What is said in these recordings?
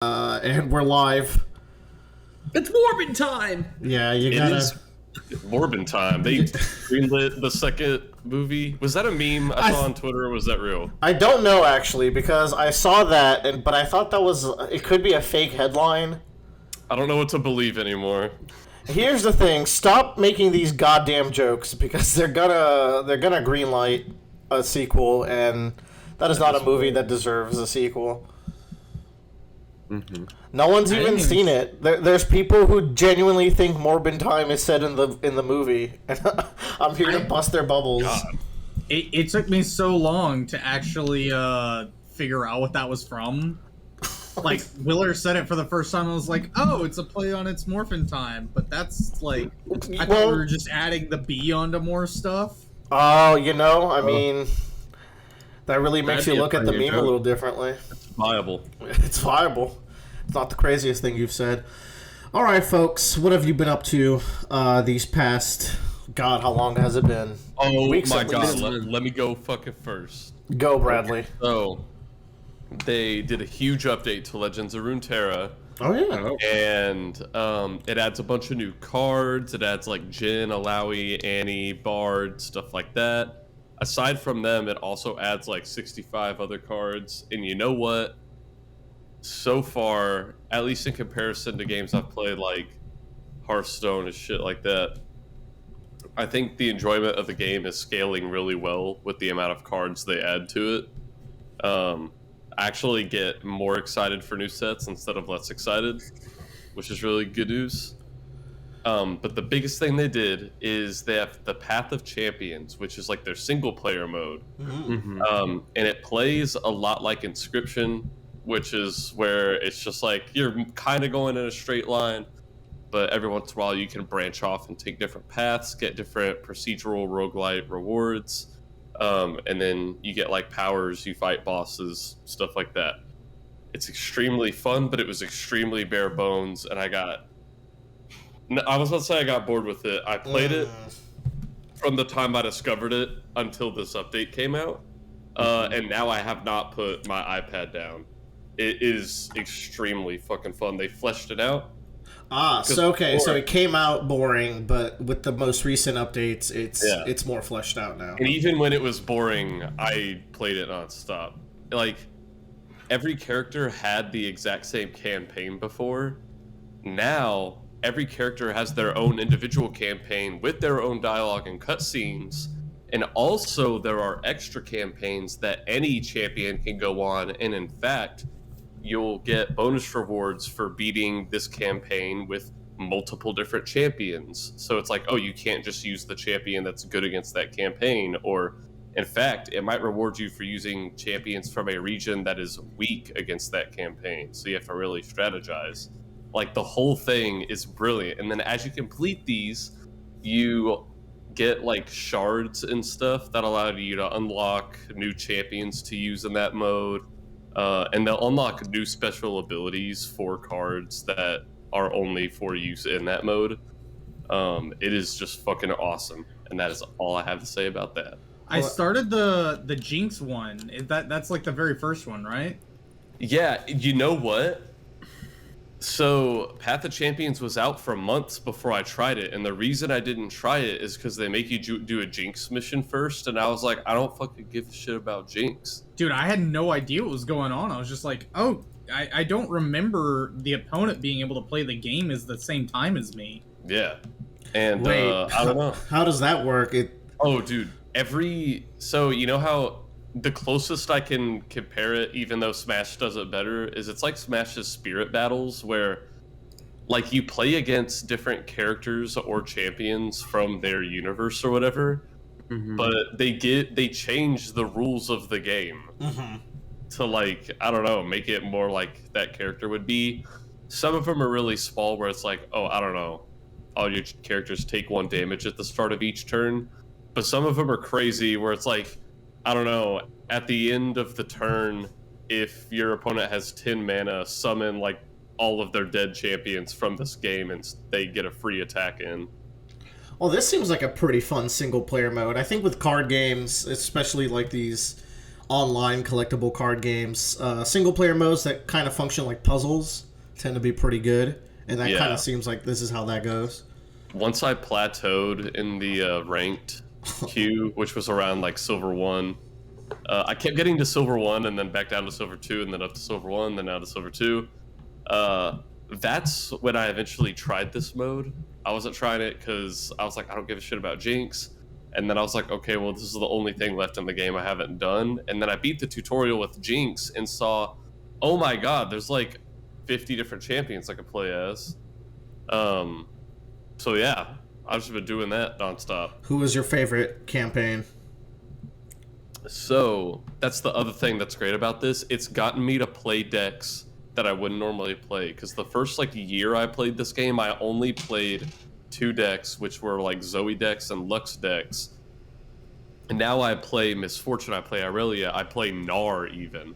And we're live. It's Morbin time! Yeah, you It gotta. is Morbin time. They greenlit the second movie. Was that a meme I saw on Twitter, or was that real? I don't know actually because I saw that, but I thought that was it could be a fake headline. I don't know what to believe anymore. Here's the thing: stop making these goddamn jokes because they're gonna greenlight a sequel, and that is not a movie that deserves a sequel. Mm-hmm. No one's even seen it. There's people who genuinely think Morbin Time is said in the movie, and I'm here to bust their bubbles. God. It took me so long to actually figure out what that was from. Like, Willer said it for the first time, I was like, oh, it's a play on It's Morphin Time. But that's, like, I thought we were just adding the B onto more stuff. Oh, I mean, that really makes you look at the meme a little differently. It's viable. It's viable. It's not the craziest thing you've said. All right, folks, what have you been up to these past... God, how long has it been? Oh, Weeks my at God. least. Let me go fucking first. Go, Bradley. So, they did a huge update to Legends of Runeterra. Oh, yeah. And it adds a bunch of new cards. It adds like Jin, Alawi, Annie, Bard, stuff like that. Aside from them, it also adds like 65 other cards. And you know what? So far, at least in comparison to games I've played like Hearthstone and shit like that, I think the enjoyment of the game is scaling really well with the amount of cards they add to it. I actually get more excited for new sets instead of less excited, which is really good news. But the biggest thing they did is they have the Path of Champions, which is like their single player mode. Mm-hmm. And it plays a lot like Inscription, which is where it's just like you're kind of going in a straight line, but every once in a while you can branch off and take different paths, get different procedural roguelite rewards. And then you get like powers, you fight bosses, stuff like that. It's extremely fun, but it was extremely bare bones, and I was about to say I got bored with it. I played it from the time I discovered it until this update came out, and now I have not put my iPad down. It is extremely fucking fun. They fleshed it out. So it came out boring, but with the most recent updates, it's more fleshed out now. And even when it was boring, I played it nonstop. Like, every character had the exact same campaign before. Now, every character has their own individual campaign with their own dialogue and cutscenes. And also, there are extra campaigns that any champion can go on. And in fact, you'll get bonus rewards for beating this campaign with multiple different champions. So it's like, oh, you can't just use the champion that's good against that campaign. Or, in fact, it might reward you for using champions from a region that is weak against that campaign. So you have to really strategize. Like, the whole thing is brilliant. And then as you complete these, you get like shards and stuff that allow you to unlock new champions to use in that mode. And they'll unlock new special abilities for cards that are only for use in that mode. It is just fucking awesome, and that is all I have to say about that. I started the Jinx one. That's like the very first one, right? Yeah, you know what? So, Path of Champions was out for months before I tried it, and the reason I didn't try it is because they make you do a Jinx mission first, and I was like, I don't fucking give a shit about Jinx. Dude, I had no idea what was going on. I was just like, oh, I don't remember the opponent being able to play the game at the same time as me. Yeah. And, Wait, I don't know. How does that work? Oh, dude, so you know how the closest I can compare it, even though Smash does it better, is it's like Smash's Spirit Battles, where like you play against different characters or champions from their universe or whatever, but they change the rules of the game to, like, I don't know, make it more like that character would be. Some of them are really small, where it's like, oh, I don't know, all your characters take 1 damage at the start of each turn. But some of them are crazy, where it's like, I don't know, at the end of the turn, if your opponent has 10 mana, summon like all of their dead champions from this game and they get a free attack in. Well, this seems like a pretty fun single player mode. I think with card games, especially like these online collectible card games. Single player modes that kind of function like puzzles tend to be pretty good, and that kind of seems like this is how that goes. Once I plateaued in the ranked queue, which was around like Silver 1, I kept getting to Silver 1 and then back down to Silver 2 and then up to Silver 1, then down to Silver 2. That's when I eventually tried this mode. I wasn't trying it because I was like, I don't give a shit about Jinx. And then I was like, okay, well, this is the only thing left in the game I haven't done. And then I beat the tutorial with Jinx and saw, oh my god, there's like 50 different champions I could play as. So yeah, I've just been doing that nonstop. Who was your favorite campaign? So that's the other thing that's great about this. It's gotten me to play decks that I wouldn't normally play. Because the first like year I played this game, I only played 2 decks, which were like Zoe decks and Lux decks. And now I play Misfortune, I play Irelia, I play Gnar even.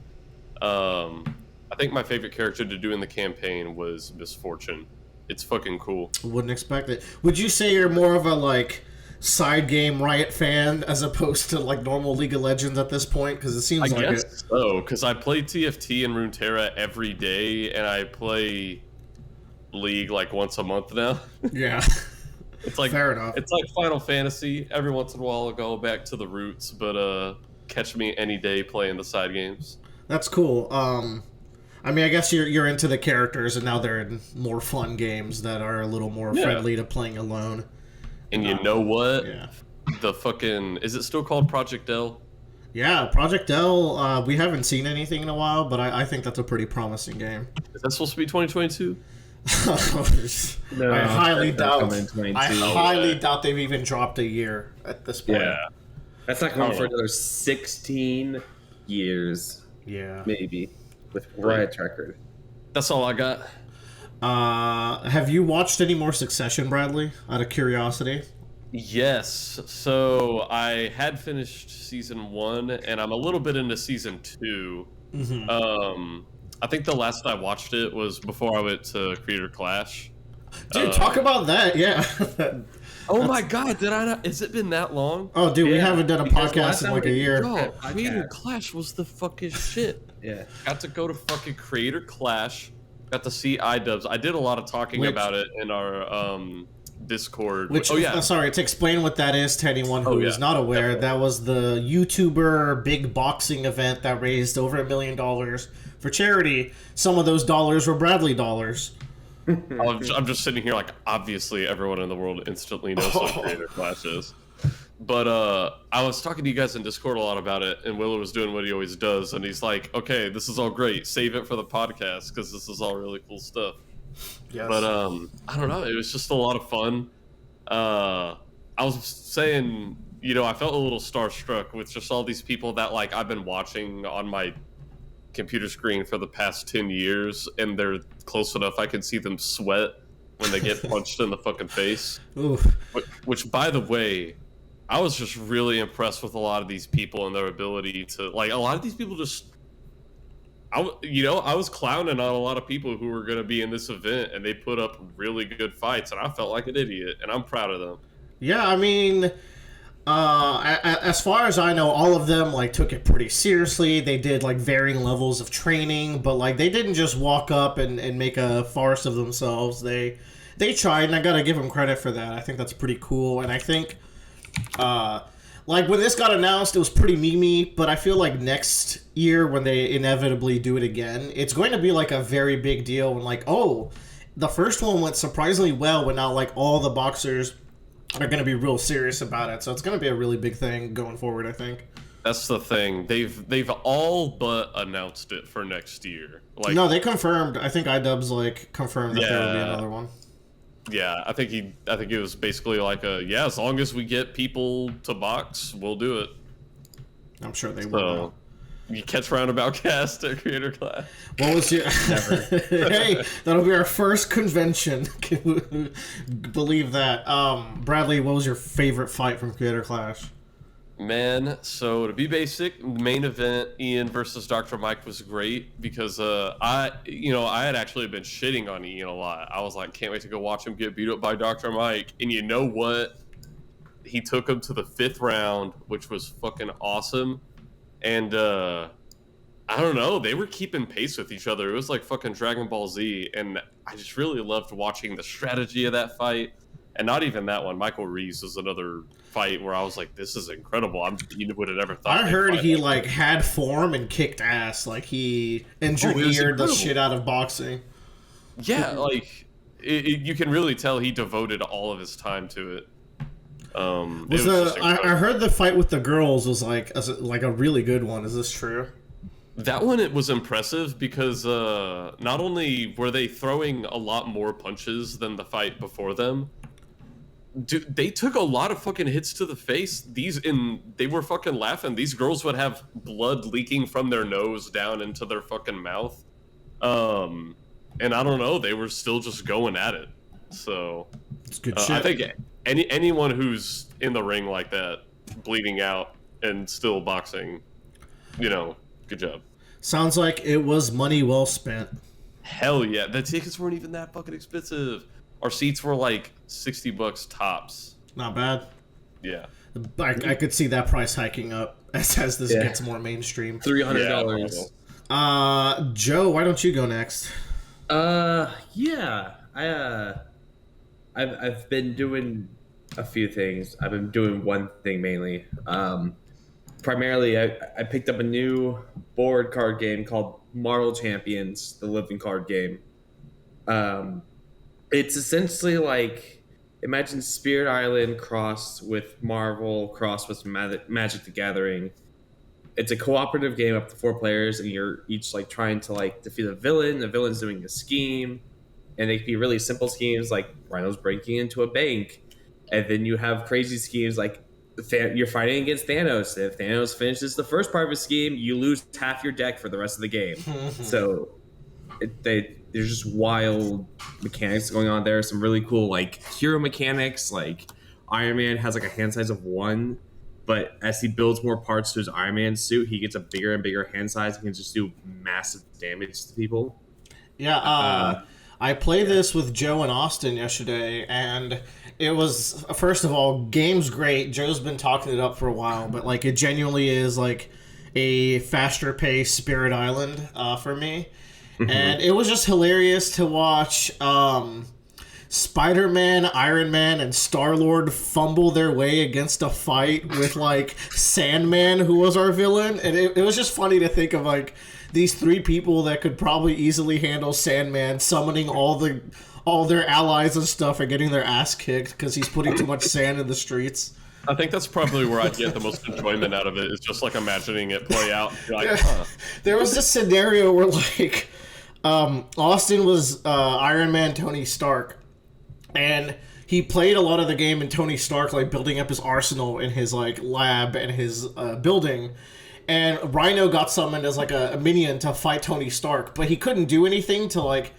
I think my favorite character to do in the campaign was Misfortune. It's fucking cool. Wouldn't expect it. Would you say you're more of a like side game Riot fan as opposed to like normal League of Legends at this point? Because it seems like guess it. So, because I play TFT and Runeterra every day, and I play League like once a month now. Yeah. It's like fair enough. It's like Final Fantasy. Every once in a while, I'll go back to the roots, but catch me any day playing the side games. That's cool. I mean, I guess you're into the characters, and now they're in more fun games that are a little more friendly to playing alone. And you know what? Yeah. The fucking... Is it still called Project L? Yeah, Project L, we haven't seen anything in a while, but I think that's a pretty promising game. Is that supposed to be 2022? No, I highly doubt. I highly doubt they've even dropped a year at this point. Yeah. That's not coming for another 16 years. Yeah. Maybe. With Riot's record. That's all I got. Have you watched any more Succession, Bradley? Out of curiosity. Yes. So I had finished season 1, and I'm a little bit into season 2. Mm-hmm. I think the last I watched it was before I went to Creator Clash. Dude, talk about that. Yeah. Oh my god, did I not? Has it been that long? Oh, dude, we haven't done a podcast in like a year. Oh, Creator Clash was the fucking shit. Yeah. Got to go to fucking Creator Clash. Got to see iDubbbz. I did a lot of talking about it in our Discord. Sorry, to explain what that is to anyone who is not aware, definitely. That was the YouTuber big boxing event that raised over $1 million for charity. Some of those dollars were Bradley dollars. I'm just sitting here like, obviously everyone in the world instantly knows what Creator Clash is. But I was talking to you guys in Discord a lot about it, and Willow was doing what he always does, and he's like, okay, this is all great. Save it for the podcast, because this is all really cool stuff. Yes. But I don't know. It was just a lot of fun. I was saying, I felt a little starstruck with just all these people that like I've been watching on my computer screen for the past 10 years, and they're close enough I can see them sweat when they get punched in the fucking face. Oof. Which, by the way, I was just really impressed with a lot of these people and their ability to, like, a lot of these people just, I was clowning on a lot of people who were going to be in this event, and they put up really good fights, and I felt like an idiot, and I'm proud of them. Yeah, I mean, as far as I know, all of them, like, took it pretty seriously. They did, like, varying levels of training, but, like, they didn't just walk up and make a farce of themselves. They tried, and I gotta give them credit for that. I think that's pretty cool, and I think... like when this got announced, it was pretty memey, but I feel like next year when they inevitably do it again, it's going to be like a very big deal when like, oh, the first one went surprisingly well, but now like all the boxers are going to be real serious about it. So it's going to be a really big thing going forward, I think. That's the thing. They've all but announced it for next year. Like, no, they confirmed. I think iDubbbz like confirmed that there will be another one. Yeah, I think it was basically like as long as we get people to box, we'll do it. I'm sure they will. You catch Roundabout cast at Creator Clash. What was your... Hey, that'll be our first convention. Can you believe that? Bradley, what was your favorite fight from Creator Clash? Man, so to be basic, the main event, Ian versus Dr. Mike, was great because I had actually been shitting on Ian a lot. I was like, can't wait to go watch him get beat up by Dr. Mike. And you know what? He took him to the 5th round, which was fucking awesome. and I don't know, they were keeping pace with each other. It was like fucking Dragon Ball Z, and I just really loved watching the strategy of that fight. And not even that one. Michael Reese was another fight where I was like, "This is incredible." You would have never thought. I heard he like had form and kicked ass. Like he engineered the shit out of boxing. Yeah, like you can really tell he devoted all of his time to it. I heard the fight with the girls was like a really good one. Is this true? That one, it was impressive because not only were they throwing a lot more punches than the fight before them, dude, they took a lot of fucking hits to the face. They were fucking laughing. These girls would have blood leaking from their nose down into their fucking mouth. And I don't know, they were still just going at it. So it's good shit. I think anyone who's in the ring like that, bleeding out and still boxing, good job. Sounds like it was money well spent. Hell yeah. The tickets weren't even that fucking expensive. Our seats were like $60 tops. Not bad. Yeah. I could see that price hiking up as this gets more mainstream. $300. Joe, why don't you go next? Yeah. I've been doing a few things. I've been doing one thing mainly. Primarily, I picked up a new board card game called Marvel Champions, the living card game. It's essentially like, imagine Spirit Island crossed with Marvel, crossed with Magic the Gathering. It's a cooperative game up to 4 players, and you're each like trying to like defeat a villain. The villain's doing a scheme, and they can be really simple schemes like Rhino's breaking into a bank, and then you have crazy schemes like you're fighting against Thanos. If Thanos finishes the first part of his scheme, you lose half your deck for the rest of the game. So there's just wild mechanics going on there. Some really cool like hero mechanics. Like Iron Man has like a hand size of 1, but as he builds more parts to his Iron Man suit, he gets a bigger and bigger hand size and can just do massive damage to people. Yeah, I played this with Joe and Austin yesterday, and it was, first of all, game's great. Joe's been talking it up for a while, but like it genuinely is like a faster paced Spirit Island for me. And it was just hilarious to watch Spider-Man, Iron Man, and Star-Lord fumble their way against a fight with like Sandman, who was our villain. And it was just funny to think of like these 3 people that could probably easily handle Sandman summoning all their allies and stuff and getting their ass kicked because he's putting too much sand in the streets. I think that's probably where I get the most enjoyment out of it, is just like imagining it play out. Like, There was this scenario where like Austin was Iron Man Tony Stark, and he played a lot of the game in Tony Stark, like building up his arsenal in his like lab and his building. And Rhino got summoned as like a minion to fight Tony Stark, but he couldn't do anything to like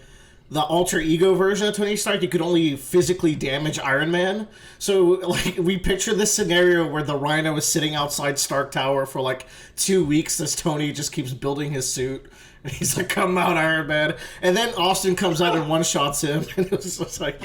the alter ego version of Tony Stark. He could only physically damage Iron Man. So like we picture this scenario where the Rhino is sitting outside Stark Tower for like 2 weeks as Tony just keeps building his suit. And he's like, "Come out, Iron Man!" And then Austin comes out and one-shots him. And it was just like,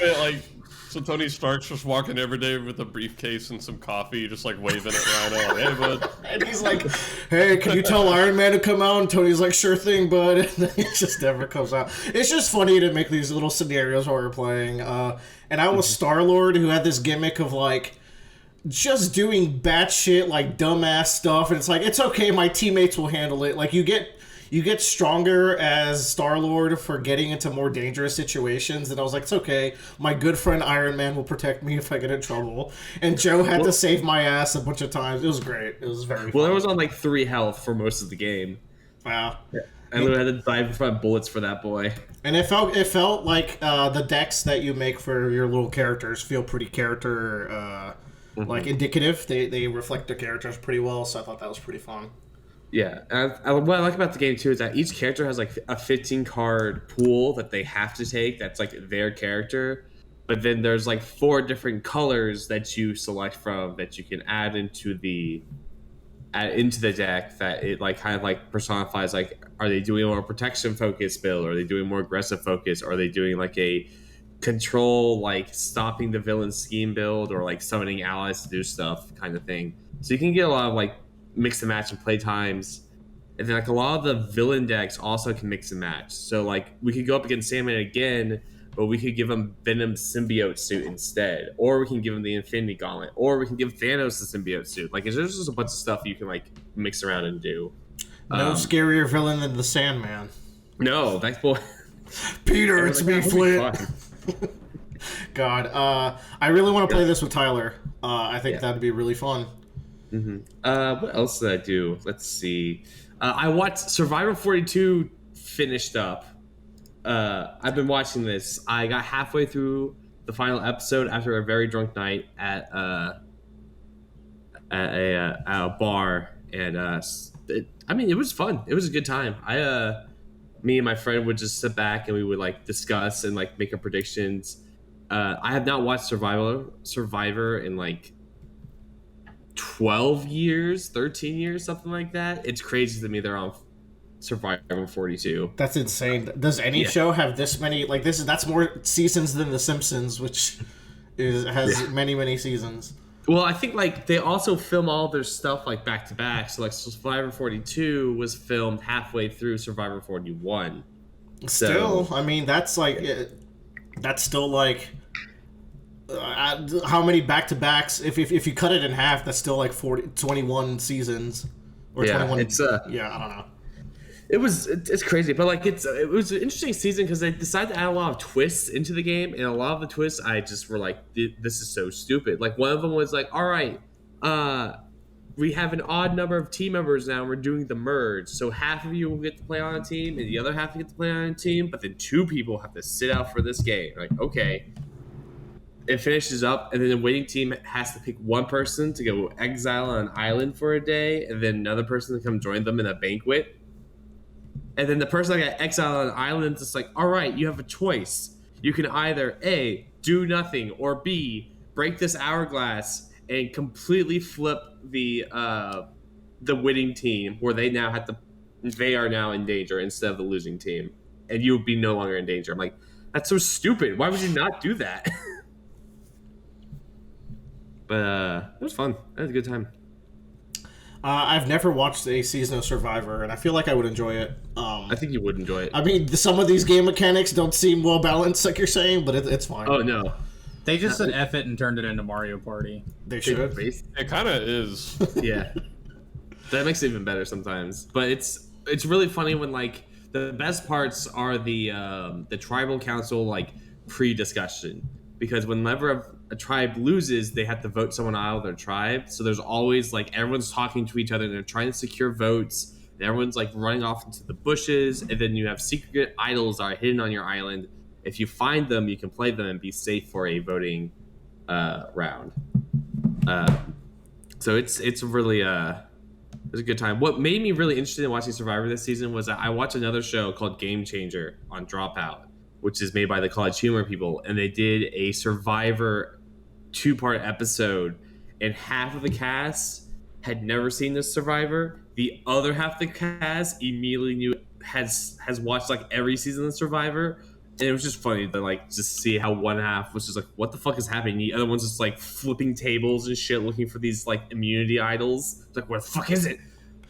so Tony Stark's just walking every day with a briefcase and some coffee, just like waving at Rhino, like, "Hey, bud." And he's like, "Hey, can you tell Iron Man to come out?" And Tony's like, "Sure thing, bud." And then he just never comes out. It's just funny to make these little scenarios while we're playing. And I was Star-Lord, who had this gimmick of like just doing batshit like dumbass stuff, and it's like, it's okay, my teammates will handle it. Like you get stronger as Star-Lord for getting into more dangerous situations. And I was like, it's okay. My good friend Iron Man will protect me if I get in trouble. And Joe had to save my ass a bunch of times. It was great. It was very fun. I was on like 3 health for most of the game. Wow. Yeah. I literally had to dive in front of bullets for that boy. And it felt like the decks that you make for your little characters feel pretty character like indicative. They reflect their characters pretty well, so I thought that was pretty fun. Yeah, and what I like about the game too is that each character has like a 15 card pool that they have to take. That's like their character, but then there's like 4 different colors that you select from that you can add into the deck. That it like kind of like personifies like, are they doing a more protection focus build? Are they doing more aggressive focus? Are they doing like a control, like stopping the villain scheme build, or like summoning allies to do stuff kind of thing? So you can get a lot of like mix and match and play times. And then like a lot of the villain decks also can mix and match. So like we could go up against Sandman again, but we could give him Venom symbiote suit instead, or we can give him the Infinity Gauntlet, or we can give Thanos the symbiote suit. Like there's just a bunch of stuff you can like mix around and do. No scarier villain than the Sandman. No, that boy. Peter, it's me, Flint. God, I really want to play this with Tyler. I think that'd be really fun. What else did I do? Let's see. I watched Survivor 42 finished up. I've been watching this. I got halfway through the final episode after a very drunk night at a bar, and it was fun. It was a good time. Me and my friend would just sit back and we would like discuss and like make up predictions. I have not watched Survivor in like 12 years, 13 years, something like that. It's crazy to me they're on Survivor 42. That's insane. Does any show have this many? Like that's more seasons than The Simpsons, which has many seasons. Well, I think like they also film all their stuff like back to back. So like Survivor 42 was filmed halfway through Survivor 41. Still, I mean that's still like how many back to backs? If you cut it in half, that's still like 21 seasons or 21. It's I don't know. It's crazy, but like it was an interesting season because they decided to add a lot of twists into the game, and a lot of the twists I just were like, this is so stupid. Like one of them was like, all right, we have an odd number of team members now. We're doing the merge, so half of you will get to play on a team, and the other half will get to play on a team. But then 2 people have to sit out for this game. Like okay, it finishes up, and then the winning team has to pick one person to go exile on an island for a day, and then another person to come join them in a banquet. And then the person that got exiled on an island is like, all right, you have a choice. You can either A, do nothing, or B, break this hourglass and completely flip the winning team where they are now in danger instead of the losing team. And you would be no longer in danger. I'm like, that's so stupid. Why would you not do that? But it was fun. I had a good time. I've never watched a season of Survivor, and I feel like I would enjoy it. I think you would enjoy it. I mean, some of these game mechanics don't seem well balanced, like you're saying, but it's fine. Oh no, they just said F it and turned it into Mario Party. They should. It kind of is. Yeah, that makes it even better sometimes. But it's really funny when like the best parts are the tribal council like pre-discussion, because whenever a tribe loses, they have to vote someone out of their tribe. So there's always like everyone's talking to each other and they're trying to secure votes. And everyone's like running off into the bushes, and then you have secret idols that are hidden on your island. If you find them, you can play them and be safe for a voting round. So it's really a good time. What made me really interested in watching Survivor this season was that I watched another show called Game Changer on Dropout, which is made by the College Humor people, and they did a Survivor 2-part episode, and half of the cast had never seen this Survivor. The other half of the cast immediately has watched like every season of Survivor, and it was just funny to like just see how one half was just like, what the fuck is happening? The other one's just like flipping tables and shit, looking for these like immunity idols. It's like, where the fuck is it?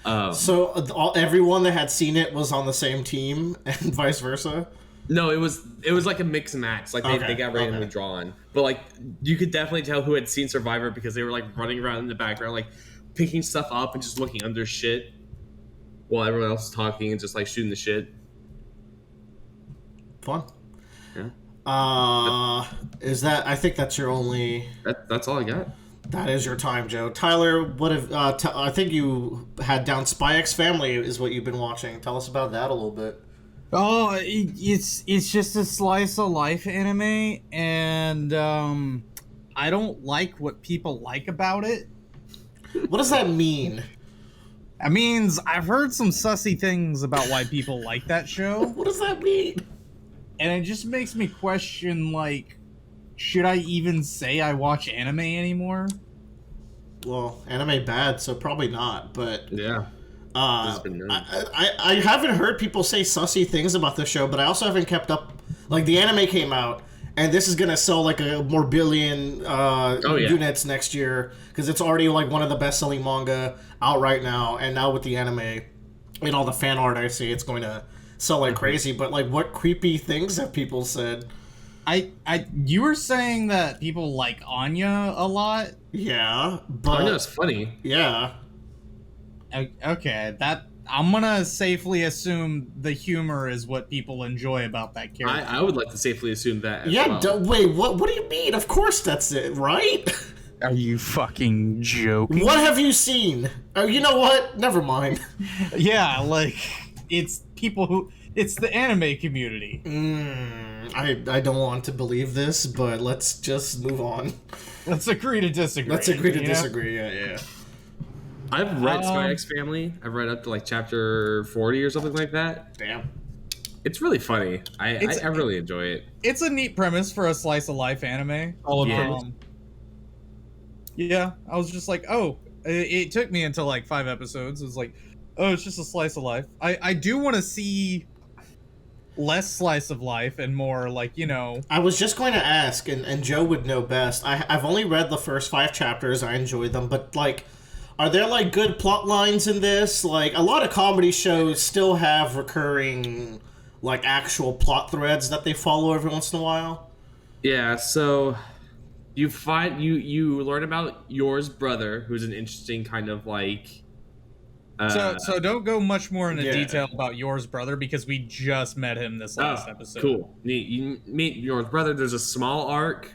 So everyone that had seen it was on the same team, and vice versa. No, it was like a mix and match. Like they got randomly drawn, but like you could definitely tell who had seen Survivor because they were like running around in the background, like picking stuff up and just looking under shit while everyone else is talking and just like shooting the shit. Fun. Yeah. Is that? I think that's your only. That's all I got. That is your time, Joe. Tyler, what if? I think you had down Spy X Family is what you've been watching. Tell us about that a little bit. Oh, it's just a slice of life anime, and I don't like what people like about it. What does that mean? It means I've heard some sussy things about why people like that show. What does that mean? And it just makes me question, like, should I even say I watch anime anymore? Well, anime bad, so probably not, but... Yeah. I haven't heard people say sussy things about the show, but I also haven't kept up. Like, the anime came out, and this is gonna sell like a more billion units next year because it's already like one of the best-selling manga out right now, and now with the anime and all the fan art I see, it's going to sell like crazy. But like, what creepy things have people said? You were saying that people like Anya a lot. Yeah, but Anya's funny. Yeah. Okay, that I'm gonna safely assume the humor is what people enjoy about that character. I would like to safely assume that. As Yeah. well. Wait. What do you mean? Of course, that's it, right? Are you fucking joking? What have you seen? Oh, you know what? Never mind. Yeah, like it's people who. It's the anime community. I don't want to believe this, but let's just move on. Let's agree to disagree. Let's agree to disagree. Yeah. I've read Spy X Family. I've read up to like chapter 40 or something like that. Damn. It's really funny. I really enjoy it. It's a neat premise for a slice of life anime. Yeah, I was just like, oh, it took me until like 5 episodes. It was like, oh, it's just a slice of life. I do want to see less slice of life and more like, you know. I was just going to ask, and Joe would know best. I've only read the first 5 chapters. I enjoyed them, but like, are there like good plot lines in this? Like, a lot of comedy shows still have recurring like actual plot threads that they follow every once in a while. Yeah, so you learn about Yor's brother, who's an interesting kind of like. So don't go much more into detail about Yor's brother because we just met him this last episode. Cool. You meet Yor's brother. There's a small arc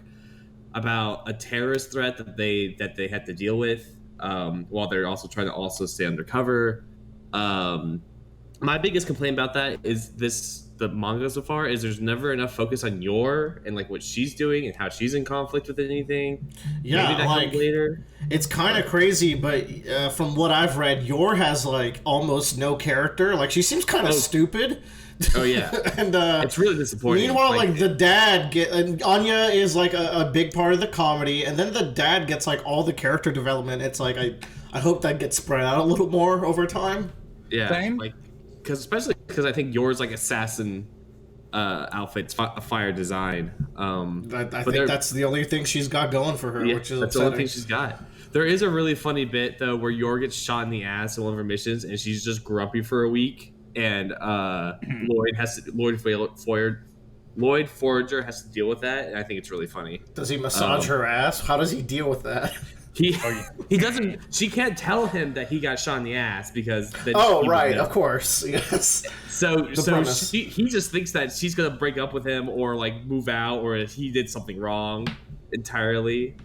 about a terrorist threat that they had to deal with while they're also trying to stay undercover. My biggest complaint about that is the manga so far is there's never enough focus on Yor and like what she's doing and how she's in conflict with anything. Yeah, maybe that like comes later. It's kind of crazy, but from what I've read, Yor has like almost no character. Like, she seems kind of stupid. Oh yeah, and it's really disappointing. Meanwhile, like the dad and Anya is like a big part of the comedy, and then the dad gets like all the character development. It's like I hope that gets spread out a little more over time. Yeah, Same. like especially because I think Yor's like assassin outfit's a fire design. I think that's the only thing she's got going for her, which is that's upsetting. the only thing she's got. There is a really funny bit though where Yor gets shot in the ass in one of her missions, and she's just grumpy for a week, and Lloyd Forager has to deal with that, and I think it's really funny. Does he massage her ass? How does he deal with that? He doesn't. She can't tell him that he got shot in the ass because. Then of course, yes. So he just thinks that she's gonna break up with him or like move out or he did something wrong entirely.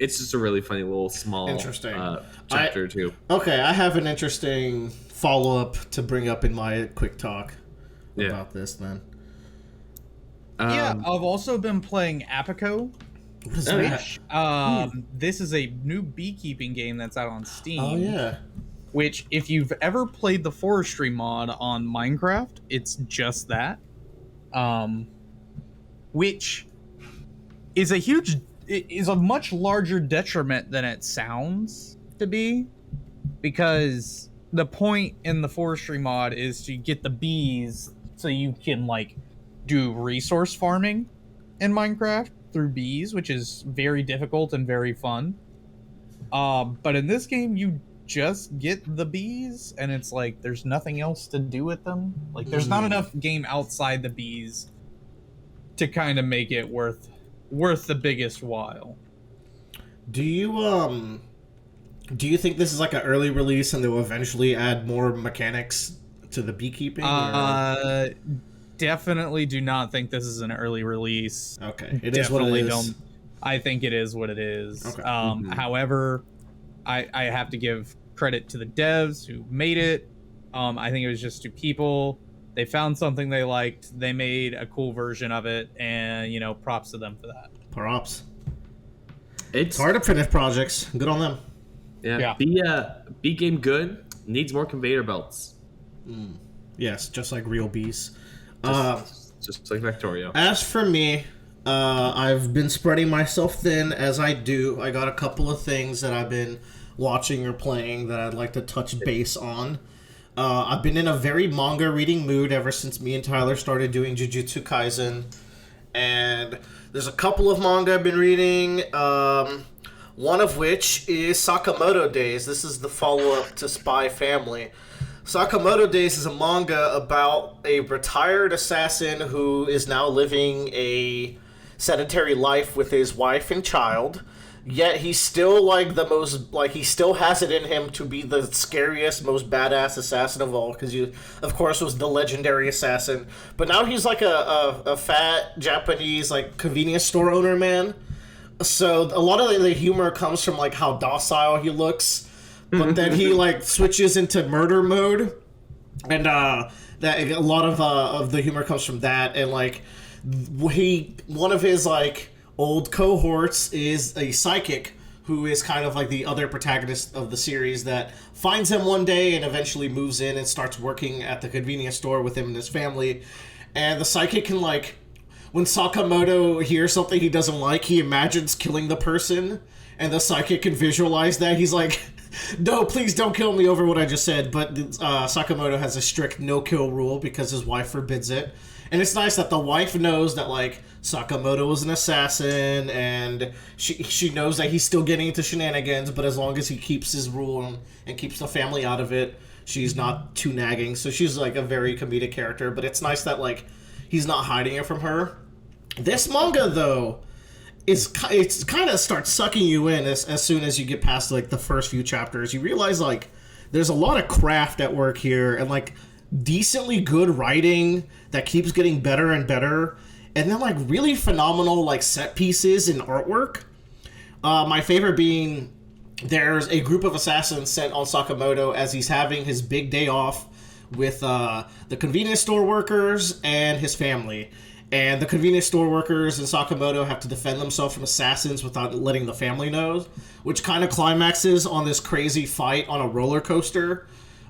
It's just a really funny little small interesting chapter too. Okay, I have an interesting follow up to bring up in my quick talk about this. Then. I've also been playing Apico. What is that? This is a new beekeeping game that's out on Steam. Oh yeah. Which, if you've ever played the forestry mod on Minecraft, it's just that. Which is a much larger detriment than it sounds to be, because the point in the forestry mod is to get the bees so you can like do resource farming in Minecraft through bees, which is very difficult and very fun. But in this game, you just get the bees, and it's like there's nothing else to do with them. Like there's not enough game outside the bees to kind of make it worth the biggest while. Do you think this is like an early release and they'll eventually add more mechanics to the beekeeping? Definitely do not think this is an early release. Okay, it is what it is. I think it is what it is. Okay. However, I have to give credit to the devs who made it. I think it was just 2 people. They found something they liked. They made a cool version of it, and props to them for that. Props. It's hard to finish projects. Good on them. Yeah. Bee game good. Needs more conveyor belts. Yes, just like real bees. Just like Victoria. As for me, I've been spreading myself thin as I do. I got a couple of things that I've been watching or playing that I'd like to touch base on. I've been in a very manga reading mood ever since me and Tyler started doing Jujutsu Kaisen. And there's a couple of manga I've been reading. One of which is Sakamoto Days. This is the follow-up to Spy Family. Sakamoto Days is a manga about a retired assassin who is now living a sedentary life with his wife and child. Yet he's still he still has it in him to be the scariest, most badass assassin of all, because he, of course, was the legendary assassin. But now he's like a fat Japanese convenience store owner man. So a lot of the humor comes from how docile he looks, but then he switches into murder mode, and that a lot of the humor comes from that. And one of his old cohorts is a psychic who is kind of the other protagonist of the series that finds him one day and eventually moves in and starts working at the convenience store with him and his family. And the psychic can when Sakamoto hears something he doesn't like, he imagines killing the person, and the psychic can visualize that. He's like, no, please don't kill me over what I just said. But Sakamoto has a strict no-kill rule because his wife forbids it. And it's nice that the wife knows that Sakamoto is an assassin, and she knows that he's still getting into shenanigans, but as long as he keeps his rule and keeps the family out of it, she's not too nagging. So she's a very comedic character, but it's nice that he's not hiding it from her. This manga though it's kind of starts sucking you in as soon as you get past the first few chapters. You realize there's a lot of craft at work here, and decently good writing that keeps getting better and better, and then really phenomenal set pieces and artwork. My favorite being there's a group of assassins sent on Sakamoto as he's having his big day off with the convenience store workers and his family. And the convenience store workers and Sakamoto have to defend themselves from assassins without letting the family know, which kind of climaxes on this crazy fight on a roller coaster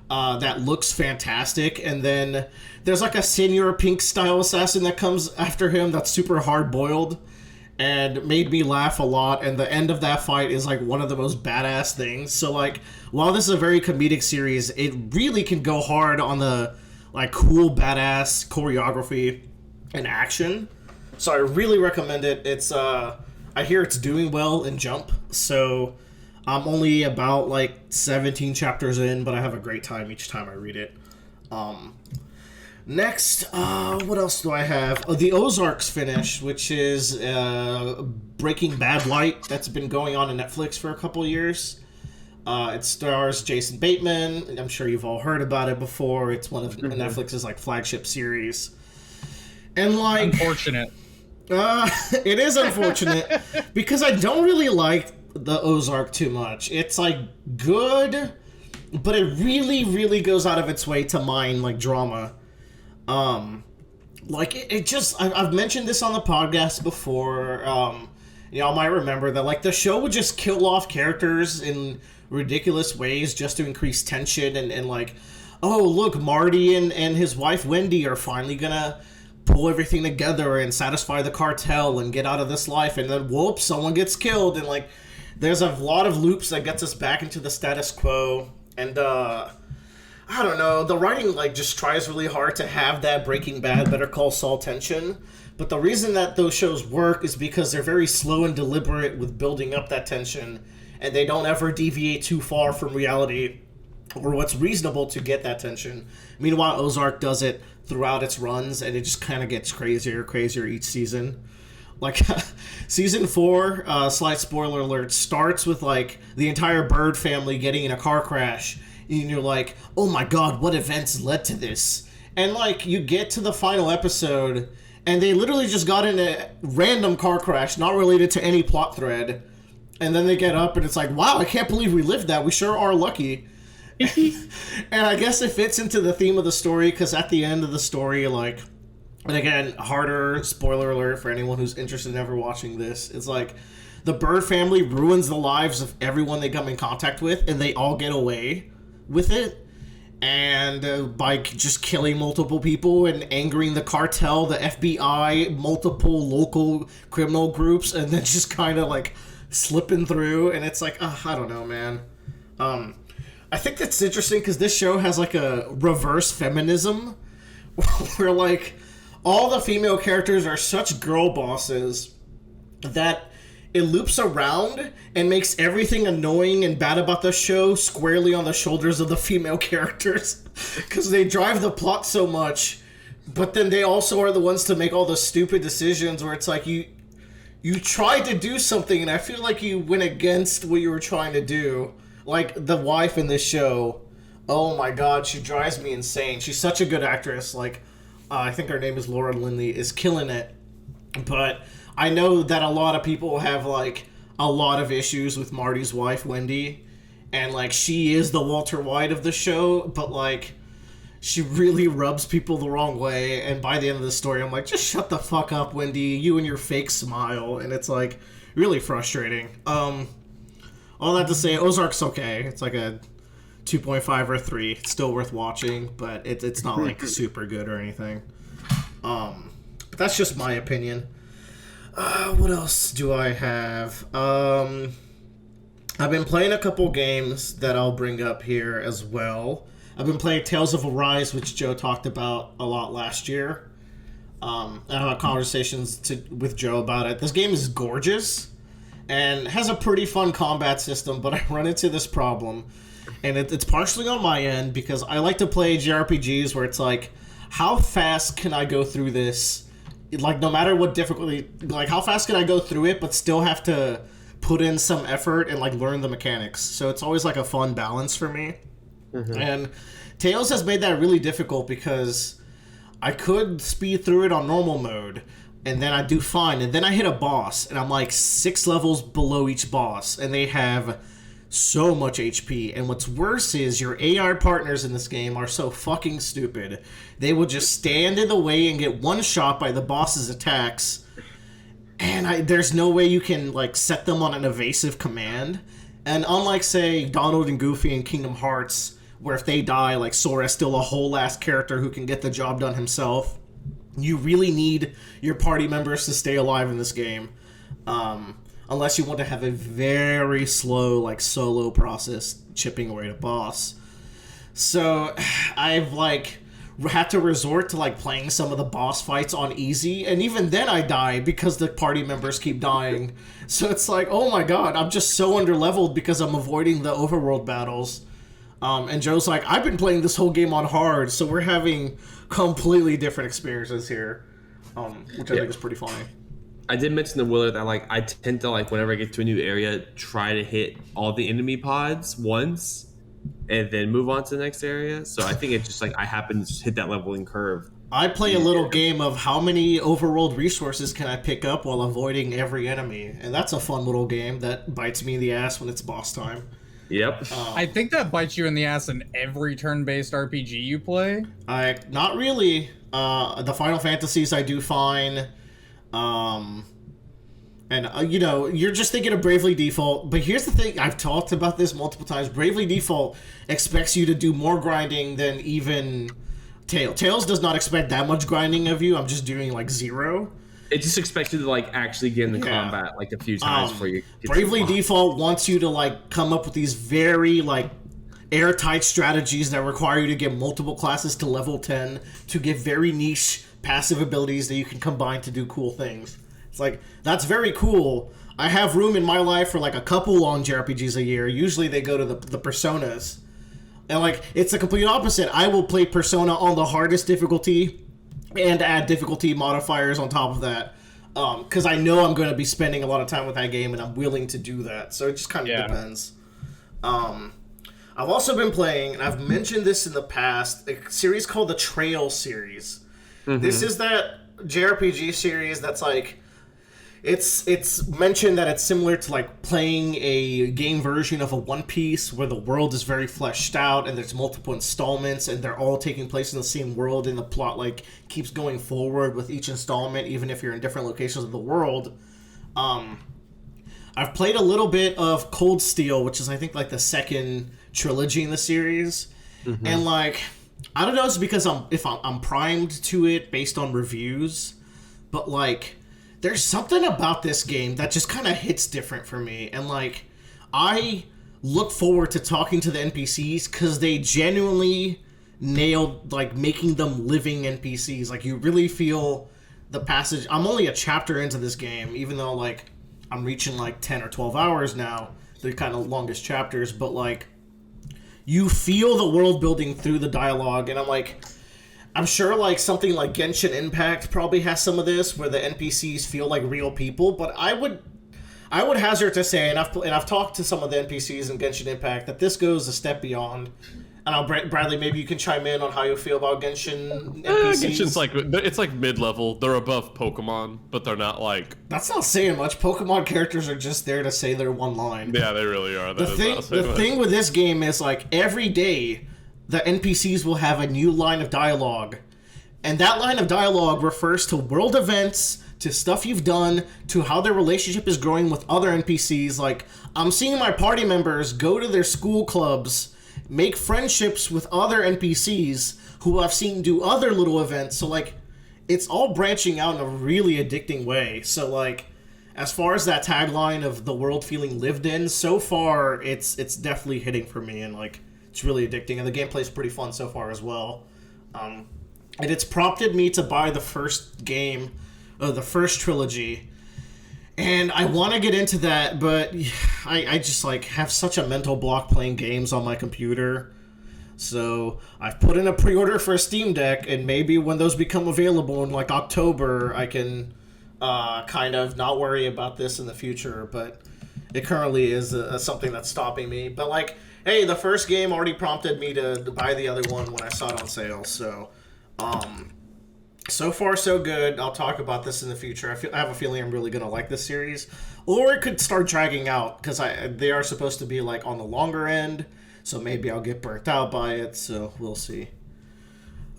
that looks fantastic. And then there's a Senor Pink style assassin that comes after him that's super hard-boiled and made me laugh a lot. And the end of that fight is one of the most badass things. So while this is a very comedic series, it really can go hard on the cool badass choreography and action. So I really recommend it. It's I hear it's doing well in Jump, so I'm only about 17 chapters in, but I have a great time each time I read it. Next, what else do I have? The Ozark's finished, which is Breaking Bad light that's been going on Netflix for a couple years. It stars Jason Bateman. I'm sure you've all heard about it before. It's one of Netflix's flagship series. And unfortunate. It is unfortunate because I don't really like the Ozark too much. It's good, but it really, really goes out of its way to mine drama. It just I've mentioned this on the podcast before. Y'all might remember that the show would just kill off characters in ridiculous ways just to increase tension and oh look, Marty and his wife Wendy are finally gonna pull everything together and satisfy the cartel and get out of this life, and then whoop, someone gets killed, and there's a lot of loops that gets us back into the status quo. And I don't know, the writing just tries really hard to have that Breaking Bad, Better Call Saul tension, but the reason that those shows work is because they're very slow and deliberate with building up that tension, and they don't ever deviate too far from reality or what's reasonable to get that tension. Meanwhile, Ozark does it throughout its runs, and it just kind of gets crazier each season. Season 4, slight spoiler alert, starts with the entire Bird family getting in a car crash, and you're like, oh my god, what events led to this? And you get to the final episode, and they literally just got in a random car crash, not related to any plot thread, and then they get up, and it's wow, I can't believe we lived that, we sure are lucky. And I guess it fits into the theme of the story, because at the end of the story, and again, harder spoiler alert for anyone who's interested in ever watching this, it's the Bird family ruins the lives of everyone they come in contact with, and they all get away with it, and by just killing multiple people and angering the cartel, the FBI, multiple local criminal groups, and then just kind of slipping through, and it's I don't know, man. I think that's interesting because this show has a reverse feminism where all the female characters are such girl bosses that it loops around and makes everything annoying and bad about the show squarely on the shoulders of the female characters. Because they drive the plot so much, but then they also are the ones to make all the stupid decisions where it's like you tried to do something and I feel like you went against what you were trying to do. Like the wife in this show, oh my god, she drives me insane. She's such a good actress. Like, I think her name is Laura Linney, is killing it. But I know that a lot of people have, like, a lot of issues with Marty's wife, Wendy. And, like, she is the Walter White of the show, but, like, she really rubs people the wrong way. And by the end of the story, I'm like, just shut the fuck up, Wendy. You and your fake smile. And it's, like, really frustrating. All that to say, Ozark's okay. It's like a 2.5 or 3. It's still worth watching, but it's not, like, super good or anything. But that's just my opinion. What else do I have? I've been playing a couple games that I'll bring up here as well. I've been playing Tales of Arise, which Joe talked about a lot last year. I had conversations with Joe about it. This game is gorgeous and has a pretty fun combat system, but I run into this problem. And it's partially on my end because I like to play JRPGs where it's like, how fast can I go through this? Like, no matter what difficulty, like, how fast can I go through it, but still have to put in some effort and, like, learn the mechanics. So it's always, like, a fun balance for me. Mm-hmm. And Tales has made that really difficult because I could speed through it on normal mode, and then I do fine. And then I hit a boss, and I'm, like, 6 levels below each boss, and they have so much HP. And what's worse is your AI partners in this game are so fucking stupid. They will just stand in the way and get one shot by the boss's attacks, and there's no way you can, like, set them on an evasive command. And unlike, say, Donald and Goofy in Kingdom Hearts, where if they die, like, Sora's still a whole ass character who can get the job done himself, you really need your party members to stay alive in this game. Unless you want to have a very slow, like, solo process chipping away at a boss. So, I've, like, had to resort to, like, playing some of the boss fights on easy, and even then I die because the party members keep dying. So it's like, oh my god, I'm just so underleveled because I'm avoiding the overworld battles. And Joe's like, I've been playing this whole game on hard, so we're having completely different experiences here, which I think is pretty funny. I did mention to Willard that, like, I tend to, like, whenever I get to a new area, try to hit all the enemy pods once and then move on to the next area. So I think it's just, like, I happen to just hit that leveling curve. I play a little game of how many overworld resources can I pick up while avoiding every enemy. And that's a fun little game that bites me in the ass when it's boss time. Yep. I think that bites you in the ass in every turn-based RPG you play. Not really. The Final Fantasies I do fine. And, you know, you're just thinking of Bravely Default. But here's the thing. I've talked about this multiple times. Bravely Default expects you to do more grinding than even Tails. Tails does not expect that much grinding of you. I'm just doing, like, 0. It just expects you to, like, actually get in the combat, like, a few times before you get Bravely Default wants you to, like, come up with these very, like, airtight strategies that require you to get multiple classes to level 10 to get very niche passive abilities that you can combine to do cool things. It's like, that's very cool. I have room in my life for, like, a couple long JRPGs a year. Usually they go to the Personas. And, like, it's the complete opposite. I will play Persona on the hardest difficulty and add difficulty modifiers on top of that. Because I know I'm going to be spending a lot of time with that game, and I'm willing to do that. So it just kind of depends. I've also been playing, and I've mentioned this in the past, a series called the Trail series. Mm-hmm. This is that JRPG series that's like, it's mentioned that it's similar to, like, playing a game version of a One Piece where the world is very fleshed out and there's multiple installments and they're all taking place in the same world, and the plot, like, keeps going forward with each installment even if you're in different locations of the world. I've played a little bit of Cold Steel, which is, I think, like, the second trilogy in the series. Mm-hmm. And, like, I don't know if it's because I'm primed to it based on reviews, but, like, there's something about this game that just kind of hits different for me. And, like, I look forward to talking to the NPCs because they genuinely nailed like making them living NPCs. Like you really feel the passage. I'm only a chapter into this game, even though like I'm reaching like 10 or 12 hours now. They're kind of longest chapters, but like you feel the world building through the dialogue, and I'm sure like something like Genshin Impact probably has some of this where the NPCs feel like real people, but I would hazard to say, and I've talked to some of the NPCs in Genshin Impact, that this goes a step beyond. I don't know, Bradley, maybe you can chime in on how you feel about Genshin NPCs. Genshin's it's like mid-level. They're above Pokemon, but they're not like... That's not saying much. Pokemon characters are just there to say their one line. Yeah, they really are. The thing with this game is like every day the NPCs will have a new line of dialogue. And that line of dialogue refers to world events, to stuff you've done, to how their relationship is growing with other NPCs. Like, I'm seeing my party members go to their school clubs, make friendships with other NPCs who I've seen do other little events. So, like, it's all branching out in a really addicting way. So, like, as far as that tagline of the world feeling lived in, so far, it's definitely hitting for me. And, like, it's really addicting. And the gameplay's pretty fun so far as well. And it's prompted me to buy the first game, the first trilogy. And I want to get into that, but I just like have such a mental block playing games on my computer. So I've put in a pre-order for a Steam Deck, and maybe when those become available in like October, I can kind of not worry about this in the future. But it currently is something that's stopping me. But like, hey, the first game already prompted me to buy the other one when I saw it on sale. So, so far so good. I'll talk about this in the future. I have a feeling I'm really gonna like this series, or it could start dragging out because they are supposed to be like on the longer end. So maybe I'll get burnt out by it. So we'll see.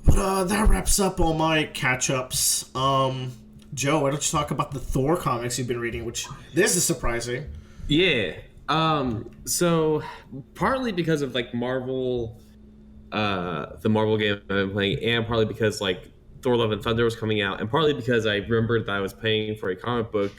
But that wraps up all my catch-ups. Joe, why don't you talk about the Thor comics you've been reading? Which this is surprising. Yeah. So partly because of like Marvel, the Marvel game I've been playing, and partly because like Thor: Love and Thunder was coming out, and partly because I remembered that I was paying for a comic book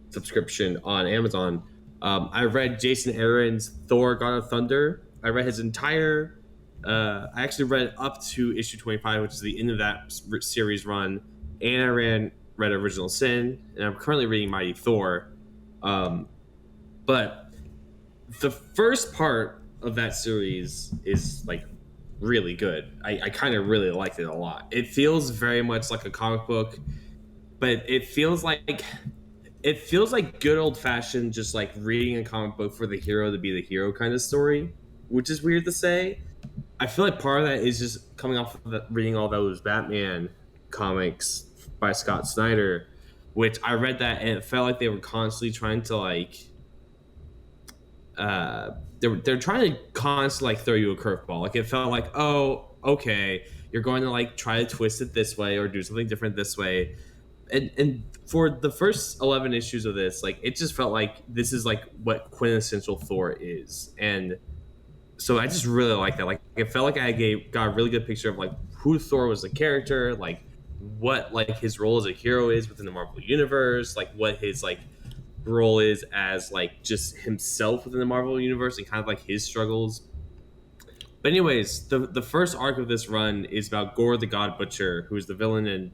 subscription on Amazon. I read Jason Aaron's Thor: God of Thunder. I read his entire. I actually read up to issue 25, which is the end of that series run, and I read Original Sin, and I'm currently reading Mighty Thor. But the first part of that series is like really good. I kind of really liked it a lot. It feels very much like a comic book, but it feels like good old fashioned, just like reading a comic book for the hero to be the hero kind of story, which is weird to say. I feel like part of that is just coming off of reading all those Batman comics by Scott Snyder, which I read that and it felt like they were constantly trying to like they're trying to constantly like throw you a curveball. Like it felt like, oh, okay, you're going to like try to twist it this way or do something different this way. And for the first 11 issues of this, like it just felt like this is like what quintessential Thor is. And so I just really like that. Like it felt like I got a really good picture of like who Thor was the character, like what like his role as a hero is within the Marvel universe, like what his like role is as like just himself within the Marvel universe and kind of like his struggles. But anyways, the first arc of this run is about Gore the God Butcher, who is the villain in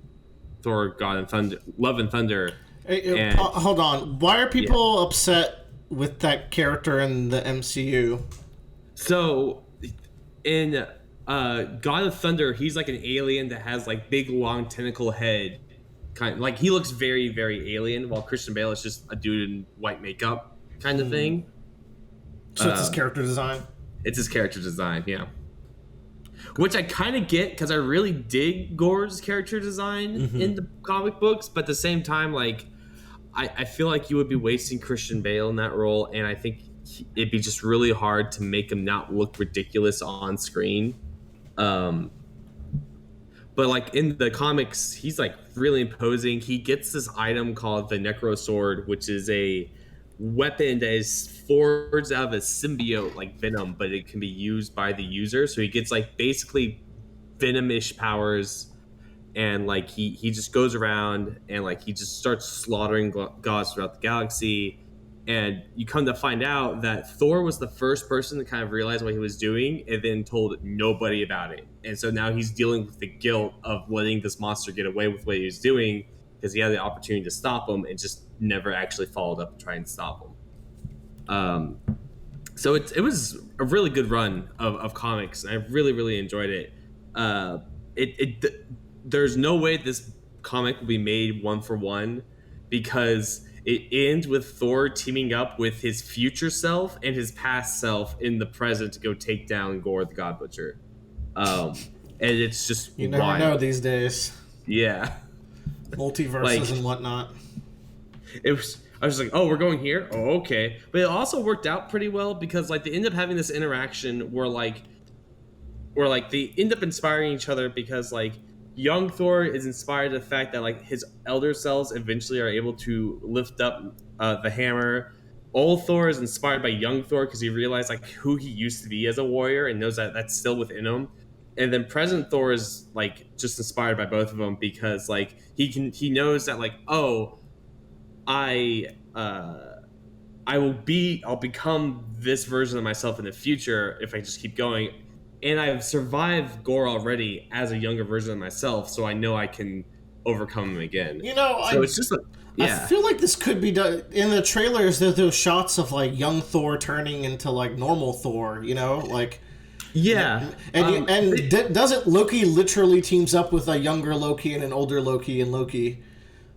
Thor: God and Thunder, Love and Thunder. Hey, hold on. Why are people upset with that character in the MCU? So, in God of Thunder, he's like an alien that has like big, long tentacle head. Kind of, like he looks very, very alien, while Christian Bale is just a dude in white makeup kind of thing. So it's his character design? It's his character design, yeah. Which I kind of get because I really dig Gore's character design in the comic books, but at the same time, like I feel like you would be wasting Christian Bale in that role, and I think it'd be just really hard to make him not look ridiculous on screen. But like in the comics, he's like really imposing. He gets this item called the Necro Sword, which is a weapon that is forged out of a symbiote like Venom, but it can be used by the user. So he gets like basically venomish powers, and like he just goes around and like he just starts slaughtering gods throughout the galaxy. And you come to find out that Thor was the first person to kind of realize what he was doing and then told nobody about it. And so now he's dealing with the guilt of letting this monster get away with what he was doing because he had the opportunity to stop him and just never actually followed up and tried and stop him. So it was a really good run of comics. And I really, really enjoyed it. There's no way this comic will be made one for one because it ends with Thor teaming up with his future self and his past self in the present to go take down Gore the God Butcher. And it's just you never wild. know these days. Yeah. Multiverses and whatnot. I was like, oh, we're going here? Oh, okay. But it also worked out pretty well because like they end up having this interaction where they end up inspiring each other because like young Thor is inspired by the fact that like his elder selves eventually are able to lift up the hammer. Old Thor is inspired by young Thor because he realized like who he used to be as a warrior and knows that that's still within him. And then present Thor is like just inspired by both of them because like he knows that like, oh, I'll become this version of myself in the future if I just keep going. And I've survived Gore already as a younger version of myself, so I know I can overcome him again. It's just I feel like this could be done in the trailers. There's those shots of like young Thor turning into like normal Thor, like. Yeah, doesn't Loki literally teams up with a younger Loki and an older Loki and Loki?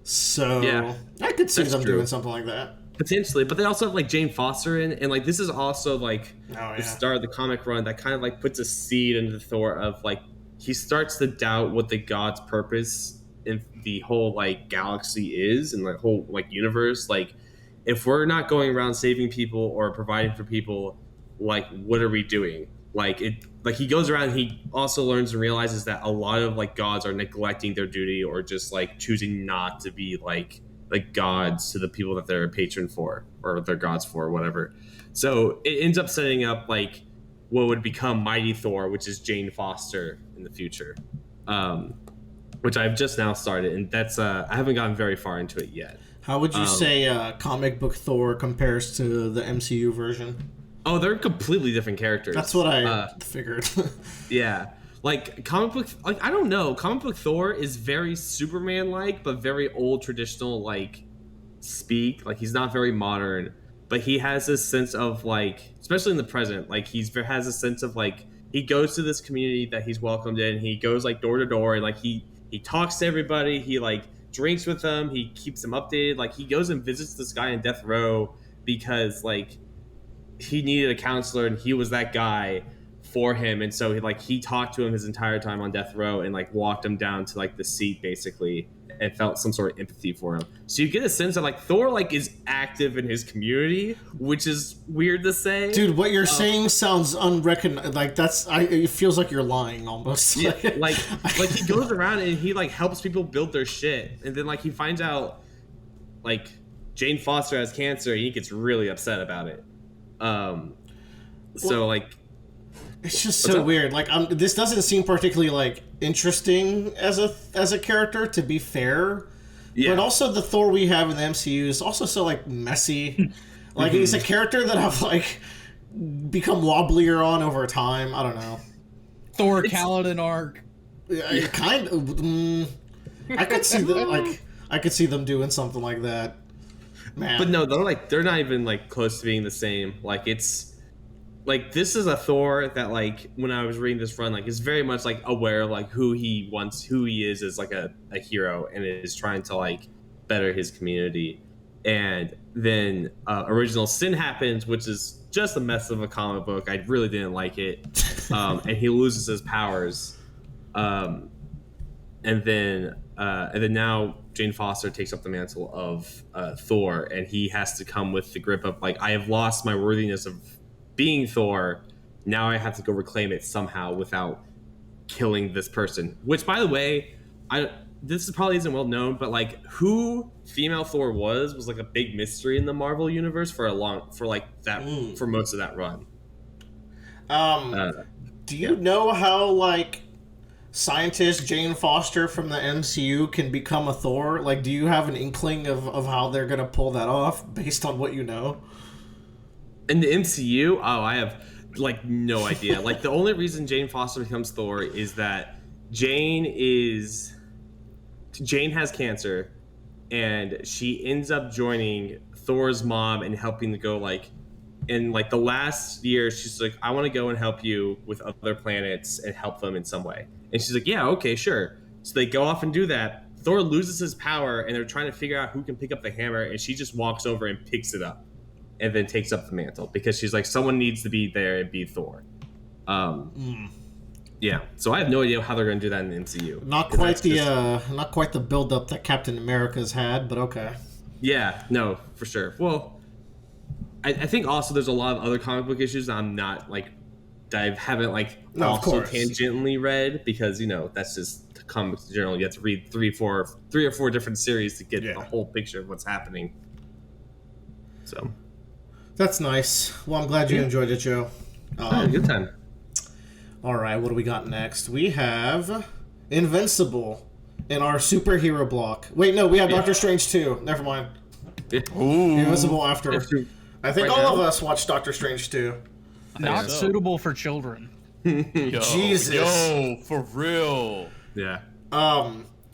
So yeah, I could see them true. doing something like that. Potentially, but they also have like Jane Foster in, and like this is also like the start of the comic run that kind of like puts a seed into Thor of like he starts to doubt what the god's purpose in the whole like galaxy is and the whole like universe. Like if we're not going around saving people or providing for people, like what are we doing? Like he goes around and he also learns and realizes that a lot of like gods are neglecting their duty or just like choosing not to be like gods to the people that they're a patron for or they're gods for or whatever. So it ends up setting up like what would become Mighty Thor, which is Jane Foster in the future, which I've just now started, and that's I haven't gotten very far into it yet. How would you say comic book Thor compares to the MCU version? Oh, they're completely different characters. That's what I figured. Yeah. Like comic book, like I don't know, comic book Thor is very Superman-like, but very old traditional like speak. Like he's not very modern, but he has this sense of like, especially in the present, like has a sense of like he goes to this community that he's welcomed in. He goes like door to door and like he talks to everybody. He like drinks with them. He keeps them updated. Like he goes and visits this guy in death row because like he needed a counselor and he was that guy for him, and so he talked to him his entire time on death row and like walked him down to like the seat basically and felt some sort of empathy for him. So you get a sense that like Thor like is active in his community, which is weird to say. Dude, what you're saying sounds unrecognized. Like it feels like you're lying almost. Yeah, like he goes around and he like helps people build their shit, and then like he finds out like Jane Foster has cancer and he gets really upset about it. So like it's just so weird. Like this doesn't seem particularly like interesting as a character, to be fair. Yeah. But also the Thor we have in the MCU is also so like messy. Like he's a character that I've like become wobblier on over time. I don't know. Thor Kaladin arc. Kind of. I could see I could see them doing something like that. Man. But no, they're not even like close to being the same. Like it's like this is a Thor that like when I was reading this run like is very much like aware of like who he is as like a hero and is trying to like better his community. And then Original Sin happens, which is just a mess of a comic book. I really didn't like it. And he loses his powers. And then now Jane Foster takes up the mantle of Thor, and he has to come with the grip of like, I have lost my worthiness of being Thor. Now I have to go reclaim it somehow without killing this person. Which, by the way, this probably isn't well known, but like who female Thor was like a big mystery in the Marvel universe for most of that run. Do you know how like scientist Jane Foster from the MCU can become a Thor? Like, do you have an inkling of how they're gonna pull that off based on what you know? In the MCU, I have like no idea. Like the only reason Jane Foster becomes Thor is that Jane has cancer, and she ends up joining Thor's mom and helping to go like. In like the last year, she's like, I want to go and help you with other planets and help them in some way. And she's like, yeah, okay, sure. So they go off and do that. Thor loses his power, and they're trying to figure out who can pick up the hammer, and she just walks over and picks it up and then takes up the mantle because she's like, someone needs to be there and be Thor. Yeah, so I have no idea how they're going to do that in the MCU. Not quite the build up that Captain America's had, but okay. Yeah, no, for sure. Well, I think also there's a lot of other comic book issues that I'm not like that I haven't like also tangentially read because that's just comics in general. You have to read three or four different series to get the whole picture of what's happening. So that's nice. Well, I'm glad you enjoyed it, Joe. Good time. All right, what do we got next? We have Invincible in our superhero block. Wait, no, we have Doctor Strange 2. Never mind. Ooh. Invincible after. I think all of us watched Doctor Strange 2. Not suitable for children. Jesus. Yo, for real. Yeah.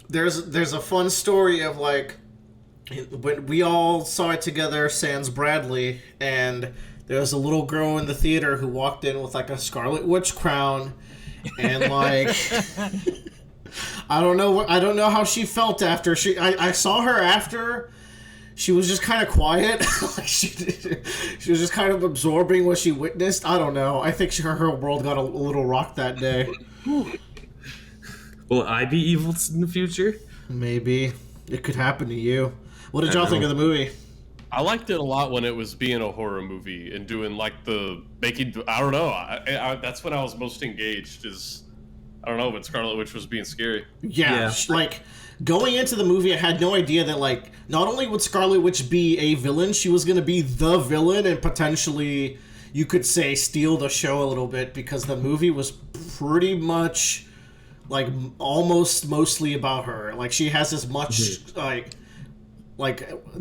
There's a fun story of like when we all saw it together, sans Bradley, and there was a little girl in the theater who walked in with like a Scarlet Witch crown, and like I don't know how she felt after I saw her after. She was just kind of quiet. Like she was just kind of absorbing what she witnessed. I don't know. I think her world got a little rocked that day. Will I be evil in the future? Maybe. It could happen to you. What did y'all think of the movie? I liked it a lot when it was being a horror movie and doing like I don't know. That's when I was most engaged when Scarlet Witch was being scary. Yeah. Like going into the movie, I had no idea that like not only would Scarlet Witch be a villain, she was going to be the villain and potentially, you could say, steal the show a little bit because the movie was pretty much like almost mostly about her. Like she has as much like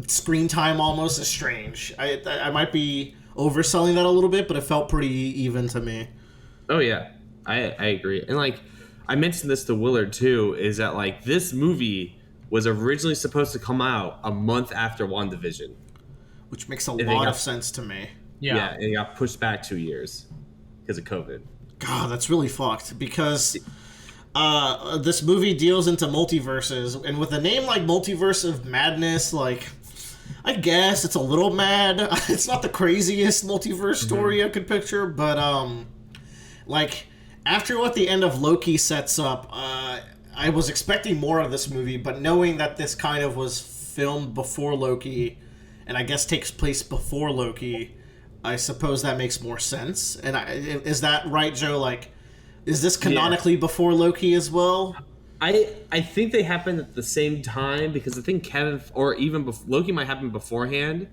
screen time almost as Strange. I might be overselling that a little bit, but it felt pretty even to me. Oh yeah, I agree. And like I mentioned this to Willard too, is that like this movie was originally supposed to come out a month after WandaVision, which makes a lot of sense to me. Yeah, and it got pushed back 2 years because of COVID. God, that's really fucked because this movie deals into multiverses, and with a name like Multiverse of Madness, like I guess it's a little mad. It's not the craziest multiverse story I could picture, but like after what the end of Loki sets up, I was expecting more of this movie, but knowing that this kind of was filmed before Loki, and I guess takes place before Loki, I suppose that makes more sense. And is that right, Joe? Like, is this canonically before Loki as well? I think they happened at the same time because I think Loki might happen beforehand.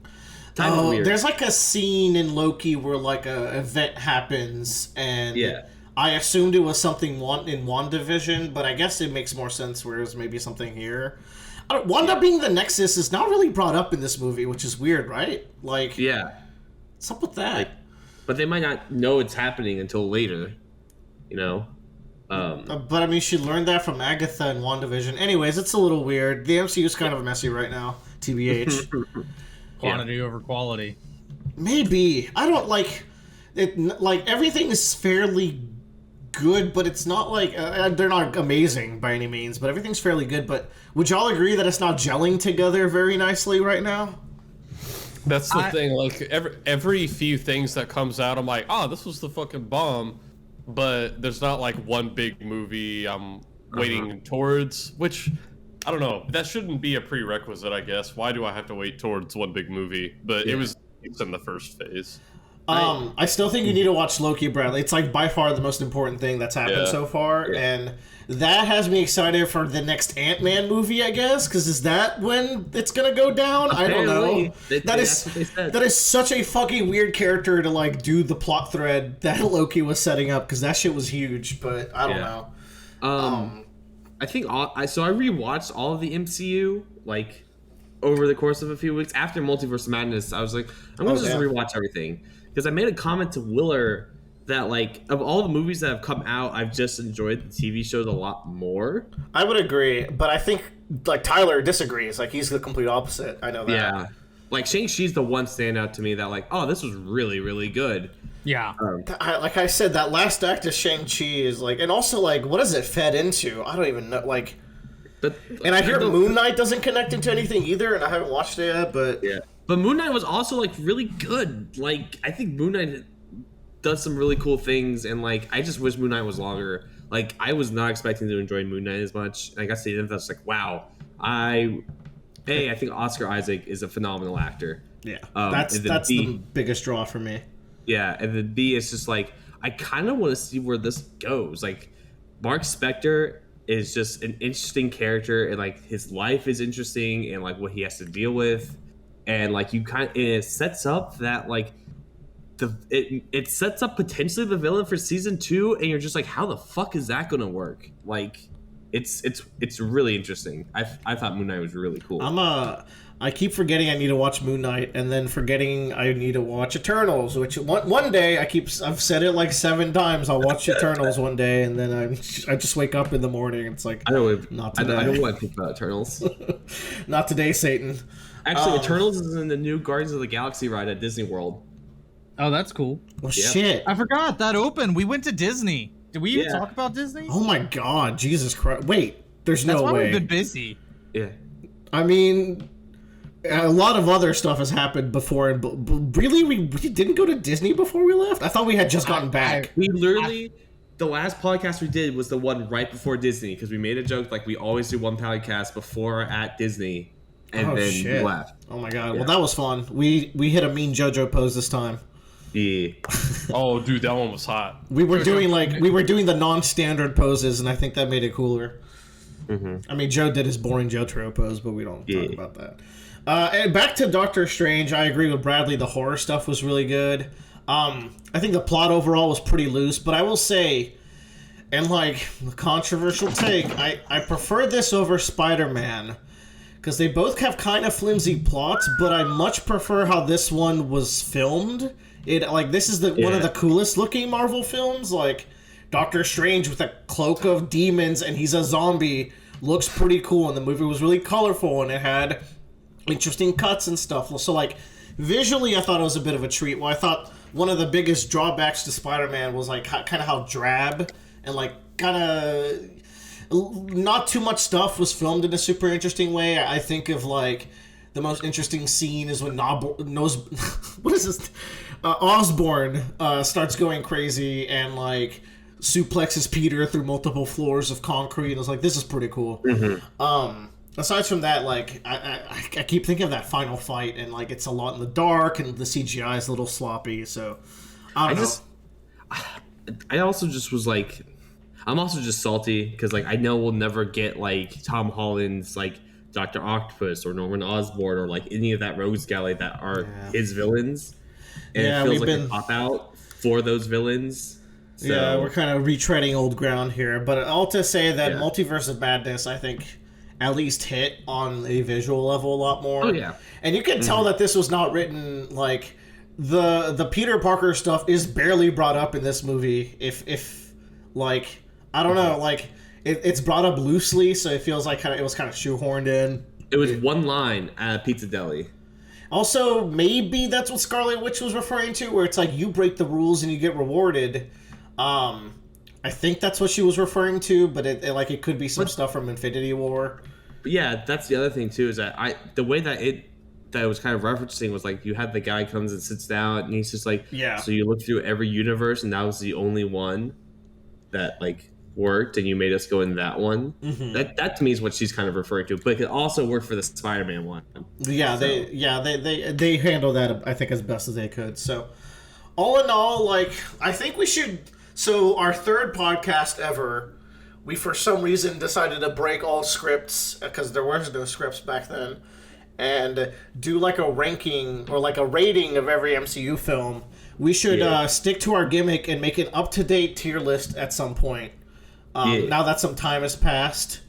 There's like a scene in Loki where like a event happens, and I assumed it was something in WandaVision, but I guess it makes more sense where it's maybe something here. Wanda being the Nexus is not really brought up in this movie, which is weird, right? Like, what's up with that? But they might not know it's happening until later, But I mean, she learned that from Agatha in WandaVision. Anyways, it's a little weird. The MCU is kind of messy right now, TBH. Quantity over quality. Maybe. I don't like it. Like, everything is fairly good, but it's not like they're not amazing by any means, but everything's fairly good. But would y'all agree that it's not gelling together very nicely right now? That's the thing. Like every few things that comes out, I'm like, oh, this was the fucking bomb. But there's not like one big movie I'm waiting towards, which I don't know. That shouldn't be a prerequisite, I guess. Why do I have to wait towards one big movie? But it's in the first phase. I still think you need to watch Loki, Bradley. It's like by far the most important thing that's happened so far, and that has me excited for the next Ant-Man movie, I guess. Because is that when it's gonna go down? Apparently. I don't know. That is such a fucking weird character to like do the plot thread that Loki was setting up, because that shit was huge. But I don't know. I think I rewatched all of the MCU like over the course of a few weeks after Multiverse of Madness. I was like, I'm gonna just rewatch everything because I made a comment to Willer that like of all the movies that have come out, I've just enjoyed the TV shows a lot more. I would agree, but I think like Tyler disagrees. Like he's the complete opposite. I know that. Yeah, like Shang-Chi's the one standout to me that like, oh, this was really really good. Yeah. Like I said, that last act of Shang-Chi is like, and also like, what is it fed into? I don't even know. Like, and I hear Moon Knight doesn't connect into anything either, and I haven't watched it yet. But yeah, but Moon Knight was also like really good. Like I think Moon Knight does some really cool things, and like I just wish Moon Knight was longer. Like I was not expecting to enjoy Moon Knight as much, and I got to see it. I was like, wow. I think Oscar Isaac is a phenomenal actor. Yeah, that's the biggest draw for me. Yeah, and then B is just like I kind of want to see where this goes. Like Mark Spector is just an interesting character, and like his life is interesting, and like what he has to deal with, and like it sets up that like it sets up potentially the villain for season 2, and you're just like, how the fuck is that gonna work? Like it's really interesting. I thought Moon Knight was really cool. I keep forgetting I need to watch Moon Knight, and then forgetting I need to watch Eternals, which one day I've said it like 7 times. I'll watch Eternals one day, and then I just wake up in the morning. It's like, not today. I don't want to think about Eternals. Not today, Satan. Actually, Eternals is in the new Guardians of the Galaxy ride at Disney World. Oh, that's cool. Well, shit. I forgot that opened. We went to Disney. Did we even talk about Disney? Oh my God, Jesus Christ! Wait, there's no way. That's why we've been busy. Yeah. I mean, a lot of other stuff has happened before, but really, we didn't go to Disney before we left? I thought we had just gotten back. We literally, the last podcast we did was the one right before Disney, because we made a joke like we always do one podcast before or at Disney, and then we left. Oh my God! Yeah. Well, that was fun. We hit a mean JoJo pose this time. Yeah. Oh, dude, that one was hot. We were doing the non-standard poses, and I think that made it cooler. Mm-hmm. I mean, Joe did his boring Jotaro pose, but we don't talk about that. And back to Doctor Strange, I agree with Bradley. The horror stuff was really good. I think the plot overall was pretty loose, but I will say, and like the controversial take, I prefer this over Spider-Man, because they both have kind of flimsy plots, but I much prefer how this one was filmed. This is one of the coolest looking Marvel films. Like Doctor Strange with a cloak of demons and he's a zombie looks pretty cool, and the movie was really colorful and it had interesting cuts and stuff. So like visually, I thought it was a bit of a treat. Well, I thought one of the biggest drawbacks to Spider-Man was like kind of how drab and like kind of not too much stuff was filmed in a super interesting way. I think of like the most interesting scene is when Osborn starts going crazy and like suplexes Peter through multiple floors of concrete. And I was like, this is pretty cool. Mm-hmm. Aside from that, like I keep thinking of that final fight, and like it's a lot in the dark, and the CGI is a little sloppy. So I don't know. I also just was like, I'm also just salty because like I know we'll never get like Tom Holland's like Dr. Octopus or Norman Osborn or like any of that rogues gallery that are his villains, and it feels like a pop out for those villains. So, yeah, we're kind of retreading old ground here, but all to say that Multiverse of Madness, I think, at least hit on a visual level a lot more. Oh yeah, and you can tell that this was not written like the Peter Parker stuff is barely brought up in this movie. If like I don't know, like. It's brought up loosely, so it feels like it was kind of shoehorned in. It was one line at Pizza Deli. Also, maybe that's what Scarlet Witch was referring to, where it's like you break the rules and you get rewarded. I think that's what she was referring to, but it could be some stuff from Infinity War. But yeah, that's the other thing too, is that the way that it was kind of referencing was like you had the guy comes and sits down and he's just like, so you look through every universe and that was the only one that like worked and you made us go in that one. That to me is what she's kind of referring to, but it also worked for the Spider-Man one. They handled that I think as best as they could. So all in all, like I think we should, so our third podcast ever, we for some reason decided to break all scripts because there was no scripts back then, and do like a ranking or like a rating of every MCU film. We should stick to our gimmick and make an up-to-date tier list at some point. Now that some time has passed.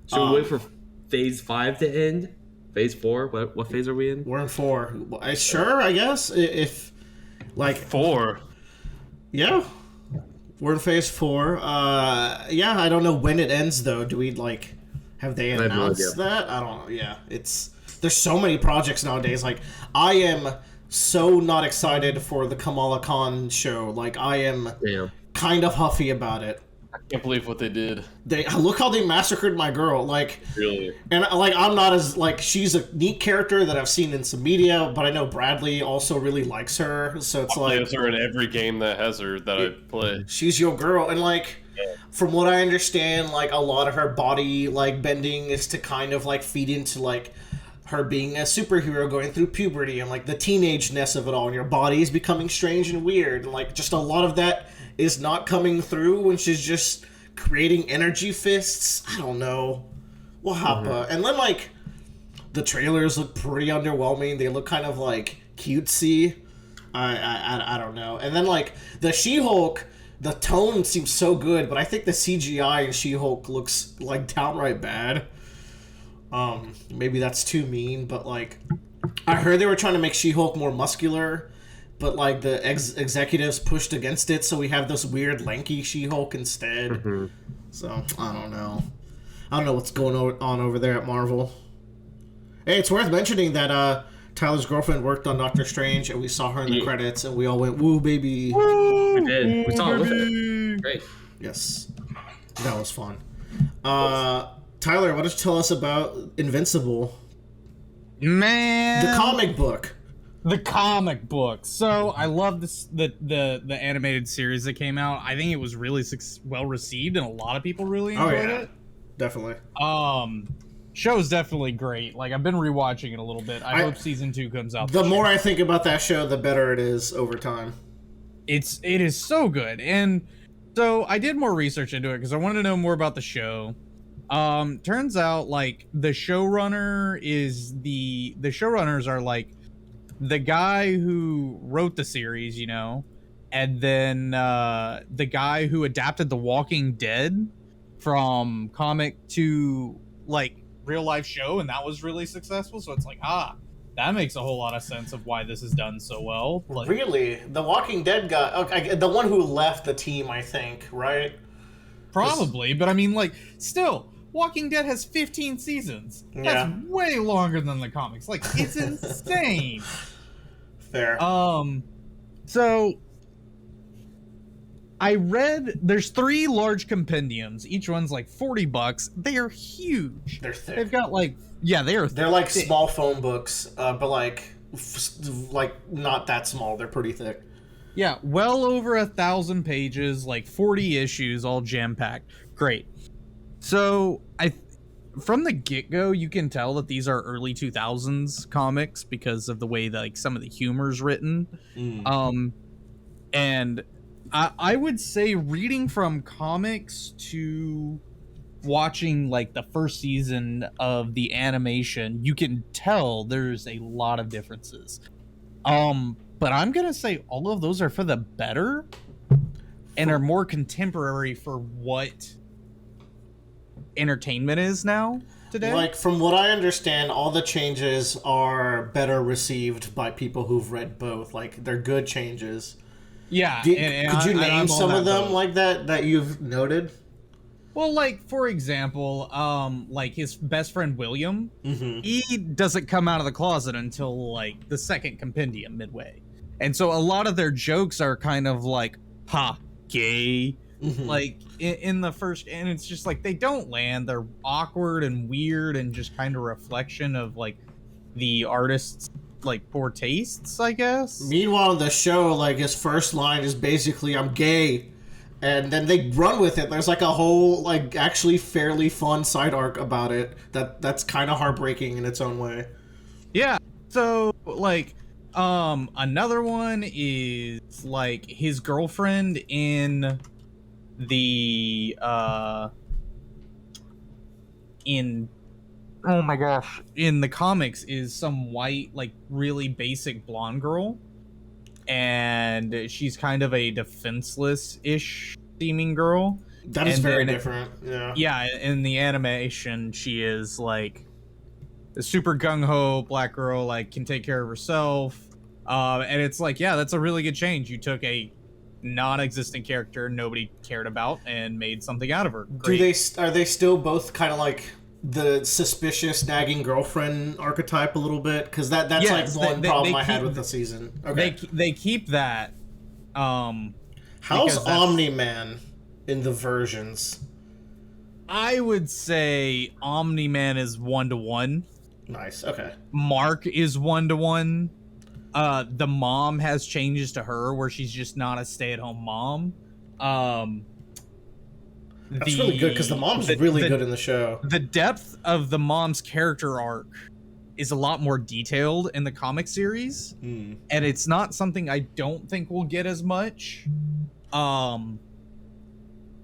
Should we wait for phase 5 to end? Phase 4? What phase are we in? We're in 4. Sure, I guess. If, like... 4. Yeah. We're in phase 4. Yeah, I don't know when it ends, though. Do we, like... Have they I have no announced idea. that? I don't know. Yeah, it's... There's so many projects nowadays. Like, I am so not excited for the Kamala Khan show. Like, I am kind of huffy about it. I can't believe what they did. They look how they massacred my girl. Like, Really? and like I'm not as like she's a neat character that I've seen in some media, but I know Bradley also really likes her. So it's I play like as her in every game that has her that I play. she's your girl, and like from what I understand, like a lot of her body like bending is to kind of like feed into like her being a superhero going through puberty and like the teenageness of it all, and your body is becoming strange and weird, and like just a lot of that is not coming through when she's just creating energy fists. I don't know. We'll hop and then like the trailers look pretty underwhelming. They look kind of like cutesy. I don't know. And then like the She-Hulk, the tone seems so good, but I think the CGI in She-Hulk looks like downright bad. Maybe that's too mean, but like I heard they were trying to make She-Hulk more muscular, but like the executives pushed against it, so we have this weird lanky She-Hulk instead. So I don't know. I don't know what's going on over there at Marvel. Hey, it's worth mentioning that Tyler's girlfriend worked on Doctor Strange, and we saw her in the credits, and we all went, "Woo, baby!" We did. We saw it with it. Great. Yes, that was fun. Tyler, why don't you tell us about Invincible, Man, the comic book? The comic book. So I love this the animated series that came out. I think it was really well received, and a lot of people really enjoyed it. Definitely. Show's definitely great. Like I've been rewatching it a little bit. I hope season 2 comes out. The more I think about that show, the better it is over time. It is so good, and so I did more research into it because I wanted to know more about the show. Turns out like the showrunners are like the guy who wrote the series, you know, and then the guy who adapted The Walking Dead from comic to like real life show, and that was really successful. So it's like, that makes a whole lot of sense of why this is done so well. Like, really? The Walking Dead guy, okay, the one who left the team, I think, right? probably, but I mean, like, still, Walking Dead has 15 seasons. That's Yeah. way longer than the comics. Like, it's insane. Fair. So I read there's 3 large compendiums. Each one's like $40. They are huge. They're thick. They've got like, yeah, They're like thick. small phone books, but like not that small. They're pretty thick. Yeah, well over 1,000 pages, like 40 issues, all jam-packed. Great. So from the get-go, you can tell that these are early 2000s comics because of the way that like some of the humor's written. And I would say reading from comics to watching like the first season of the animation, you can tell there's a lot of differences. But I'm gonna say all of those are for the better and are more contemporary for what entertainment is now today. Like, from what I understand, all the changes are better received by people who've read both. Like, they're good changes. Yeah. Could you name some of them like that you've noted? Well, like, for example, like his best friend William, he doesn't come out of the closet until like the second compendium midway. And so a lot of their jokes are kind of like, gay, like in the first, and it's just like they don't land. They're awkward and weird and just kind of reflection of like the artist's like poor tastes, I guess. Meanwhile, in the show, like, his first line is basically, "I'm gay." And then they run with it. There's like a whole, like, actually fairly fun side arc about it that's kind of heartbreaking in its own way. Yeah. So, like, another one is, like, his girlfriend in the, oh my gosh, in the comics is some white, like, really basic blonde girl. And she's kind of a defenseless-ish seeming girl. That is And very then- different. Yeah. Yeah, in the animation, she is like a super gung ho black girl, like can take care of herself. And it's like, yeah, that's a really good change. You took a non-existent character nobody cared about and made something out of her. Great. Are they still both kind of like the suspicious nagging girlfriend archetype a little bit? Because that's Yes, like one they problem I had keep- with the season. Okay. They keep that. How's because that's- Omni-Man in the versions? I would say Omni-Man is 1-to-1. Nice. Okay. Mark is 1-to-1. The mom has changes to her where she's just not a stay-at-home mom. That's really good because the mom's really good in the show. The depth of the mom's character arc is a lot more detailed in the comic series, and it's not something I don't think we'll get as much.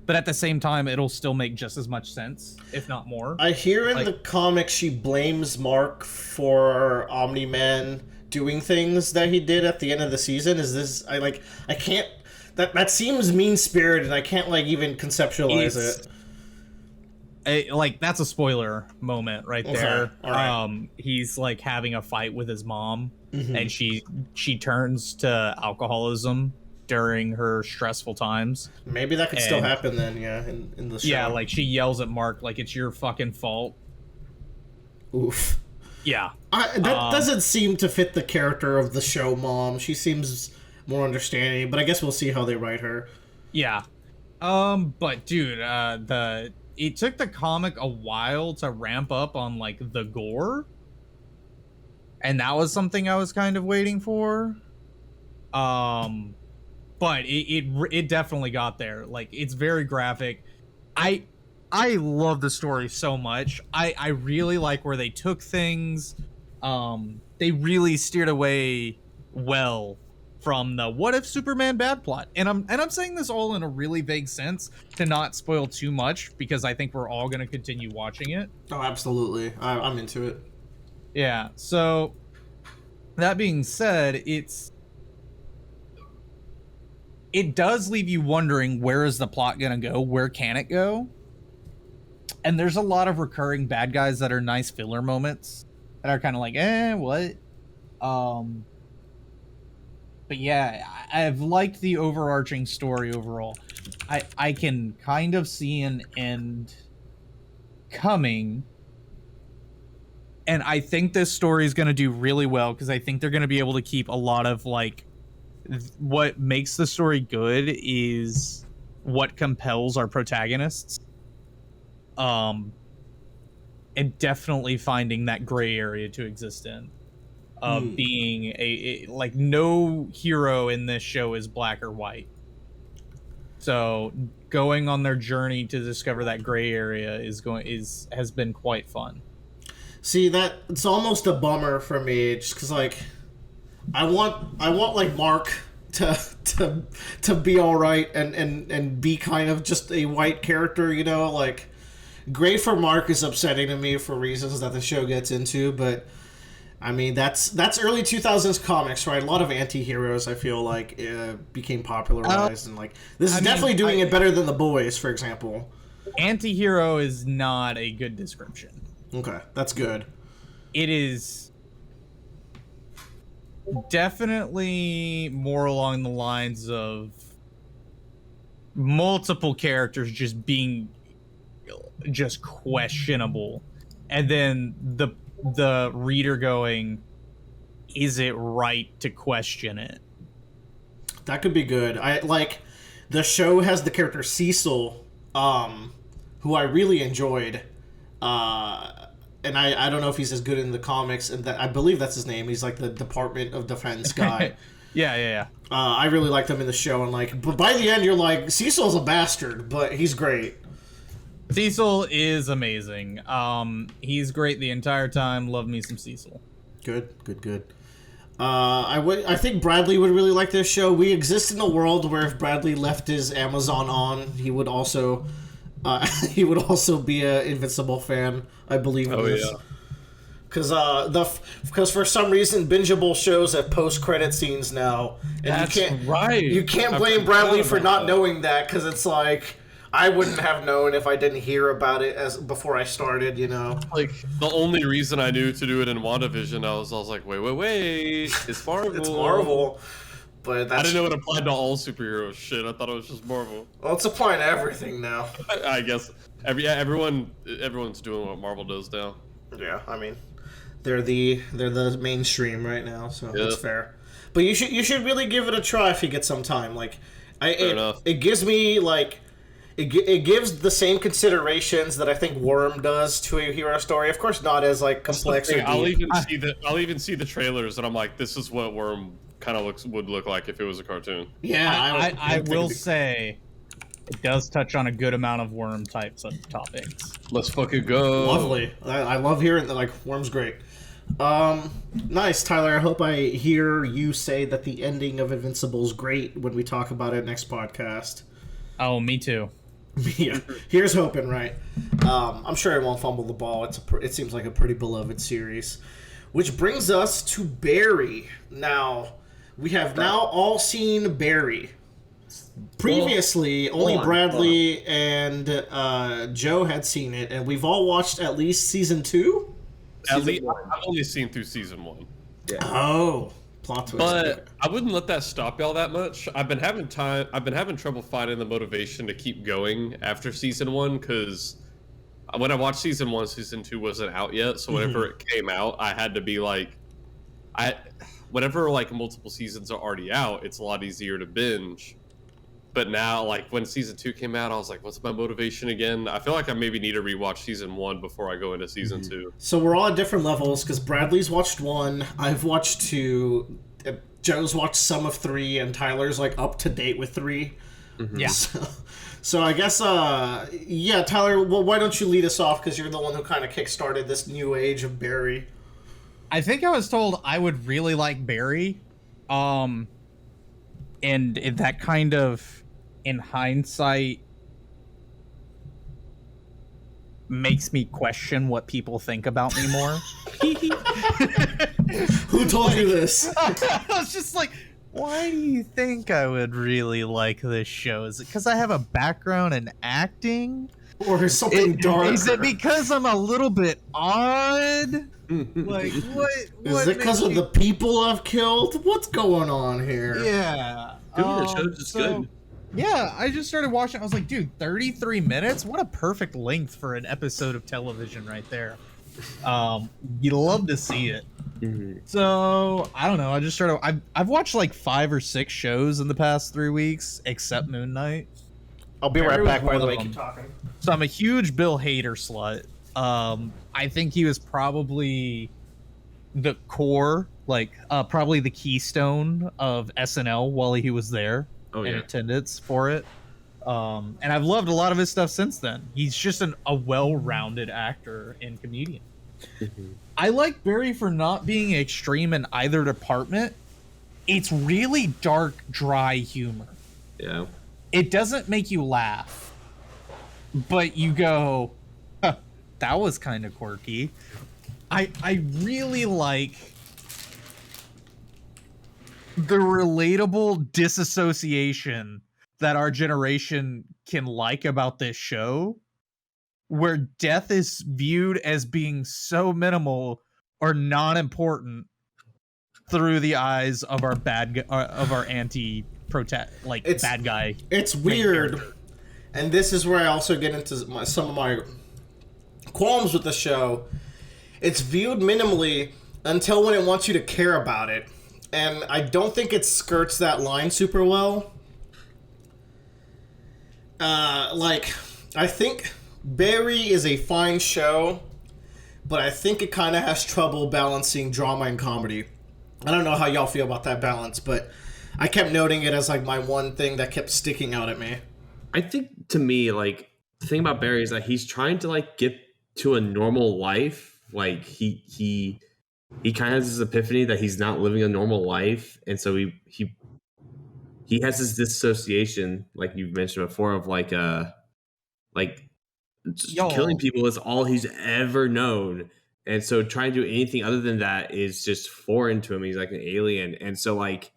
But at the same time, it'll still make just as much sense, if not more. I hear in the comics she blames Mark for Omni-Man doing things that he did at the end of the season. Is this I can't that seems mean-spirited and I can't like even conceptualize it. That's a spoiler moment right there. All right. He's like having a fight with his mom, and she turns to alcoholism during her stressful times. Maybe that could still happen then, yeah, in the show. Yeah, like she yells at Mark like it's your fucking fault. Oof. Yeah. That doesn't seem to fit the character of the show mom. She seems more understanding, but I guess we'll see how they write her. Yeah. But dude, it took the comic a while to ramp up on like the gore. And that was something I was kind of waiting for. But it definitely got there. Like it's very graphic. I love the story so much. I really like where they took things. They really steered away well from the what if Superman bad plot. And I'm saying this all in a really vague sense to not spoil too much because I think we're all going to continue watching it. Oh, absolutely. I'm into it. Yeah. So that being said, it does leave you wondering, where is the plot going to go? Where can it go? And there's a lot of recurring bad guys that are nice filler moments that are kind of like, what? But yeah, I've liked the overarching story overall. I can kind of see an end coming. And I think this story is going to do really well because I think they're going to be able to keep a lot of like what makes the story good is what compels our protagonists. And definitely finding that gray area to exist in. Being a like no hero in this show is black or white. So going on their journey to discover that gray area has been quite fun. See, that it's almost a bummer for me, just because like I want like Mark to be all right and be kind of just a white character, you know, like Gray for Mark is upsetting to me for reasons that the show gets into, but I mean that's early 2000s comics, right? A lot of anti-heroes I feel like became popularized, and like this is definitely doing it better than The Boys, for example. Anti-hero is not a good description. Okay, that's good. It is definitely more along the lines of multiple characters just being just questionable, and then the reader going, is it right to question it? That could be good. I like the show has the character Cecil, who I really enjoyed. And I don't know if he's as good in the comics, and that I believe that's his name. He's like the Department of Defense guy. Yeah. I really liked him in the show, and like, but by the end, you're like, Cecil's a bastard, but he's great. Cecil is amazing. He's great the entire time. Love me some Cecil. Good. I think Bradley would really like this show. We exist in a world where if Bradley left his Amazon on, he would also be a Invincible fan, I believe. Yeah. Because for some reason bingeable shows have post-credit scenes now, and That's right. You can't blame Bradley for not knowing that, because it's like I wouldn't have known if I didn't hear about it as before I started. Like the only reason I knew to do it in WandaVision, I was like, wait, it's Marvel. It's Marvel, but I didn't know it applied to all superhero shit. I thought it was just Marvel. Well, it's applying to everything now. I guess everyone's doing what Marvel does now. Yeah, I mean, they're the mainstream right now, so that's fair. But you should really give it a try if you get some time. Like, it gives me like. It gives the same considerations that I think Worm does to a hero story. Of course, not as like complex or deep. I'll even see the trailers, and I'm like, this is what Worm kind of would look like if it was a cartoon. Yeah, I will say, it does touch on a good amount of Worm types of topics. Let's fucking go. Lovely. I love hearing that. Like, Worm's great. Nice, Tyler. I hope I hear you say that the ending of Invincible's great when we talk about it next podcast. Oh, me too. Yeah, here's hoping, right? I'm sure I won't fumble the ball. It seems like a pretty beloved series. Which brings us to Barry. Now, we have now all seen Barry. Previously, only Bradley and Joe had seen it, and we've all watched at least season 2? At least I've only seen through season 1. Yeah. Oh. Plot twist. But I wouldn't let that stop y'all that much. I've been having trouble finding the motivation to keep going after season 1 because when I watched season 1, season 2 wasn't out yet. So whenever it came out, I had to be like, whenever like multiple seasons are already out, it's a lot easier to binge. But now, like when season 2 came out, I was like, what's my motivation again? I feel like I maybe need to rewatch season 1 before I go into season 2. So we're all at different levels because Bradley's watched 1, I've watched 2, Joe's watched some of 3, and Tyler's like up to date with 3. Yeah. So I guess, yeah, Tyler, well, why don't you lead us off because you're the one who kind of kickstarted this new age of Barry. I think I was told I would really like Barry, and that kind of, in hindsight, makes me question what people think about me more. Who told you this? I was just like, why do you think I would really like this show? Is it because I have a background in acting? Or something darker? Is it because I'm a little bit odd? Like, what is it because of the people I've killed? What's going on here? Yeah. The show's just good. Yeah, I just started watching. I was like, dude, 33 minutes? What a perfect length for an episode of television right there. You'd love to see it. Mm-hmm. So, I don't know. I just started. I've watched like 5 or 6 shows in the past 3 weeks, except Moon Knight. I'll be right back, by the way. them. Keep talking. So, I'm a huge Bill Hader slut. I think he was probably the core, like, probably the keystone of SNL while he was there. In attendance for it. And I've loved a lot of his stuff since then. He's just a well-rounded actor and comedian. I like Barry for not being extreme in either department. It's really dark, dry humor. Yeah. It doesn't make you laugh, but you go, huh, that was kind of quirky. I really like the relatable disassociation that our generation can like about this show, where death is viewed as being so minimal or non-important through the eyes of our bad guy. It's weird, and this is where I also get into some of my qualms with the show. It's viewed minimally until when it wants you to care about it. And I don't think it skirts that line super well. I think Barry is a fine show, but I think it kind of has trouble balancing drama and comedy. I don't know how y'all feel about that balance, but I kept noting it as like my one thing that kept sticking out at me. I think to me, like, the thing about Barry is that he's trying to like get to a normal life. Like he kind of has this epiphany that he's not living a normal life, and so he has this dissociation, like you've mentioned before, of like killing people is all he's ever known, and so trying to do anything other than that is just foreign to him. He's like an alien, and so like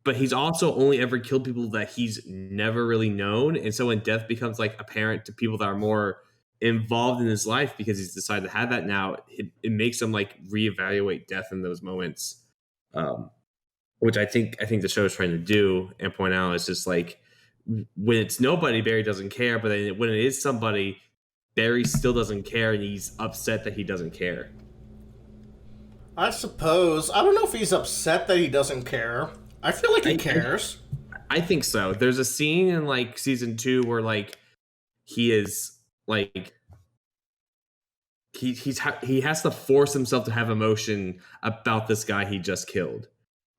but he's also only ever killed people that he's never really known. And so when death becomes like apparent to people that are more involved in his life because he's decided to have that now, it makes him like reevaluate death in those moments. Which I think the show is trying to do and point out. It's just like when it's nobody, Barry doesn't care, but then when it is somebody, Barry still doesn't care, and he's upset that he doesn't care. I suppose. I don't know if he's upset that he doesn't care. I feel like he cares. I think so. There's a scene in like season 2 where like he is like he has to force himself to have emotion about this guy he just killed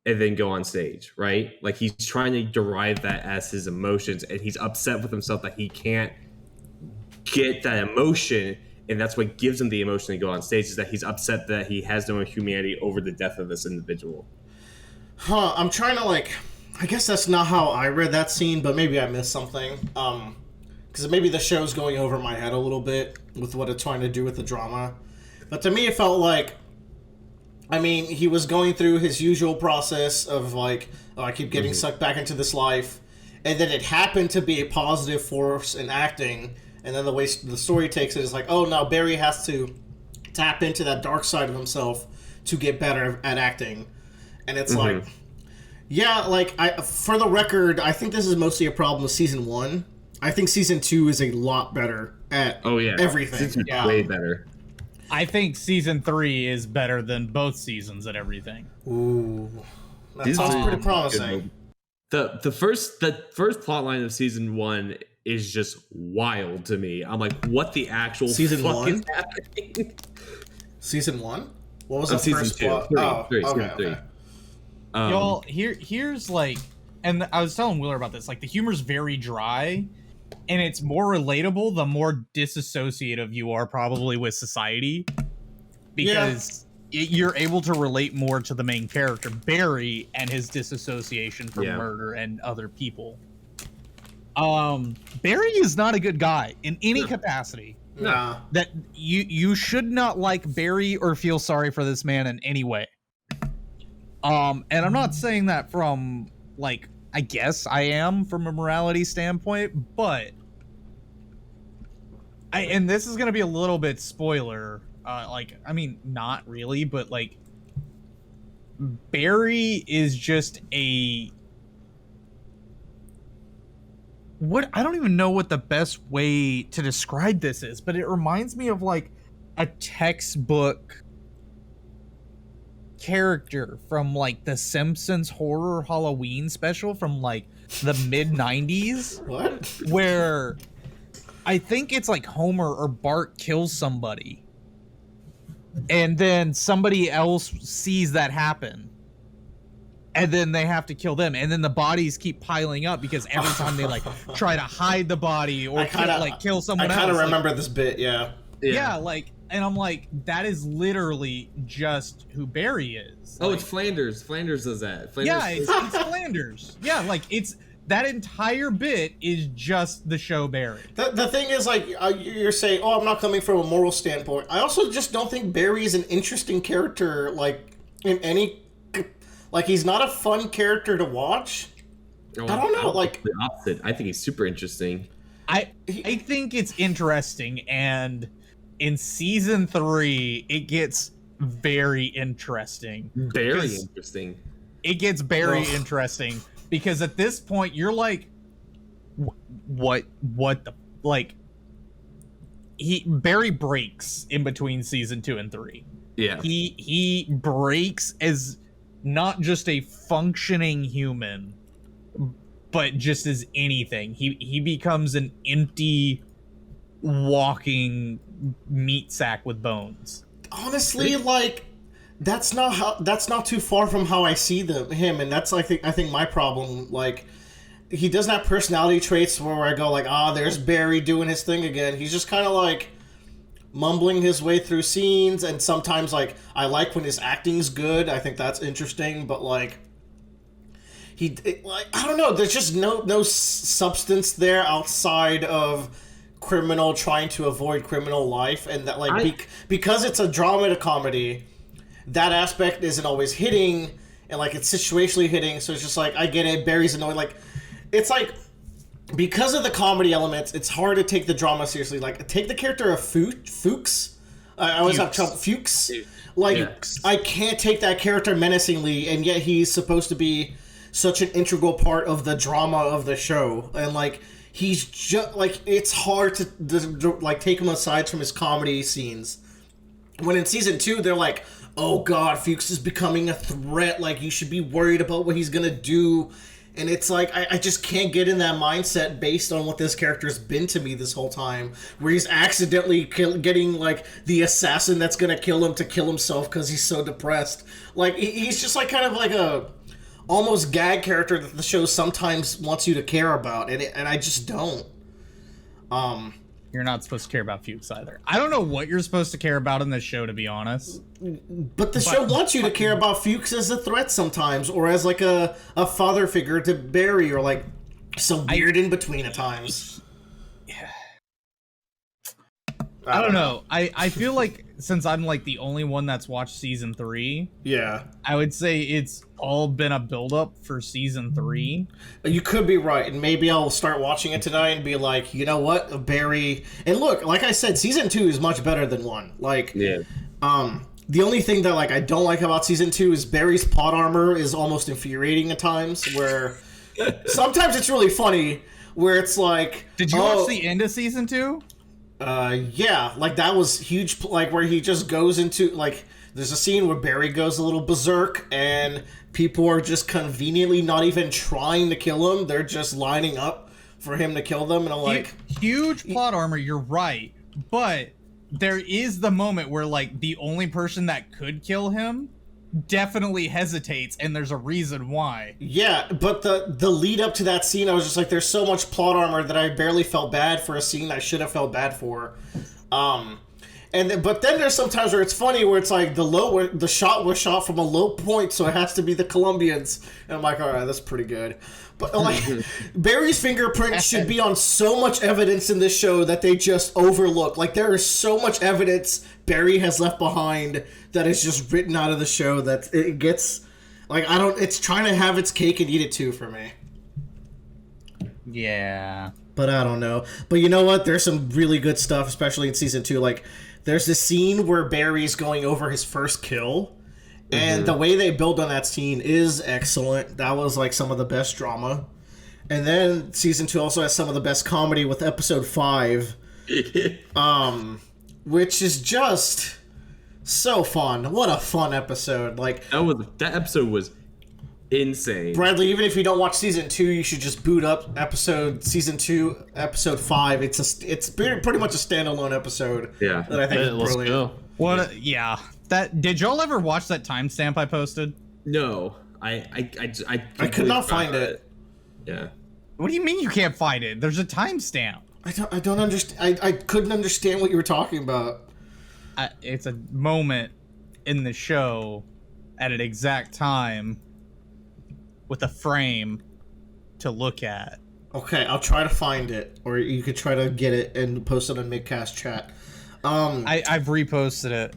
and then go on stage, right? Like he's trying to derive that as his emotions, and he's upset with himself that he can't get that emotion, and that's what gives him the emotion to go on stage, is that he's upset that he has no humanity over the death of this individual. I'm trying to like, I guess that's not how I read that scene, but maybe I missed something. Because maybe the show's going over my head a little bit with what it's trying to do with the drama. But to me, it felt like, I mean, he was going through his usual process of like, oh, I keep getting sucked back into this life. And then it happened to be a positive force in acting. And then the way the story takes it is like, oh, now Barry has to tap into that dark side of himself to get better at acting. And it's like, yeah, like, for the record, I think this is mostly a problem with season 1. I think season 2 is a lot better at everything. Season 2 way better. I think season 3 is better than both seasons at everything. Ooh, that sounds pretty promising. The first plot line of season 1 is just wild to me. I'm like, what the actual season fuck 1 is happening? Season 1? What was the season first 2? plot? Three. Okay. Y'all, here's like, and I was telling Wheeler about this, like the humor's very dry, and it's more relatable the more disassociative you are probably with society, because you're able to relate more to the main character, Barry, and his disassociation from murder and other people. Barry is not a good guy in any capacity. Nah. That you should not like Barry or feel sorry for this man in any way. And I'm not saying that from like, I guess I am from a morality standpoint, but and this is gonna be a little bit spoiler. Like, I mean, not really, but like, Barry is just I don't even know what the best way to describe this is, but it reminds me of like a textbook character from like the Simpsons horror Halloween special from like the mid 90s. What? Where I think it's like Homer or Bart kills somebody, and then somebody else sees that happen, and then they have to kill them, and then the bodies keep piling up because every time they like try to hide the body or kill someone else. I kind of remember this bit, yeah, like, and I'm like, that is literally just who Barry is. Oh, like, it's Flanders. Flanders does that. It's Flanders. Yeah, like it's that entire bit is just the show Barry. The thing is, like, you're saying, oh, I'm not coming from a moral standpoint. I also just don't think Barry is an interesting character, like, in any... Like, he's not a fun character to watch. Oh, I don't know, like... The opposite. I think he's super interesting. I think it's interesting, and in season 3, it gets very interesting. Very interesting. It gets very interesting. Because at this point, you're like, what the, like, Barry breaks in between season 2 and 3. Yeah. He breaks as not just a functioning human, but just as anything. He becomes an empty, walking meat sack with bones. Honestly, like... That's not too far from how I see him, and that's I think my problem. Like, he doesn't have personality traits where I go like, there's Barry doing his thing again. He's just kind of like mumbling his way through scenes, and sometimes like I like when his acting's good. I think that's interesting, but like I don't know. There's just no substance there outside of criminal trying to avoid criminal life, and that like because it's a drama to comedy. That aspect isn't always hitting, and like it's situationally hitting. So it's just like I get it. Barry's annoyed. Like it's like because of the comedy elements, it's hard to take the drama seriously. Like take the character of Fuchs. I always have trouble. Fuchs. Like I can't take that character menacingly, and yet he's supposed to be such an integral part of the drama of the show, and like he's just like it's hard to like take him aside from his comedy scenes. When in season 2 they're like, oh god, Fuchs is becoming a threat, like you should be worried about what he's gonna do, and it's like I just can't get in that mindset based on what this character's been to me this whole time, where he's accidentally getting like the assassin that's gonna kill him to kill himself because he's so depressed. Like he's just like kind of like a almost gag character that the show sometimes wants you to care about, and I just don't. You're not supposed to care about Fuchs either. I don't know what you're supposed to care about in this show, to be honest. But the show wants you to care about Fuchs as a threat sometimes, or as like a father figure to Barry, or like some weird in between at times. I don't know. I feel like since I'm like the only one that's watched season 3, yeah, I would say it's all been a build-up for season 3. You could be right, and maybe I'll start watching it tonight and be like, you know what, Barry. And look, like I said, season 2 is much better than 1. Like, the only thing that like I don't like about season 2 is Barry's plot armor is almost infuriating at times. Where sometimes it's really funny, where it's like, did you watch the end of season 2? Yeah, like that was huge, like where he just goes into, like, there's a scene where Barry goes a little berserk and people are just conveniently not even trying to kill him, they're just lining up for him to kill them, and I'm like... Huge plot armor, you're right, but there is the moment where, like, the only person that could kill him definitely hesitates, and there's a reason why. Yeah, but the lead up to that scene, I was just like, there's so much plot armor that I barely felt bad for a scene I should have felt bad for. But then there's sometimes where it's funny, where it's like the shot was shot from a low point, so it has to be the Colombians, and I'm like, all right, that's pretty good. But like, Barry's fingerprints should be on so much evidence in this show that they just overlook. Like, there is so much evidence Barry has left behind that is just written out of the show that it gets, like, it's trying to have its cake and eat it too for me. Yeah. But I don't know. But you know what? There's some really good stuff, especially in season 2. Like, there's this scene where Barry's going over his first kill, and the way they build on that scene is excellent. That was like some of the best drama. And then season 2 also has some of the best comedy with episode 5, which is just so fun. What a fun episode! Like that episode was insane. Bradley, even if you don't watch season 2, you should just boot up season 2, episode 5. It's pretty much a standalone episode. Yeah, that I think is brilliant. What? Yeah. Did y'all ever watch that timestamp I posted? No, I could not find it. Yeah. What do you mean you can't find it? There's a timestamp. I don't understand. I couldn't understand what you were talking about. It's a moment in the show at an exact time with a frame to look at. Okay, I'll try to find it, or you could try to get it and post it on Midcast chat. I've reposted it.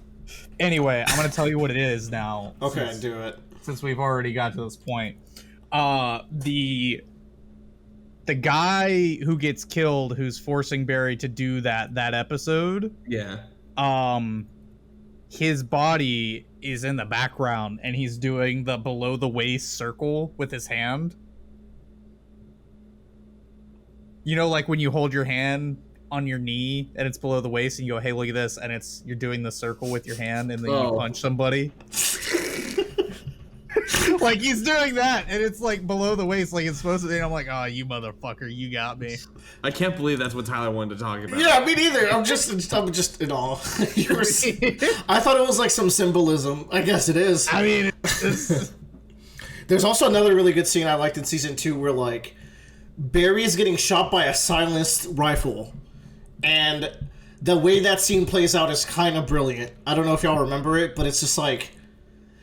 Anyway, I'm gonna tell you what it is now. Okay, do it. Since we've already got to this point, the guy who gets killed, who's forcing Barry to do that episode. Yeah. His body is in the background, and he's doing the below the waist circle with his hand. You know, like when you hold your hand on your knee and it's below the waist and you go, hey, look at this, and you're doing the circle with your hand, and then you punch somebody. Like, he's doing that, and it's like below the waist, like it's supposed to be. And I'm like, oh, you motherfucker, you got me. I can't believe that's what Tyler wanted to talk about. Yeah, me neither. I'm just in awe. I thought it was like some symbolism. I guess it is. I mean, there's also another really good scene I liked in season 2 where like Barry is getting shot by a silenced rifle, and the way that scene plays out is kind of brilliant. I don't know if y'all remember it, but it's just like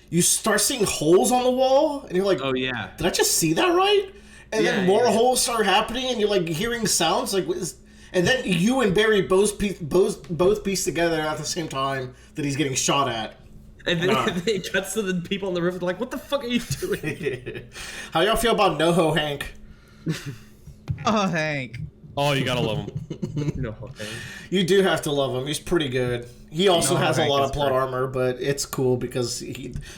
you start seeing holes on the wall, and you're like, oh yeah, did I just see that right? And then more holes start happening, and you're like hearing sounds like, and then you and Barry both piece together at the same time that he's getting shot at. And then it cuts to the people on the roof. They're like, "What the fuck are you doing?" How y'all feel about NoHo Hank? Oh, Hank. Oh, you gotta love him. No, okay. You do have to love him. He's pretty good. He also No, has a Hank lot is of plot great. armor, but it's cool because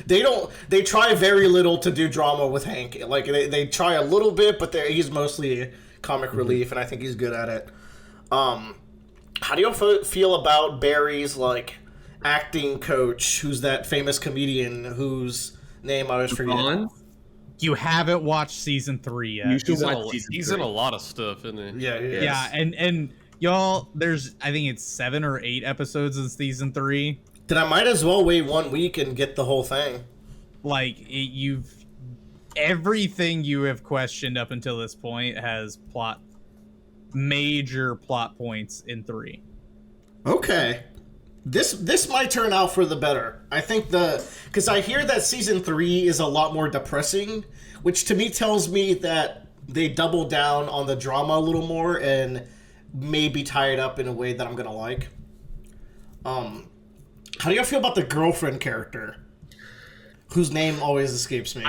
they try very little to do drama with Hank. Like they try a little bit, but he's mostly comic relief, and I think he's good at it. How do you feel about Barry's like acting coach, who's that famous comedian whose name I always forget? Vaughn? You haven't watched season 3 yet. You should He's, watch season he's 3. in a lot of stuff, isn't he? Yeah, he is. Yeah, and y'all, there's I think it's 7 or 8 episodes in season 3. Then I might as well wait 1 week and get the whole thing. Like everything you have questioned up until this point has major plot points in 3. Okay. This might turn out for the better. I think because I hear that season 3 is a lot more depressing, which to me tells me that they double down on the drama a little more and maybe tie it up in a way that I'm gonna like. How do y'all feel about the girlfriend character, whose name always escapes me?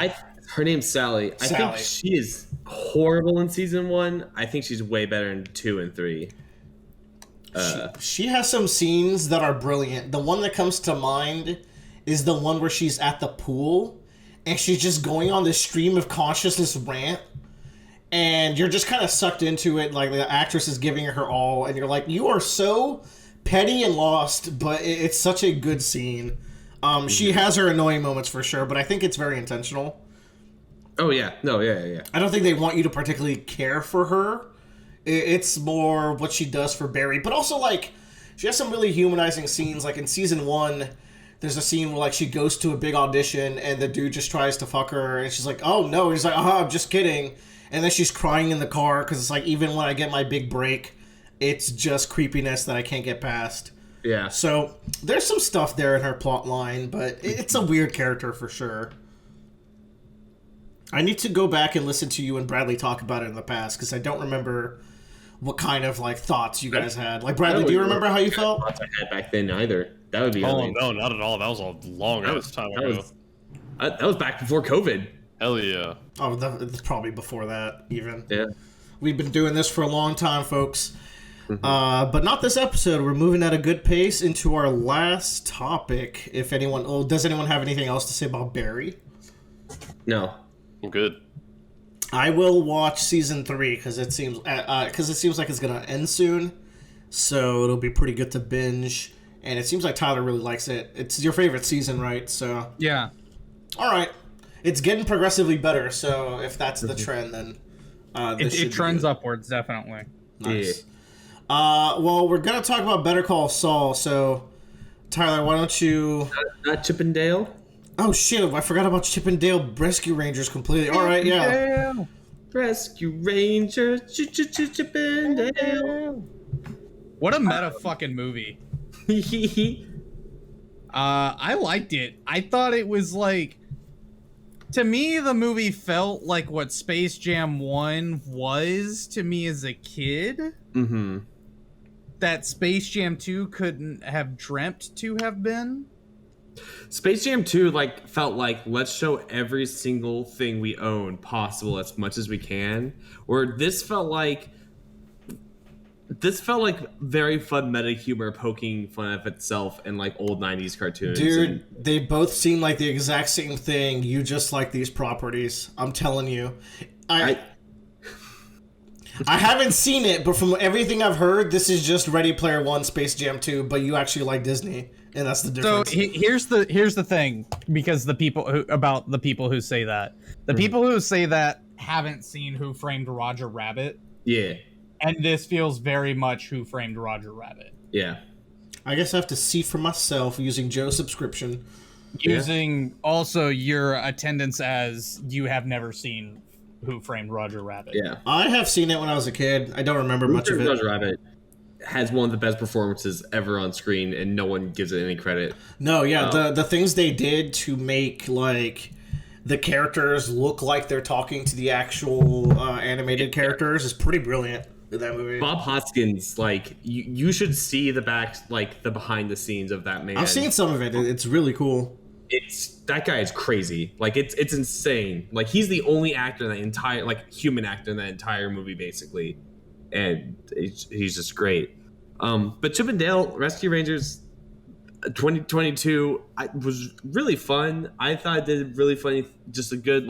Her name's Sally. I Sally. think she is horrible in season 1. I think she's way better in 2 and 3. She has some scenes that are brilliant. The one that comes to mind is the one where she's at the pool and she's just going on this stream of consciousness rant, and you're just kind of sucked into it. Like the actress is giving her all, and you're like, you are so petty and lost, but it's such a good scene. She has her annoying moments for sure, but I think it's very intentional. Oh yeah, no, yeah. I don't think they want you to particularly care for her. It's more what she does for Barry, but also like she has some really humanizing scenes. Like in season 1, there's a scene where like she goes to a big audition and the dude just tries to fuck her, and she's like, "Oh no," he's like, "I'm just kidding," and then she's crying in the car because it's like, even when I get my big break, it's just creepiness that I can't get past. Yeah. So there's some stuff there in her plot line, but it's a weird character for sure. I need to go back and listen to you and Bradley talk about it in the past because I don't remember what kind of like thoughts you guys had. Like Bradley, do you remember how you felt? Thoughts I had back then either. That would be. Oh really- no, not at all. That was a long ass time ago. That was back before COVID. Hell yeah. Oh, that's probably before that even. Yeah. We've been doing this for a long time, folks. But not this episode. We're moving at a good pace into our last topic. If anyone, does anyone have anything else to say about Barry? No. I'm good. I will watch season 3 because it seems like it's gonna end soon, so it'll be pretty good to binge. And it seems like Tyler really likes it. It's your favorite season, right? So Yeah. all right, it's getting progressively better. So if that's the trend, then this should It be trends good. upwards, definitely. Nice. Well, we're gonna talk about Better Call Saul. So Tyler, why don't you? Not Chippendale. Oh shit! I forgot about Chippendale Rescue Rangers completely. All right, yeah. Rescue Rangers. Chippendale. What a meta fucking movie. I liked it. I thought it was like, to me, the movie felt like what Space Jam 1 was to me as a kid. Mm-hmm. That Space Jam 2 couldn't have dreamt to have been. Space Jam 2 felt like, let's show every single thing we own possible as much as we can. Where this felt like very fun meta humor poking fun of itself in like old 90s cartoons. Dude, they both seem like the exact same thing. You just like these properties. I'm telling you. I haven't seen it, but from everything I've heard, this is just Ready Player One, Space Jam 2, but you actually like Disney, and that's the So difference. here's the thing, because the people who say that, people who say that haven't seen Who Framed Roger Rabbit, Yeah. and this feels very much Who Framed Roger Rabbit. Yeah. I guess I have to see for myself using Joe's subscription. Using also your attendance as you have never seen Who Framed Roger Rabbit. Yeah. I have seen it when I was a kid. I don't remember much of it. Roger Rabbit has one of the best performances ever on screen, and no one gives it any credit. No, yeah, the things they did to make like the characters look like they're talking to the actual animated characters is pretty brilliant in that movie. Bob Hoskins, you should see the behind the scenes of that man. I've seen some of it. It's really cool. that guy is crazy. Like it's insane. Like he's the only actor in that entire human actor in that entire movie basically, and he's just great. But Chip and Dale Rescue Rangers 2022 was really fun. I thought it did really funny, just a good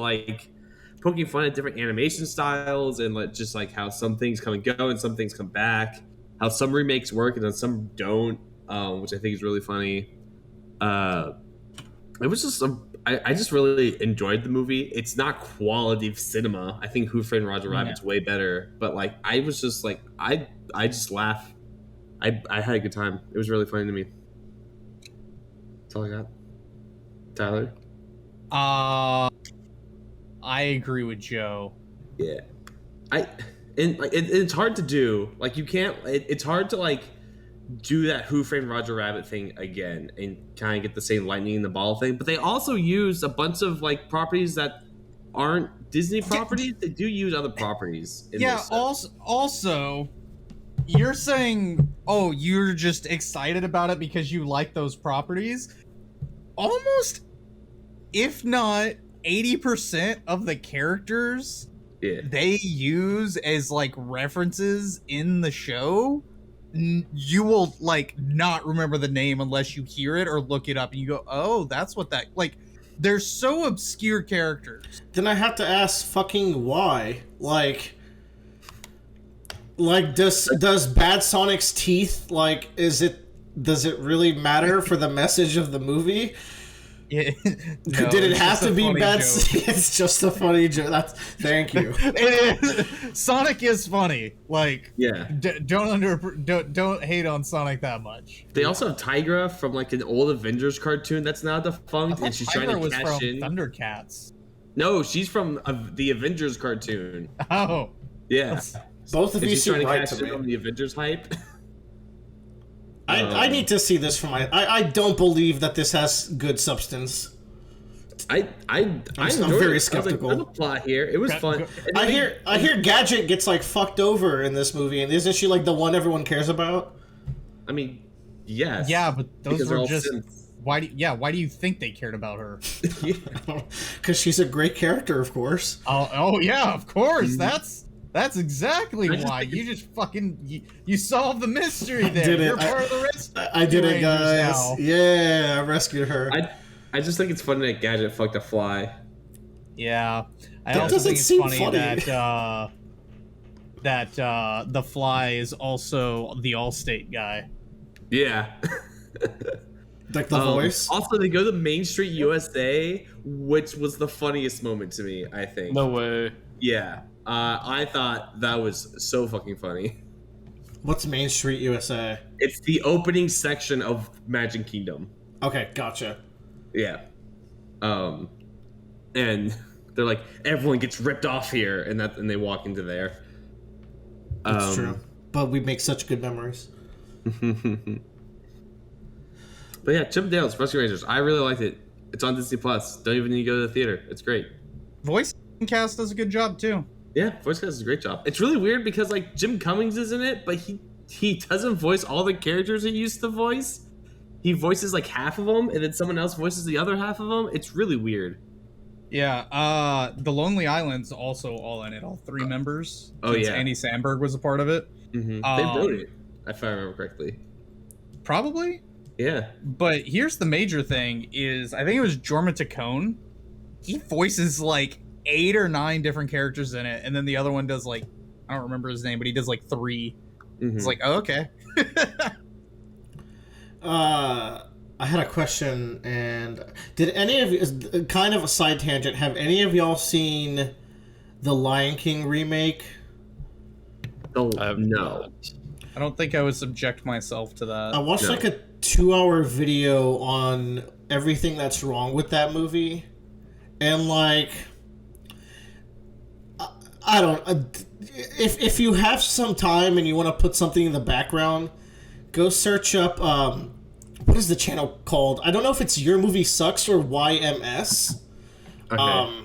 poking fun at different animation styles and just how some things come and go and some things come back. How some remakes work and then some don't, which I think is really funny. It was just I just really enjoyed the movie. It's not quality cinema. I think Who Framed Roger Rabbit's way better. But I was just I just laugh. I had a good time. It was really funny to me. That's all I got. Tyler? I agree with Joe. Yeah. It's hard to do. You can't. It's hard to do that Who Framed Roger Rabbit thing again and kind of get the same lightning in the ball thing. But they also use a bunch of properties that aren't Disney properties. They do use other properties. Yeah. Also, you're saying, oh, you're just excited about it because you like those properties. Almost, if not 80% of the characters they use as references in the show, you will not remember the name unless you hear it or look it up and you go, oh, that's what that they're so obscure characters. Then I have to ask fucking why. Does Bad Sonic's teeth does it really matter for the message of the movie? Yeah. No, did it have to be bad? It's just a funny joke. Thank you. Sonic is funny. Yeah. Don't hate on Sonic that much. They also have Tigra from an old Avengers cartoon that's now defunct, and she's trying to cash in. Thundercats. No, she's from the Avengers cartoon. Oh. Yeah. Both of you seem right to me. On the Avengers hype. I need to see this for I don't believe that this has good substance. I'm very skeptical. There's a plot here. It was fun. I hear Gadget gets fucked over in this movie, and isn't she the one everyone cares about? I mean, yes. Yeah, but those were just synths. why do you think they cared about her? Because she's a great character, of course. Oh yeah, of course. That's exactly why. You just fucking you solved the mystery there. You're part of the rescue. I did it, guys. Now. Yeah, I rescued her. I just think it's funny that Gadget fucked a fly. Yeah. I also think it's funny. that the Fly is also the Allstate guy. Yeah. The voice. Also, they go to Main Street USA, which was the funniest moment to me, I think. No way. Yeah. I thought that was so fucking funny. What's Main Street USA? It's the opening section of Magic Kingdom. Okay, gotcha. Yeah. And they're everyone gets ripped off here, and they walk into there. That's true. But we make such good memories. But yeah, Chip and Dale's Rescue Rangers. I really liked it. It's on Disney Plus. Don't even need to go to the theater. It's great. Voice cast does a good job too. Yeah, voice cast does a great job. It's really weird because Jim Cummings is in it, but he doesn't voice all the characters he used to voice. He voices half of them, and then someone else voices the other half of them. It's really weird. Yeah, the Lonely Island's also all in it. All three members. Oh yeah, Andy Samberg was a part of it. Mm-hmm. They wrote it, if I remember correctly. Probably. Yeah. But here's the major thing: is I think it was Jorma Taccone. He voices 8 or 9 different characters in it, and then the other one does I don't remember his name, but he does 3. Mm-hmm. It's oh, okay. I had a question, and did any of you, kind of a side tangent, have any of y'all seen the Lion King remake? Oh, no. I don't think I would subject myself to that. I watched a 2-hour video on everything that's wrong with that movie, and I don't. If you have some time and you want to put something in the background, go search up. What is the channel called? I don't know if it's Your Movie Sucks or YMS. Okay.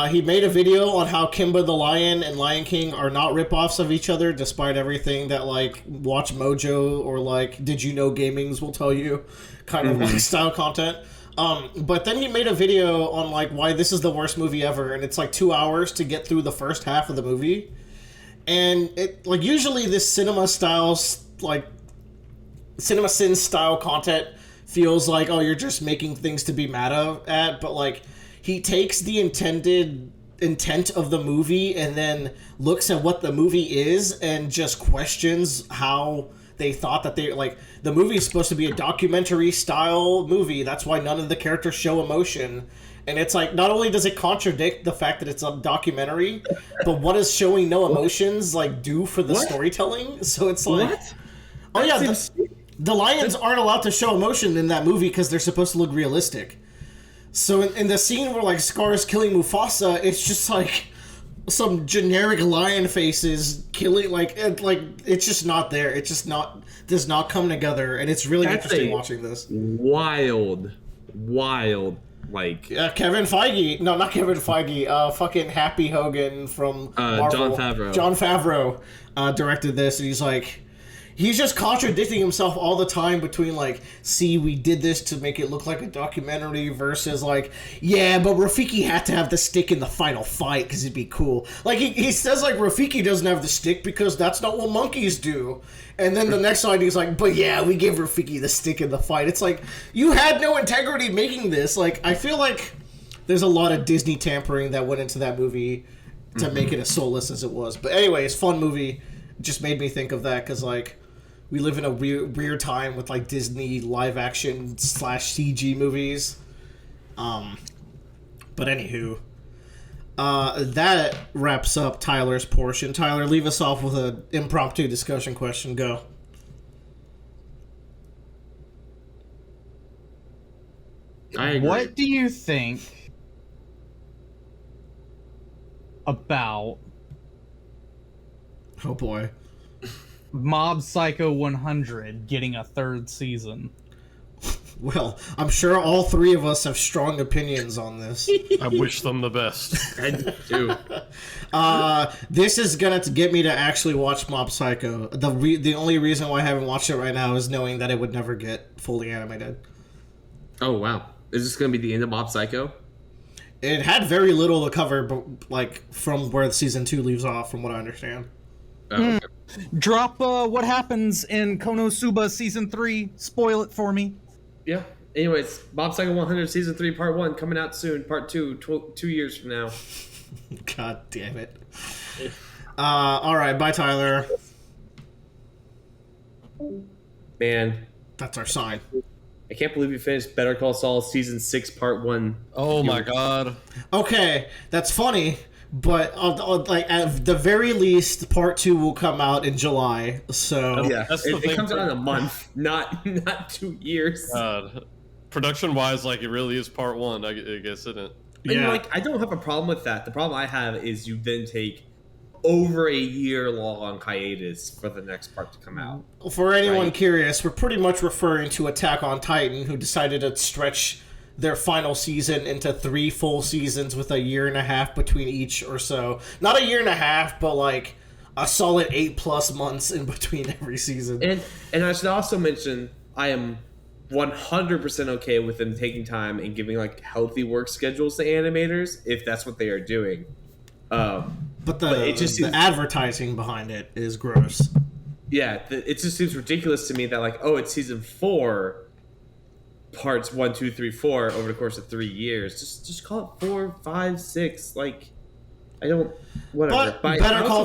He made a video on how Kimba the Lion and Lion King are not ripoffs of each other, despite everything that Watch Mojo or Did You Know Gamings will tell you, kind of style content. But then he made a video on like why this is the worst movie ever, and it's like 2 hours to get through the first half of the movie. And it like usually this cinema sin style content feels like, oh, you're just making things to be mad at, but like he takes the intended intent of the movie and then looks at what the movie is and just questions how they thought that they like the movie is supposed to be a documentary style movie. That's why none of the characters show emotion. And it's like, not only does it contradict the fact that it's a documentary, but what does showing no emotions like do for the storytelling? So it's like, What? oh That yeah, seems- the lions aren't allowed to show emotion in that movie because they're supposed to look realistic. So in the scene where like Scar is killing Mufasa, it's just like some generic lion faces killing like it's just not there. It just not does not come together, and it's really That's interesting a- watching this. wild, like Kevin Feige, no, not Kevin Feige. Fucking Happy Hogan from Marvel. Jon Favreau. Jon Favreau directed this, and he's just contradicting himself all the time between like, see, we did this to make it look like a documentary versus like, yeah, but Rafiki had to have the stick in the final fight because it'd be cool. Like he says like Rafiki doesn't have the stick because that's not what monkeys do. And then the next line he's like, but yeah, we give Rafiki the stick in the fight. It's like, you had no integrity making this. Like, I feel like there's a lot of Disney tampering that went into that movie to make it as soulless as it was. But anyways, fun movie. Just made me think of that because like, we live in a weird time with like Disney live action / CG movies. But anywho, that wraps up Tyler's portion. Tyler, leave us off with an impromptu discussion question. Go. I agree. What do you think about Oh boy. Mob Psycho 100 getting a third season? Well, I'm sure all three of us have strong opinions on this. I wish them the best. I do. This is gonna get me to actually watch Mob Psycho. The only reason why I haven't watched it right now is knowing that it would never get fully animated. Oh wow, is this gonna be the end of Mob Psycho? It had very little to cover, but like from where season 2 leaves off, from what I understand. Oh, okay. Drop what happens in Konosuba season 3. Spoil it for me. Yeah. Anyways, Mob Psycho 100 season 3 part 1 coming out soon. Part 2 2 years from now. God damn it. All right, bye, Tyler. Man, That's our sign. I can't believe you finished Better Call Saul season 6 part 1. Oh my god. Okay, that's funny, but like at the very least, part 2 will come out in July. So Yeah, That's the it thing comes out for- in a month, not 2 years. Production wise, like it really is part 1. I guess, isn't it? And yeah. like, I don't have a problem with that. The problem I have is you then take over a year long hiatus for the next part to come out. For anyone Right. curious, we're pretty much referring to Attack on Titan, who decided to stretch their final season into 3 full seasons with a year and a half between each or so. Not a year and a half, but like a solid 8+ months in between every season. And I should also mention, I am 100% okay with them taking time and giving like healthy work schedules to animators if that's what they are doing. But it just the seems- advertising behind it is gross. Yeah, it just seems ridiculous to me that like, oh, it's season 4, parts 1, 2, 3, 4 over the course of 3 years. Just call it 4, 5, 6. Like, I don't. Whatever. But I Better also Call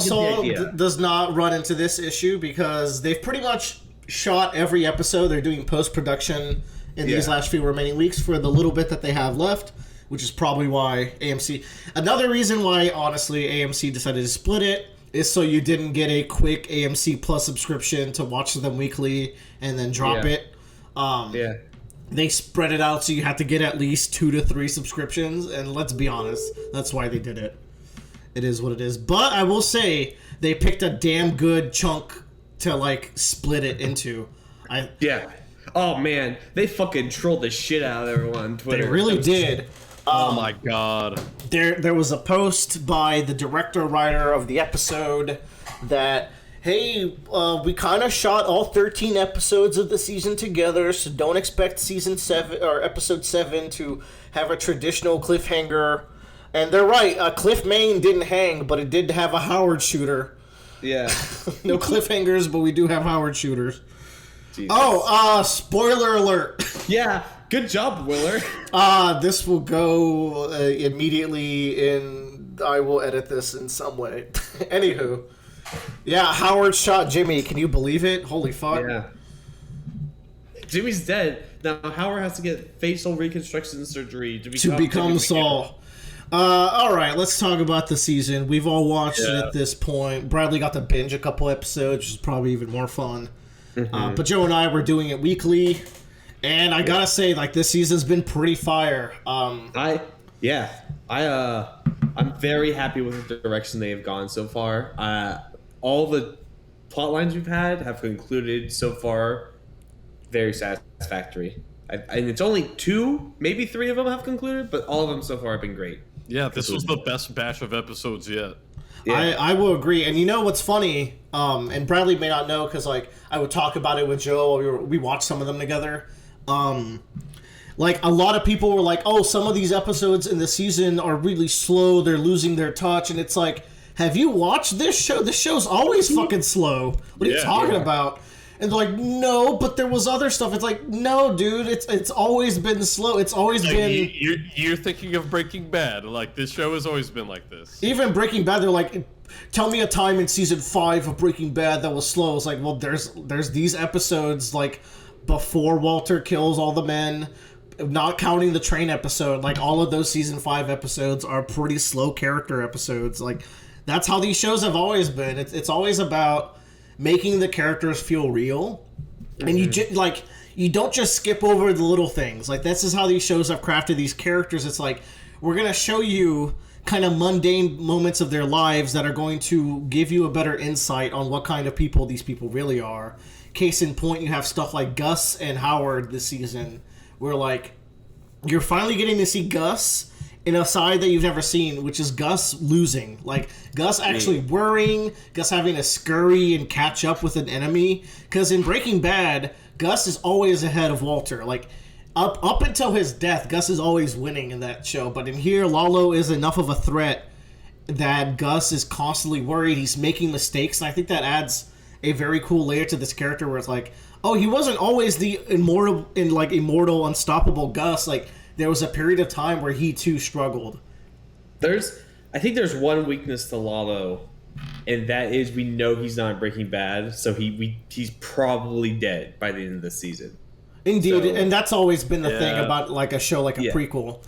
get the Saul idea. does not run into this issue because they've pretty much shot every episode. They're doing post-production in these Yeah. last few remaining weeks for the little bit that they have left, which is probably why AMC... Another reason why, honestly, AMC decided to split it is so you didn't get a quick AMC Plus subscription to watch them weekly and then drop Yeah. it. Yeah. They spread it out so you had to get at least 2 to 3 subscriptions, and let's be honest, that's why they did it. It is what it is. But I will say, they picked a damn good chunk to, like, split it into. Yeah. Oh man, they fucking trolled the shit out of everyone on Twitter. They really did. Oh my god. There was a post by the director writer of the episode that hey, we kind of shot all 13 episodes of the season together, so don't expect season 7 or episode 7 to have a traditional cliffhanger. And they're right, Cliff Main didn't hang, but it did have a Howard shooter. Yeah. No cliffhangers, but we do have Howard shooters. Jesus. Oh, spoiler alert. Yeah. Good job, Willer. This will go immediately in... I will edit this in some way. Anywho. Yeah, Howard shot Jimmy. Can you believe it? Holy fuck. Yeah. Jimmy's dead. Now Howard has to get facial reconstruction surgery to become Saul. Alright, let's talk about the season. We've all watched it at this point. Bradley got to binge a couple episodes, which is probably even more fun. But Joe and I were doing it weekly. And I gotta say, like, this season's been pretty fire. I'm very happy with the direction they have gone so far. All the plot lines we've had have concluded so far very satisfactory. And it's only 2, maybe 3 of them have concluded, but all of them so far have been great. Yeah, this was the best batch of episodes yet. Yeah. I will agree. And you know what's funny? And Bradley may not know because, like, I would talk about it with Joe. We watched some of them together. Like, a lot of people were like, oh, some of these episodes in the season are really slow. They're losing their touch. And it's like, have you watched this show? This show's always fucking slow. What are you talking about? And they're like, no, but there was other stuff. It's like, no, dude, it's always been slow. It's always been... You're thinking of Breaking Bad. Like, this show has always been like this. Even Breaking Bad, they're like, tell me a time in season 5 of Breaking Bad that was slow. It's like, well, there's these episodes, like, before Walter kills all the men, not counting the train episode. Like, all of those season 5 episodes are pretty slow character episodes. Like, that's how these shows have always been. It's always about making the characters feel real, and you don't just skip over the little things. Like, this is how these shows have crafted these characters. It's like, we're gonna show you kind of mundane moments of their lives that are going to give you a better insight on what kind of people these people really are. Case in point, you have stuff like Gus and Howard this season, where, like, you're finally getting to see Gus in a side that you've never seen, which is Gus losing. Like, Gus actually worrying, Gus having to scurry and catch up with an enemy. Because in Breaking Bad, Gus is always ahead of Walter. Like, up until his death, Gus is always winning in that show. But in here, Lalo is enough of a threat that Gus is constantly worried. He's making mistakes, and I think that adds a very cool layer to this character where it's like, oh, he wasn't always the immortal, unstoppable Gus. Like, there was a period of time where he too struggled. I think there's one weakness to Lalo, and that is we know he's not Breaking Bad, so he's probably dead by the end of the season. Indeed, and that's always been the thing about, like, a show like a prequel.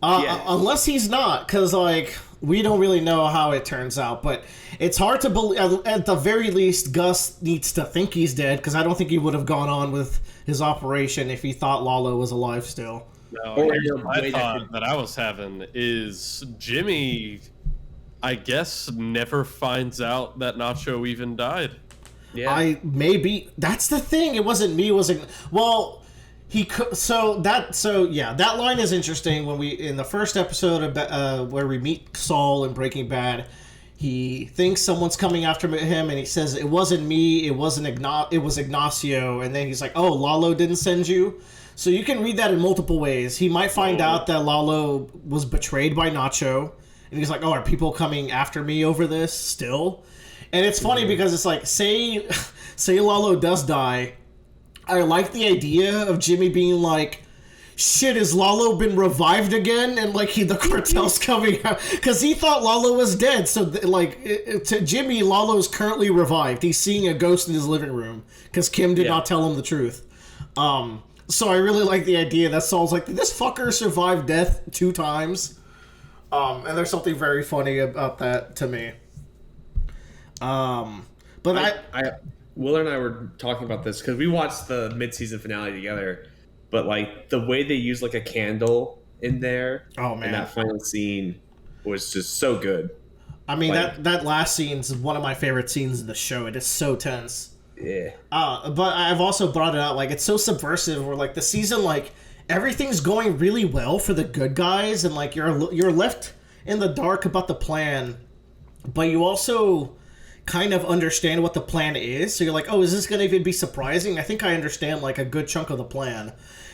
Unless he's not, because, like, we don't really know how it turns out, but it's hard to believe. At the very least, Gus needs to think he's dead, because I don't think he would have gone on with his operation if he thought Lalo was alive still. No, my thought that I was having is Jimmy, I guess, never finds out that Nacho even died. Yeah, that's the thing. It wasn't me. It wasn't. Well, he could. That line is interesting. When in the first episode of, where we meet Saul in Breaking Bad, he thinks someone's coming after him, and he says it wasn't me. It wasn't it was Ignacio, and then he's like, "Oh, Lalo didn't send you." So you can read that in multiple ways. He might find out that Lalo was betrayed by Nacho, and he's like, "Oh, are people coming after me over this still?" And it's funny because it's like, say Lalo does die. I like the idea of Jimmy being like, "Shit, has Lalo been revived again?" And like the cartel's coming out because he thought Lalo was dead. So to Jimmy, Lalo's currently revived. He's seeing a ghost in his living room because Kim did not tell him the truth. So I really like the idea that Saul's like, this fucker survived death 2 times. And there's something very funny about that to me. But Willer and I were talking about this because we watched the mid-season finale together. But like the way they used like a candle in there, in that final scene was just so good. I mean, like, that last scene is one of my favorite scenes in the show. It is so tense. Yeah. But I've also brought it out, like, it's so subversive where, like, the season, like, everything's going really well for the good guys, and, like, you're left in the dark about the plan, but you also kind of understand what the plan is. So you're like, oh, is this going to even be surprising? I think I understand like a good chunk of the plan.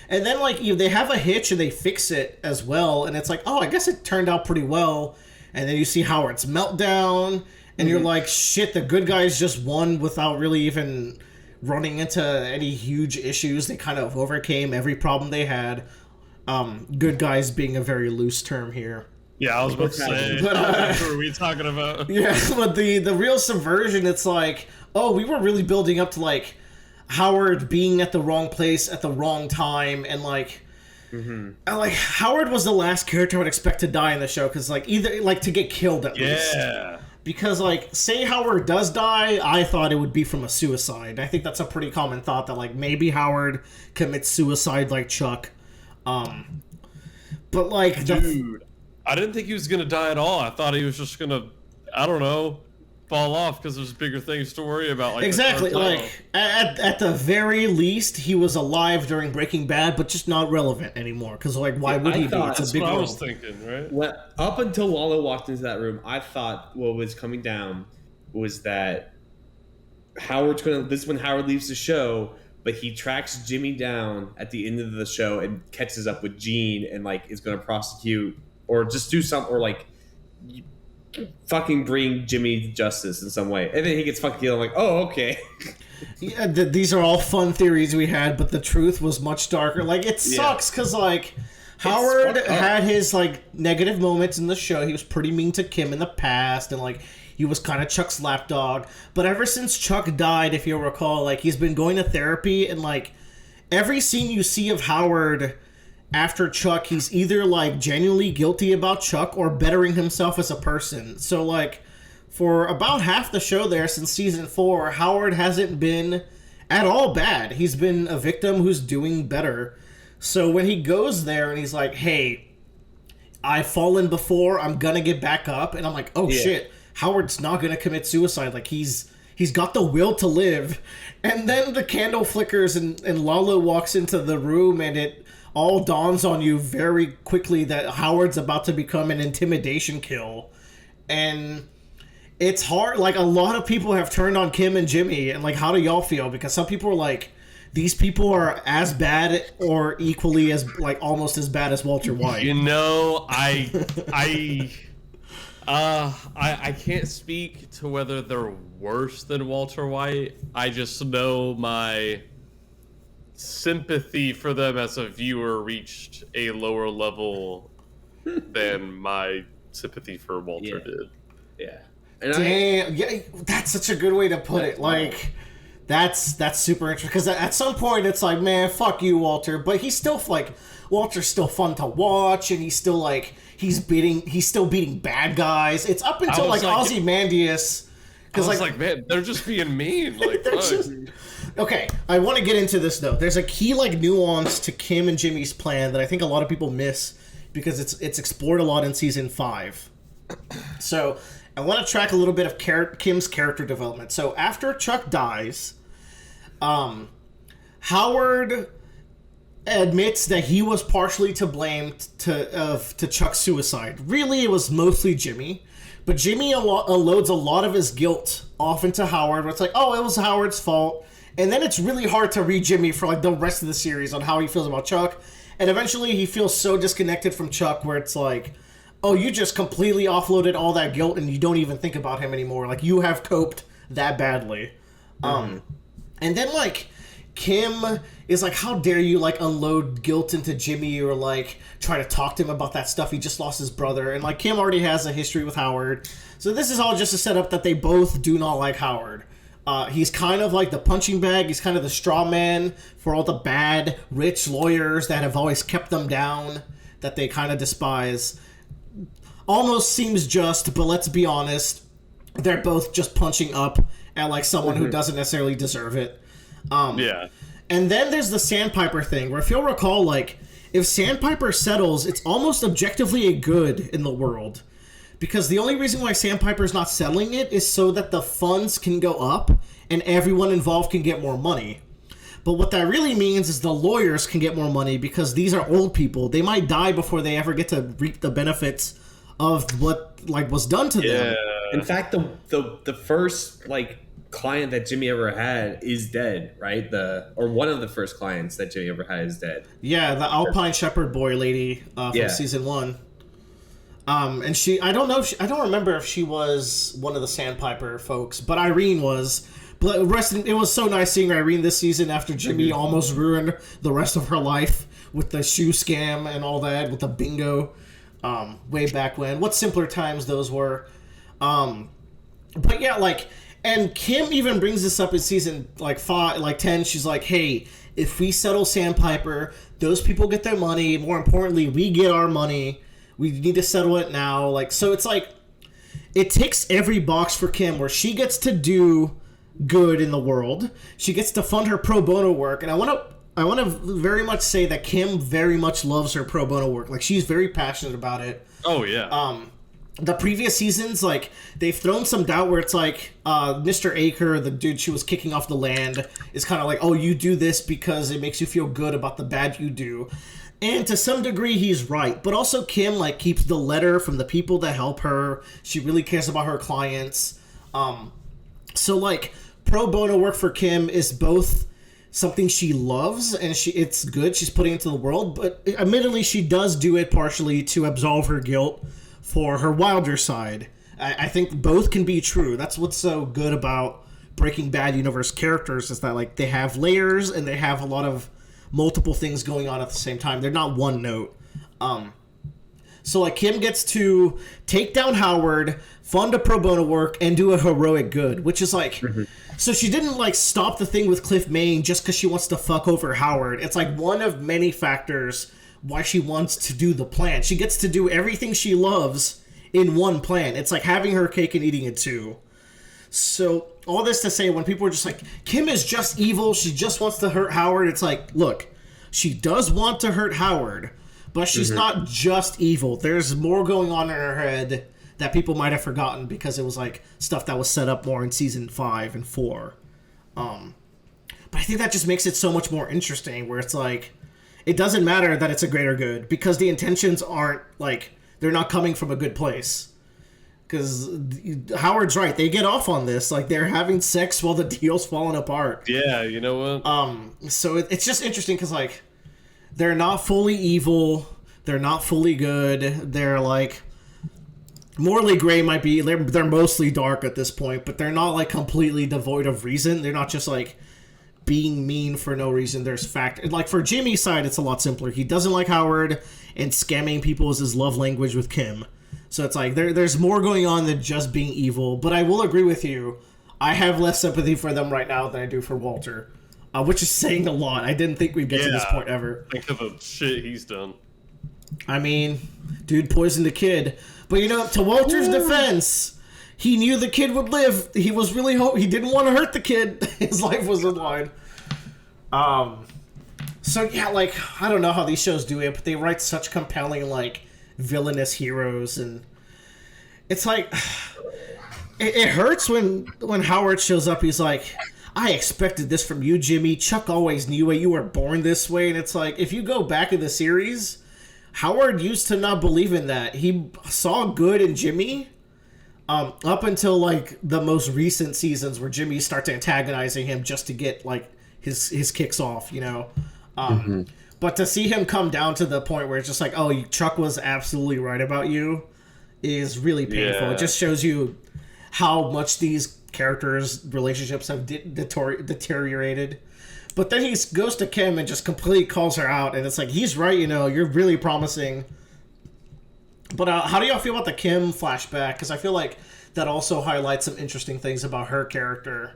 And then like they have a hitch and they fix it as well. And it's like, oh, I guess it turned out pretty well. And then you see Howard's meltdown. And you're like, shit, the good guys just won without really even running into any huge issues. They kind of overcame every problem they had. Good guys being a very loose term here. Yeah, I was about to say. But, What are we talking about? Yeah, but the real subversion, it's like, oh, we were really building up to like Howard being at the wrong place at the wrong time, and like, and like Howard was the last character I would expect to die in the show, because like either like to get killed at least. Yeah. Because like, say Howard does die, I thought it would be from a suicide. I think that's a pretty common thought, that like maybe Howard commits suicide like Chuck. But like, Dude, I didn't think he was gonna die at all. I thought he was just gonna, I don't know, fall off because there's bigger things to worry about. Like exactly, like at the very least, he was alive during Breaking Bad, but just not relevant anymore. Because like, why would he be? It's that's a big what I world. was thinking, right? Up until Lalo walked into that room, I thought what was coming down was that Howard's gonna. This is when Howard leaves the show, but he tracks Jimmy down at the end of the show and catches up with Gene and like is gonna prosecute or just do something, or like fucking bring Jimmy to justice in some way, and then he gets fucking killed. I'm like, oh, okay. Yeah, these are all fun theories we had, but the truth was much darker. Like, it sucks because like Howard had his like negative moments in the show. He was pretty mean to Kim in the past, and like he was kind of Chuck's lapdog. But ever since Chuck died, if you'll recall, like he's been going to therapy, and like every scene you see of Howard after Chuck, he's either like genuinely guilty about Chuck or bettering himself as a person. So like for about half the show there since season 4, Howard hasn't been at all bad. He's been a victim who's doing better. So when he goes there and he's like, hey, I've fallen before, I'm gonna get back up, and I'm like, oh shit, Howard's not gonna commit suicide. Like he's got the will to live. And then the candle flickers and Lalo walks into the room, and it all dawns on you very quickly that Howard's about to become an intimidation kill. And it's hard. Like, a lot of people have turned on Kim and Jimmy, and like, how do y'all feel? Because some people are like, these people are as bad or equally as, like, almost as bad as Walter White. You know, I can't speak to whether they're worse than Walter White. I just know my sympathy for them as a viewer reached a lower level than my sympathy for Walter did. Yeah. And yeah, that's such a good way to put it. Like, that's super interesting, because at some point it's like, man, fuck you, Walter. But he's still like, Walter's still fun to watch, and he's still like, he's still beating bad guys. It's up until like Ozymandias. Because like, man, they're just being mean. Like, okay, I want to get into this though. There's a key like nuance to Kim and Jimmy's plan that I think a lot of people miss, because it's explored a lot in season 5. So I want to track a little bit of Kim's character development. So after Chuck dies, Howard admits that he was partially to blame to Chuck's suicide. Really, it was mostly Jimmy. But Jimmy unloads a lot of his guilt off into Howard, where it's like, oh, it was Howard's fault. And then it's really hard to read Jimmy for like the rest of the series on how he feels about Chuck. And eventually he feels so disconnected from Chuck, where it's like, oh, you just completely offloaded all that guilt and you don't even think about him anymore. Like, you have coped that badly. And then like Kim is like, how dare you like unload guilt into Jimmy, or like try to talk to him about that stuff. He just lost his brother. And like Kim already has a history with Howard. So this is all just to set up that they both do not like Howard. He's kind of like the punching bag. He's kind of the straw man for all the bad, rich lawyers that have always kept them down, that they kind of despise. Almost seems just, but let's be honest, they're both just punching up at like someone who doesn't necessarily deserve it. yeah. And then there's the Sandpiper thing, where if you'll recall, like, if Sandpiper settles, it's almost objectively a good in the world. Because the only reason why Sandpiper's not settling it is so that the funds can go up and everyone involved can get more money. But what that really means is the lawyers can get more money, because these are old people. They might die before they ever get to reap the benefits of what like was done to them. In fact, the first like client that Jimmy ever had is dead, right? Or one of the first clients that Jimmy ever had is dead. Yeah, the Alpine Shepherd boy lady from Yeah. season 1. And I don't know I don't remember if she was one of the Sandpiper folks, but Irene was. But it was so nice seeing Irene this season after Jimmy almost ruined the rest of her life with the shoe scam and all that, with the bingo, way back when. What simpler times those were. But yeah, like, and Kim even brings this up in season 10. She's like, hey, if we settle Sandpiper, those people get their money. More importantly, we get our money. We need to settle it now. Like, so it's like, it ticks every box for Kim where she gets to do good in the world. She gets to fund her pro bono work, and I want to very much say that Kim very much loves her pro bono work. Like, she's very passionate about it. Oh yeah. The previous seasons, like, they've thrown some doubt where it's like, Mr. Aker, the dude she was kicking off the land, is kind of like, oh, you do this because it makes you feel good about the bad you do. And to some degree, he's right. But also, Kim, like, keeps the letter from the people that help her. She really cares about her clients. So, like, pro bono work for Kim is both something she loves and it's good. She's putting it into the world. But admittedly, she does do it partially to absolve her guilt for her wilder side. I think both can be true. That's what's so good about Breaking Bad universe characters, is that, like, they have layers and they have a lot of multiple things going on at the same time. They're not one note. So, like, Kim gets to take down Howard, fund a pro bono work, and do a heroic good, which is like... So she didn't, like, stop the thing with Cliff Maine just because she wants to fuck over Howard. It's, like, one of many factors why she wants to do the plan. She gets to do everything she loves in one plan. It's like having her cake and eating it too. So, all this to say, when people are just like, Kim is just evil, she just wants to hurt Howard, it's like, look, she does want to hurt Howard, but she's not just evil. There's more going on in her head that people might have forgotten because it was, like, stuff that was set up more in season 5 and 4. But I think that just makes it so much more interesting, where it's like, it doesn't matter that it's a greater good, because the intentions aren't, like, they're not coming from a good place. Because Howard's right, they get off on this, like, they're having sex while the deal's falling apart. Yeah, you know what? So it's just interesting because, like, they're not fully evil, they're not fully good, they're, like, morally gray might be, they're mostly dark at this point, but they're not, like, completely devoid of reason. They're not just, like, being mean for no reason. There's fact. Like, for Jimmy's side, it's a lot simpler. He doesn't like Howard, and scamming people is his love language with Kim. So it's like, there's more going on than just being evil. But I will agree with you, I have less sympathy for them right now than I do for Walter. Which is saying a lot. I didn't think we'd get to this point ever. Think of the shit he's done. I mean, dude poisoned a kid. But, you know, to Walter's defense, he knew the kid would live. He was really he didn't want to hurt the kid. His life was in line. So, yeah, like, I don't know how these shows do it, but they write such compelling, like, villainous heroes, and it's like, it hurts when Howard shows up. He's like, I expected this from you, Jimmy. Chuck always knew it. You were born this way. And it's like, if you go back in the series, Howard used to not believe in that. He saw good in Jimmy up until, like, the most recent seasons where Jimmy started antagonizing him just to get, like, his kicks off, you know. But to see him come down to the point where it's just like, oh, Chuck was absolutely right about you, is really painful. Yeah. It just shows you how much these characters' relationships have deteriorated. But then he goes to Kim and just completely calls her out, and it's like, he's right, you know, you're really promising. But how do y'all feel about the Kim flashback? Because I feel like that also highlights some interesting things about her character.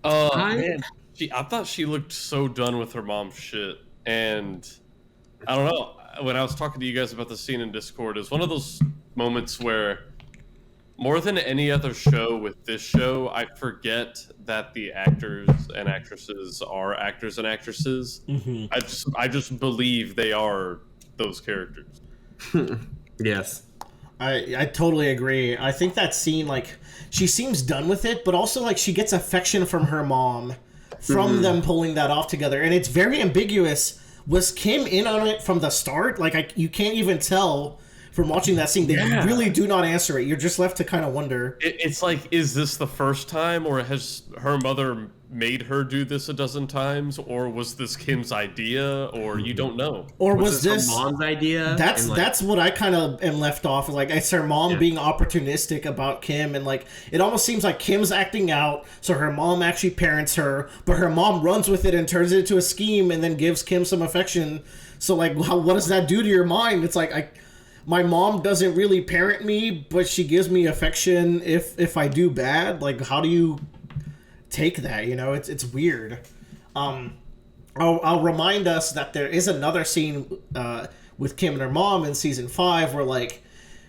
Man, I thought she looked so done with her mom's shit, and I don't know. When I was talking to you guys about the scene in Discord, it's one of those moments where, more than any other show with this show, I forget that the actors and actresses are actors and actresses. I just believe they are those characters. Yes. I totally agree. I think that scene, like, she seems done with it, but also, like, she gets affection from her mom from them pulling that off together. And it's very ambiguous. Was Kim in on it from the start? Like, you can't even tell. from watching that scene. They really do not answer it. You're just left to kind of wonder. It's like, is this the first time, or has her mother made her do this a dozen times, or was this Kim's idea, or you don't know? Or was this her mom's idea? That's what I kind of am left off. Like, it's her mom being opportunistic about Kim, and like it almost seems like Kim's acting out, so her mom actually parents her, but her mom runs with it and turns it into a scheme, and then gives Kim some affection. So like, what does that do to your mind? It's like my mom doesn't really parent me, but she gives me affection if I do bad. Like, how do you take that? You know, it's weird. I'll remind us that there is another scene with Kim and her mom in season 5 where like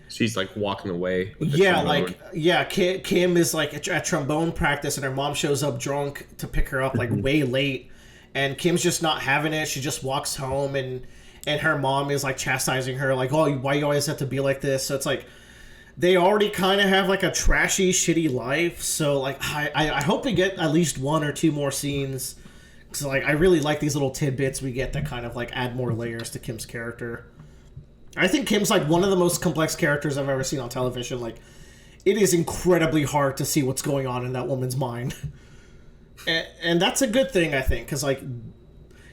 she's like walking away with the trombone. Kim is like at trombone practice, and her mom shows up drunk to pick her up like way late, and Kim's just not having it. She just walks home, and her mom is like chastising her like, oh, why you always have to be like this? So it's like they already kind of have like a trashy, shitty life. So like I hope we get at least 1 or 2 more scenes, because like I really like these little tidbits we get that kind of like add more layers to Kim's character. I think Kim's like one of the most complex characters I've ever seen on television. Like, it is incredibly hard to see what's going on in that woman's mind. And that's a good thing, I think, because like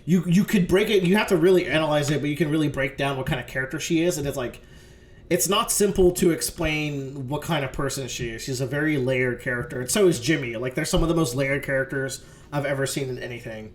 you could break it, you have to really analyze it, but you can really break down what kind of character she is, and it's like it's not simple to explain what kind of person she is. She's a very layered character, and so is Jimmy. Like, they're some of the most layered characters I've ever seen in anything.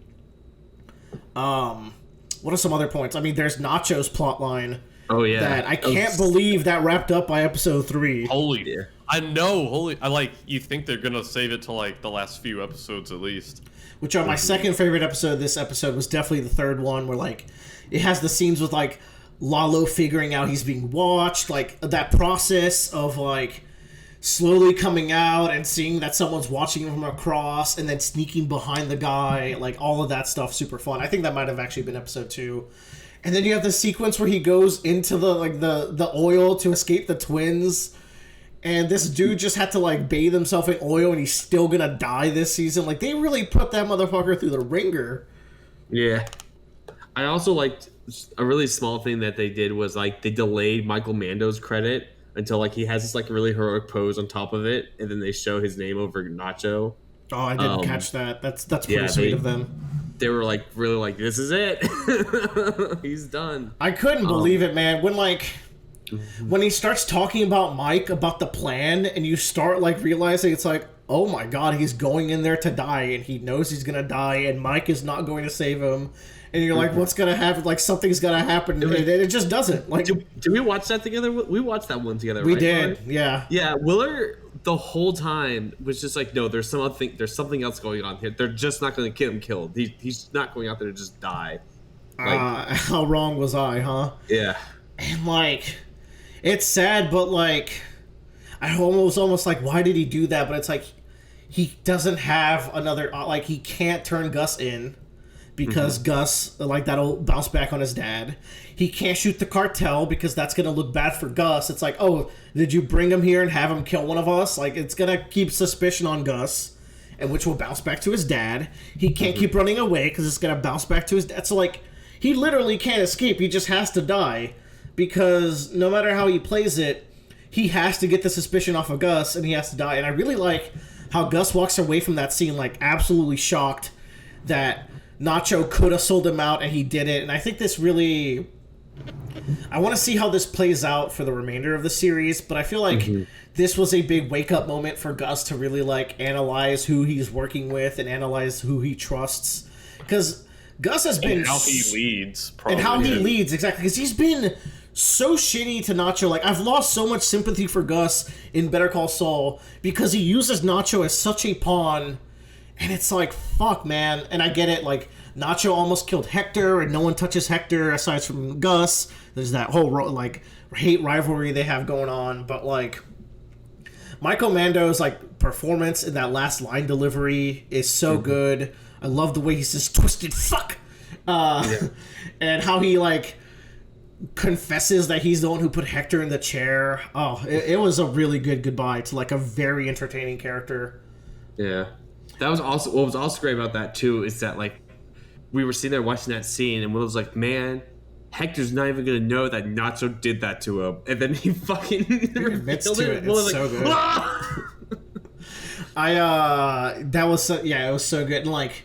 What are some other points? I mean, there's Nacho's plotline. Oh yeah, that I can't believe that wrapped up by episode 3. Holy, I know. I like, you think they're gonna save it to like the last few episodes at least. Which are my second favorite episode. This episode was definitely the third one, where like it has the scenes with like Lalo figuring out he's being watched, like that process of like slowly coming out and seeing that someone's watching him from across, and then sneaking behind the guy, like all of that stuff, super fun. I think that might have actually been episode 2. And then you have the sequence where he goes into the oil to escape the twins, and this dude just had to like bathe himself in oil, and he's still gonna die this season. Like, they really put that motherfucker through the ringer. Yeah. I also liked a really small thing that they did was like they delayed Michael Mando's credit until like he has this like really heroic pose on top of it, and then they show his name over Nacho. Oh, I didn't catch that. That's pretty sweet of them. They were like really like, this is it. He's done. I couldn't believe it, man. When he starts talking about Mike, about the plan, and you start like realizing it's like, oh my god, he's going in there to die, and he knows he's gonna die, and Mike is not going to save him. And you're like, what's gonna happen? Like, something's gonna happen, and it just doesn't. Like, did we watch that together? We watched that one together. We right, did, Mark? yeah. Yeah, Willer the whole time was just like, no, there's something else going on here. They're just not going to get him killed. He's not going out there to just die. Like, how wrong was I, huh? Yeah. And like, it's sad, but like, I was almost like, why did he do that? But it's like, he doesn't have another, like, he can't turn Gus in, because Gus, like, that'll bounce back on his dad. He can't shoot the cartel because that's going to look bad for Gus. It's like, oh, did you bring him here and have him kill one of us? Like, it's going to keep suspicion on Gus, and which will bounce back to his dad. He can't keep running away because it's going to bounce back to his dad. So, like, he literally can't escape. He just has to die, because no matter how he plays it, he has to get the suspicion off of Gus, and he has to die. And I really like how Gus walks away from that scene, like, absolutely shocked that Nacho could have sold him out, and he did it. And I think this really, I want to see how this plays out for the remainder of the series, but I feel like this was a big wake-up moment for Gus to really, like, analyze who he's working with and analyze who he trusts. Because Gus has been... And how he leads, probably. And how he leads, exactly. Because he's been so shitty to Nacho. Like, I've lost so much sympathy for Gus in Better Call Saul because he uses Nacho as such a pawn. And it's like, fuck, man. And I get it, like, Nacho almost killed Hector, and no one touches Hector aside from Gus. There's that whole, like, hate rivalry they have going on. But, like, Michael Mando's, like, performance in that last line delivery is so good. I love the way he says, twisted fuck! And how he, like, confesses that he's the one who put Hector in the chair. Oh, it was a really good goodbye to, like, a very entertaining character. Yeah. That was also, what was also great about that too is that, like, we were sitting there watching that scene, and Will was like, man, Hector's not even gonna know that Nacho did that to him, and then he fucking admits killed to it. It's like, so good. "Ah!" That was so, it was so good. And like,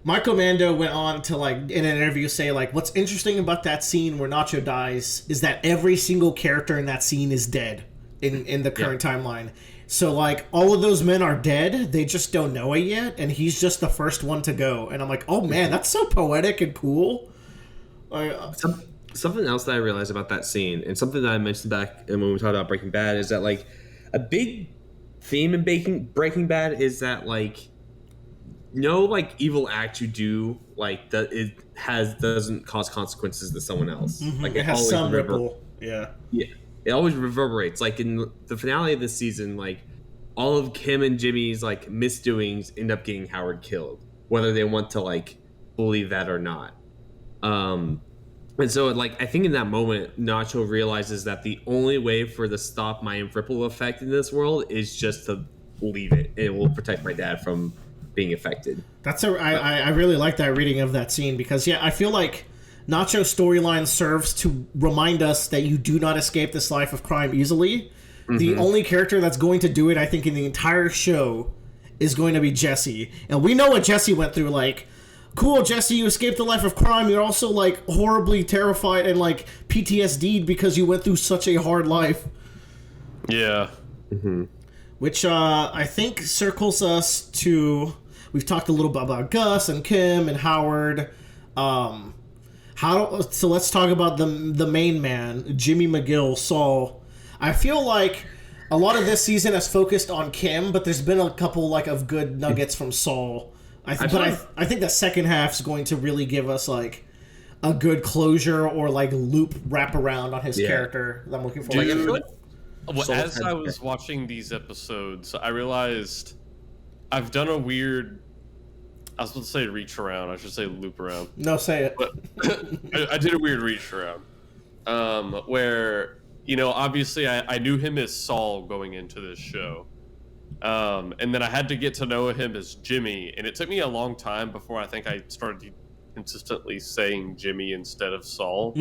Michael Mando went on to like in an interview say like, what's interesting about that scene where Nacho dies is that every single character in that scene is dead in the current timeline. So like all of those men are dead, they just don't know it yet, and he's just the first one to go. And I'm like, oh man, that's so poetic and cool. Something else that I realized about that scene, and something that I mentioned back when we talked about Breaking Bad, is that like a big theme in Breaking Bad is that like no like evil act you do like that doesn't cause consequences to someone else. Like It has always some ripple. Yeah. It always reverberates. Like in the finale of this season, like all of Kim and Jimmy's like misdoings end up getting Howard killed, whether they want to like believe that or not. And so like I think in that moment, Nacho realizes that the only way for the stop my ripple effect in this world is just to leave it. It will protect my dad from being affected. I really like that reading of that scene because I feel like Nacho's storyline serves to remind us that you do not escape this life of crime easily. The only character that's going to do it, I think, in the entire show is going to be Jesse. And we know what Jesse went through. Like, cool, Jesse, you escaped the life of crime. You're also, like, horribly terrified and, like, PTSD'd because you went through such a hard life. Yeah. Which I think circles us to... We've talked a little bit about Gus and Kim and Howard. So let's talk about the main man, Jimmy McGill, Saul. I feel like a lot of this season has focused on Kim, but there's been a couple like of good nuggets from Saul. I think the second half is going to really give us like a good closure or like loop wraparound on his character that I'm looking forward to. I feel like, as I was watching these episodes, I realized I've done a weird... I was supposed to say reach around. I should say loop around. No, say it. But I did a weird reach around. Where, you know, obviously I knew him as Saul going into this show. And then I had to get to know him as Jimmy. And it took me a long time before I think I started consistently saying Jimmy instead of Saul.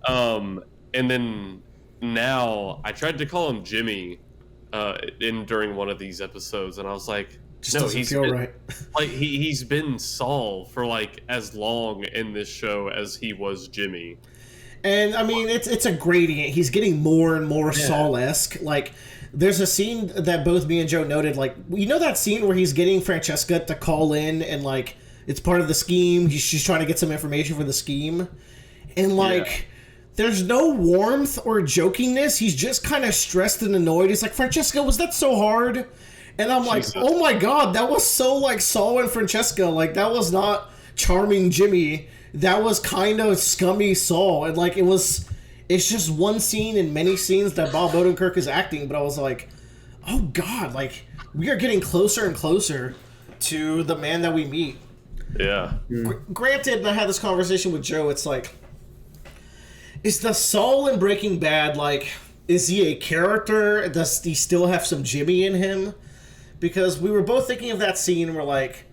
And then now I tried to call him Jimmy during one of these episodes. And I was like... Just doesn't feel right. Like he's been Saul for like as long in this show as he was Jimmy. And I mean, it's a gradient. He's getting more and more Saul-esque. Like, there's a scene that both me and Joe noted. Like, you know that scene where he's getting Francesca to call in, and like it's part of the scheme. She's trying to get some information for the scheme, and like. There's no warmth or jokingness. He's just kind of stressed and annoyed. He's like, Francesca, was that so hard? And I'm like, oh my god, that was so like Saul and Francesca. Like, that was not charming Jimmy. That was kind of scummy Saul. And like, it's just one scene in many scenes that Bob Odenkirk is acting. But I was like, oh god, like, we are getting closer and closer to the man that we meet. Yeah. Granted, and I had this conversation with Joe, it's like, is the Saul in Breaking Bad, like, is he a character? Does he still have some Jimmy in him? Because we were both thinking of that scene where, like,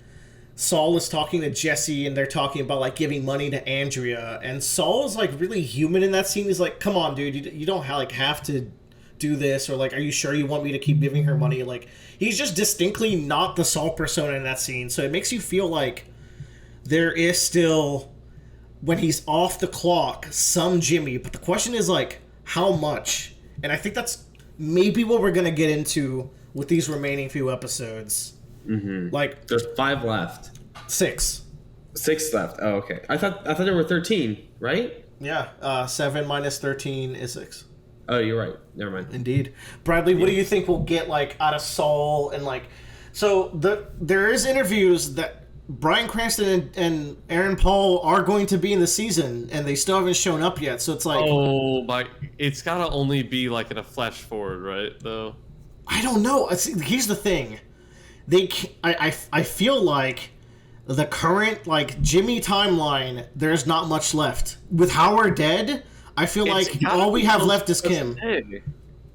Saul is talking to Jesse and they're talking about, like, giving money to Andrea. And Saul is, like, really human in that scene. He's like, come on, dude, you don't have to do this. Or, like, are you sure you want me to keep giving her money? Like, he's just distinctly not the Saul persona in that scene. So it makes you feel like there is still, when he's off the clock, some Jimmy. But the question is, like, how much? And I think that's maybe what we're going to get into with these remaining few episodes. Like, there's 5 left. 6. 6 left. Oh, okay. I thought there were 13, right? Yeah. 7 minus 13 is 6. Oh, you're right. Never mind. Indeed. Bradley, what do you think we'll get, like, out of Saul? And, like, so there is interviews that Bryan Cranston and Aaron Paul are going to be in the season, and they still haven't shown up yet. So it's like, oh my! It's gotta only be like in a flash forward, right? Though I don't know. Here's the thing: I feel like the current like Jimmy timeline, there's not much left. With Howard dead, I feel like all we have left is Kim.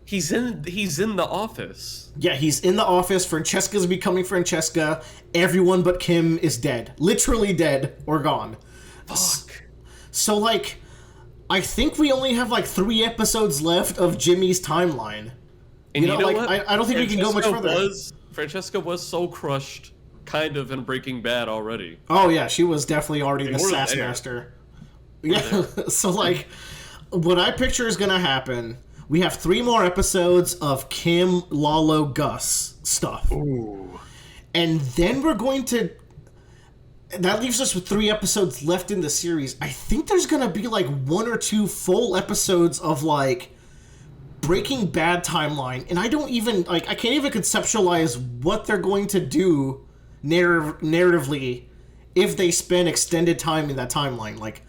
He's in the office. Yeah, he's in the office. Francesca's becoming Francesca. Everyone but Kim is dead. Literally dead or gone. Fuck. So like, I think we only have like 3 episodes left of Jimmy's timeline. And you know like, what? I don't think we can go much further. Francesca was so crushed, kind of, in Breaking Bad already. Oh yeah, she was definitely already the we're sass there. master. Yeah, so like, what I picture is gonna happen. We have 3 more episodes of Kim, Lalo, Gus stuff. Ooh. And then we're going to... That leaves us with 3 episodes left in the series. I think there's going to be like 1 or 2 full episodes of like Breaking Bad timeline. And I don't even... Like, I can't even conceptualize what they're going to do narratively if they spend extended time in that timeline. Like,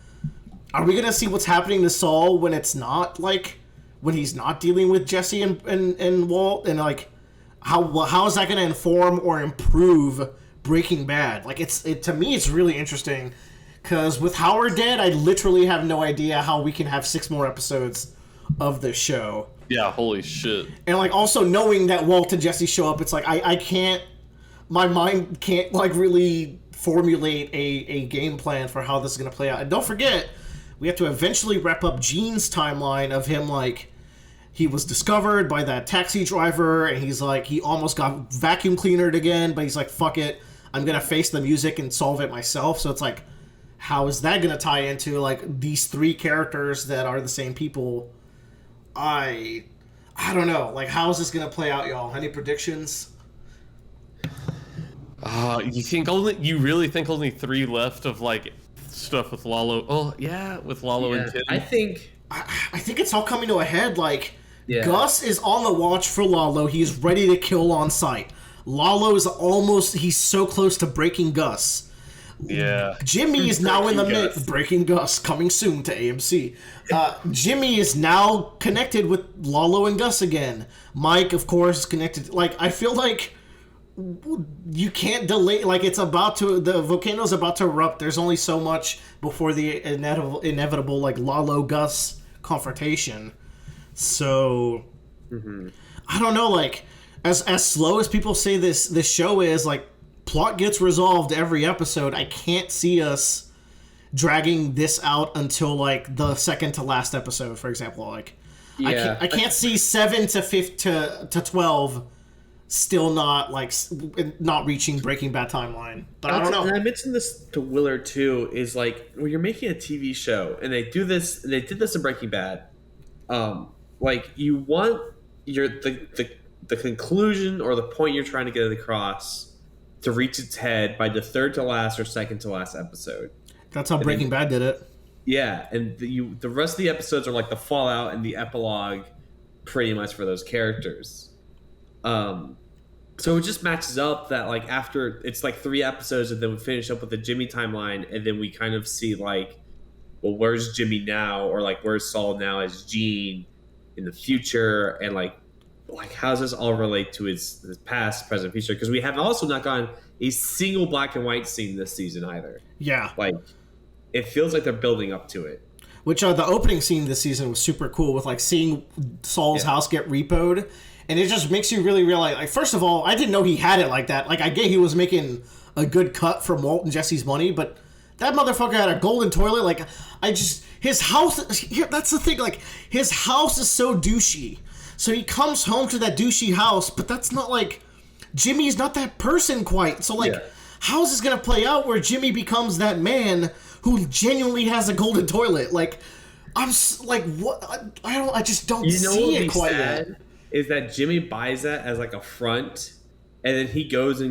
are we going to see what's happening to Saul when it's not like... when he's not dealing with Jesse and Walt, and like how is that going to inform or improve Breaking Bad? Like to me it's really interesting, because with Howard dead, I literally have no idea how we can have 6 more episodes of this show. Yeah, holy shit. And like also knowing that Walt and Jesse show up, it's like I can't, my mind can't like really formulate a game plan for how this is going to play out. And don't forget, we have to eventually wrap up Gene's timeline of him like, he was discovered by that taxi driver, and he's like, he almost got vacuum cleanered again, but he's like, fuck it, I'm gonna face the music and solve it myself. So it's like, how is that gonna tie into like these 3 characters that are the same people? I don't know. Like, how is this gonna play out, y'all? Any predictions? You really think only 3 left of like stuff with Lalo? Oh yeah, with Lalo and Tim. I think it's all coming to a head. Like, Yeah. Gus is on the watch for Lalo. He's ready to kill on sight. Lalo is he's so close to breaking Gus. Yeah. Jimmy is now in the Gus. mix. Breaking Gus, coming soon to AMC. Jimmy is now connected with Lalo and Gus again. Mike, of course, is connected. Like, I feel like you can't delay. Like, the volcano's about to erupt. There's only so much before the inevitable like Lalo Gus confrontation. So, I don't know. Like, as slow as people say this show is, like, plot gets resolved every episode. I can't see us dragging this out until like the second to last episode, for example. Like, Yeah. I can't see 7 to 12 still not reaching Breaking Bad timeline. But I don't know. And I mentioned this to Willard too. Is like, when you're making a TV show and they did this in Breaking Bad. Like, you want the conclusion or the point you're trying to get across to reach its head by the 3rd to last or 2nd to last episode. That's how Breaking Bad did it. Yeah, and the rest of the episodes are like the fallout and the epilogue, pretty much, for those characters. So it just matches up that like after it's like 3 episodes, and then we finish up with the Jimmy timeline, and then we kind of see like, well, where's Jimmy now, or like where's Saul now as Gene in the future, and like how does this all relate to his past, present, future? Because we have also not gotten a single black and white scene this season either. Yeah. Like, it feels like they're building up to it. Which the opening scene this season was super cool, with like seeing Saul's house get repoed, and it just makes you really realize. Like, first of all, I didn't know he had it like that. Like, I get he was making a good cut from Walt and Jesse's money, but that motherfucker had a golden toilet. Like, his house. That's the thing. Like, his house is so douchey. So he comes home to that douchey house, but that's not like, Jimmy's not that person quite. So like, how is this gonna play out where Jimmy becomes that man who genuinely has a golden toilet? Like, like, what? I just don't see it quite yet. Is that Jimmy buys that as like a front, and then he goes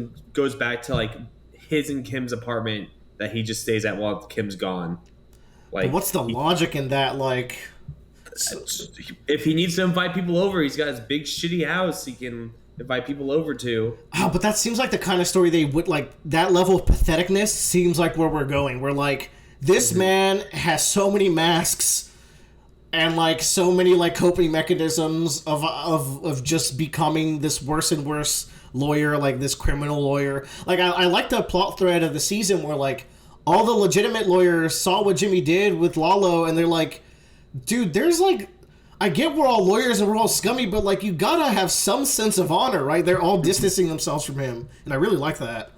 back to like his and Kim's apartment that he just stays at while Kim's gone. Like, but what's the logic in that? Like, if he needs to invite people over, he's got his big shitty house he can invite people over to. Oh, but that seems like the kind of story they would like. That level of patheticness seems like where we're going. We're like, this man has so many masks and like so many like coping mechanisms of just becoming this worse and worse lawyer, like this criminal lawyer. Like, I like the plot thread of the season where like all the legitimate lawyers saw what Jimmy did with Lalo, and they're like, dude, there's like, I get we're all lawyers and we're all scummy, but like, you gotta have some sense of honor, right? They're all distancing themselves from him, and I really like that.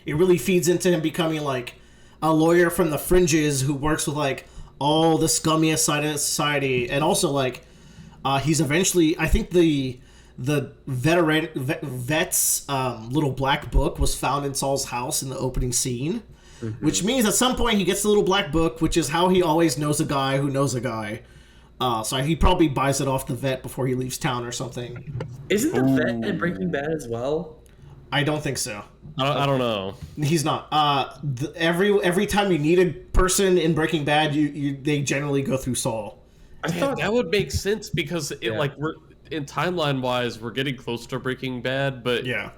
It really feeds into him becoming like a lawyer from the fringes who works with like all the scummiest side of society, and also like he's eventually, I think the vet's little black book was found in Saul's house in the opening scene, which means at some point he gets the little black book, which is how he always knows a guy who knows a guy. So he probably buys it off the vet before he leaves town or something. Isn't the vet in Breaking Bad as well? I don't think so. I don't know. He's not. Every time you need a person in Breaking Bad, they generally go through Saul. I thought That would make sense because we're in timeline wise, we're getting close to Breaking Bad, but Yeah.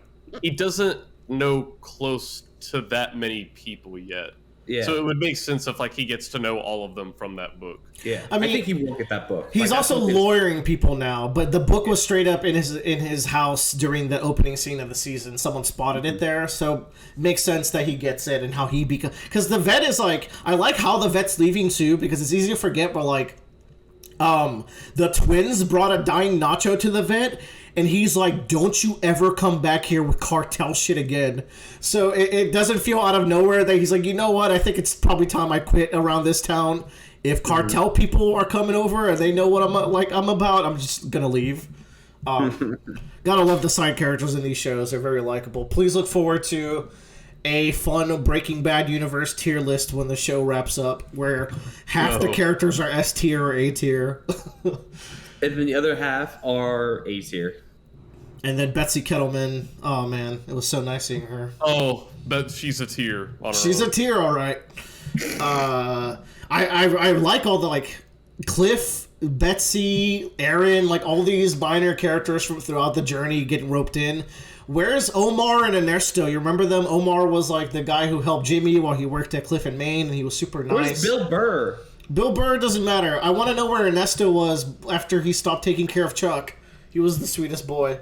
he doesn't know close to that many people yet. Yeah. So it would make sense if like he gets to know all of them from that book. Yeah, I mean, think he will get that book. He's Like, also I think lawyering people now, but the book was straight up in his house during the opening scene of the season. Someone spotted it there, so it makes sense that he gets it and how he becomes. Because the vet is like, I like how the vet's leaving too, because it's easy to forget, but like, the twins brought a dying Nacho to the vet, and he's like, don't you ever come back here with cartel shit again. So it doesn't feel out of nowhere that he's like, you know what, I think it's probably time I quit around this town. If cartel people are coming over and they know what I'm about, I'm just gonna leave. Gotta love the side characters in these shows. They're very likable. Please look forward to a fun Breaking Bad universe tier list when the show wraps up, where half the characters are S tier or A tier. And then the other half are A tier. And then Betsy Kettleman, oh man, it was so nice seeing her. Oh, but she's a tier. On her She's own. a tier, all right. I like all the like Cliff, Betsy, Aaron, like all these minor characters from throughout the journey getting roped in. Where's Omar and Ernesto? You remember them? Omar was like the guy who helped Jimmy while he worked at Cliff and Maine, and he was super nice. Where's Bill Burr? Bill Burr doesn't matter. I want to know where Ernesto was after he stopped taking care of Chuck. He was the sweetest boy.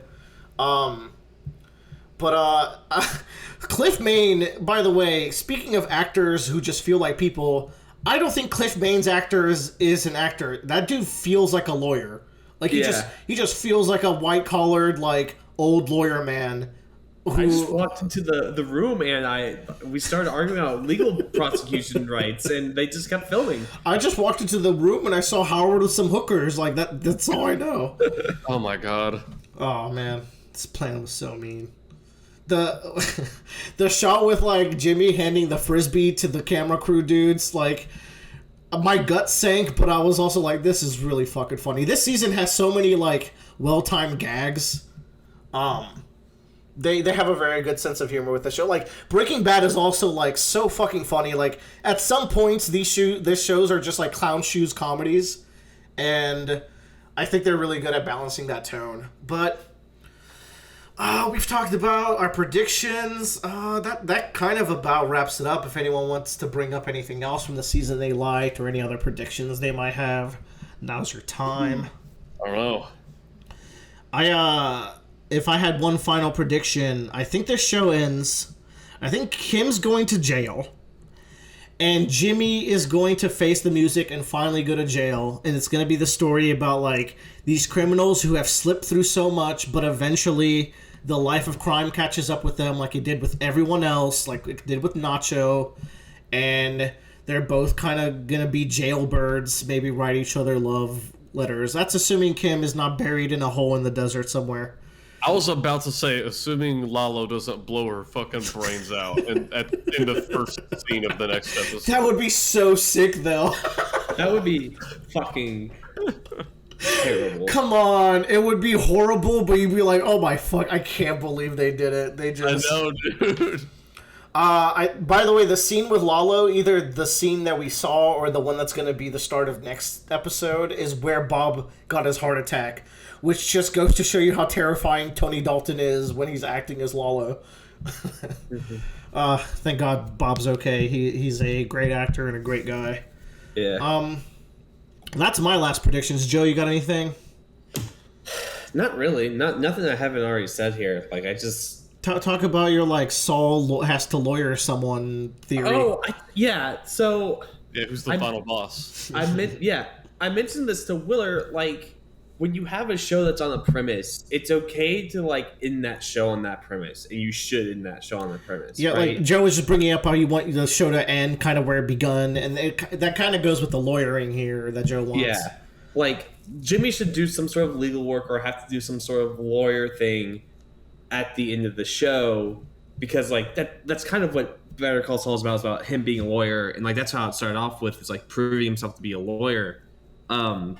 Cliff Maine, by the way, speaking of actors who just feel like people, I don't think Cliff Maine's actor is an actor. That dude feels like a lawyer. Like he just feels like a white collared, like old lawyer man. I just walked into the room and we started arguing about legal prosecution rights, and they just kept filming. I just walked into the room and I saw Howard with some hookers. Like that's all I know. Oh my god. Oh man, this plan was so mean. The shot with like Jimmy handing the frisbee to the camera crew dudes, like my gut sank, but I was also like, this is really fucking funny. This season has so many like well-timed gags. They have a very good sense of humor with the show. Like Breaking Bad is also like so fucking funny. Like at some points these shows are just like clown shoes comedies, and I think they're really good at balancing that tone. But we've talked about our predictions. That kind of about wraps it up. If anyone wants to bring up anything else from the season they liked or any other predictions they might have, now's your time. I don't know. If I had one final prediction, I think this show ends. I think Kim's going to jail. And Jimmy is going to face the music and finally go to jail. And it's going to be the story about, like, these criminals who have slipped through so much, but eventually the life of crime catches up with them like it did with everyone else, like it did with Nacho. And they're both kind of going to be jailbirds, maybe write each other love letters. That's assuming Kim is not buried in a hole in the desert somewhere. I was about to say, assuming Lalo doesn't blow her fucking brains out in the first scene of the next episode. That would be so sick, though. That would be fucking terrible. Come on, it would be horrible, but you'd be like, "Oh my fuck, I can't believe they did it." They just. I know, dude. By the way, the scene with Lalo, either the scene that we saw or the one that's going to be the start of next episode, is where Bob got his heart attack, which just goes to show you how terrifying Tony Dalton is when he's acting as Lalo. Thank God Bob's okay. He's a great actor and a great guy. Yeah. That's my last predictions. Joe, you got anything? Not really. Nothing I haven't already said here. Like I just. Talk about your, like, Saul has to lawyer someone theory. Oh, yeah. So. Yeah, who's the final boss? I mentioned this to Willer. Like, when you have a show that's on a premise, it's okay to like end that show on that premise, and you should end that show on the premise. Yeah, right? like Joe was just bringing up how you want the show to end kind of where it begun, and that kind of goes with the lawyering here that Joe wants. Yeah, like Jimmy should do some sort of legal work or have to do some sort of lawyer thing at the end of the show, because like that's kind of what Better Call Saul is about him being a lawyer, and like that's how it started off with, is like proving himself to be a lawyer. And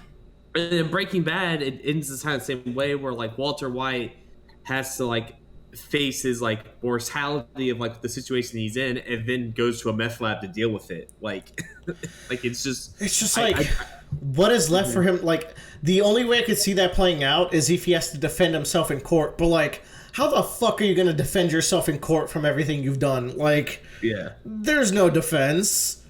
in Breaking Bad, it ends the kind of same way, where like Walter White has to like face his like mortality of like the situation he's in, and then goes to a meth lab to deal with it. Like, like it's just what is left for him? Like, the only way I could see that playing out is if he has to defend himself in court. But like, how the fuck are you going to defend yourself in court from everything you've done? Like, yeah, there's no defense.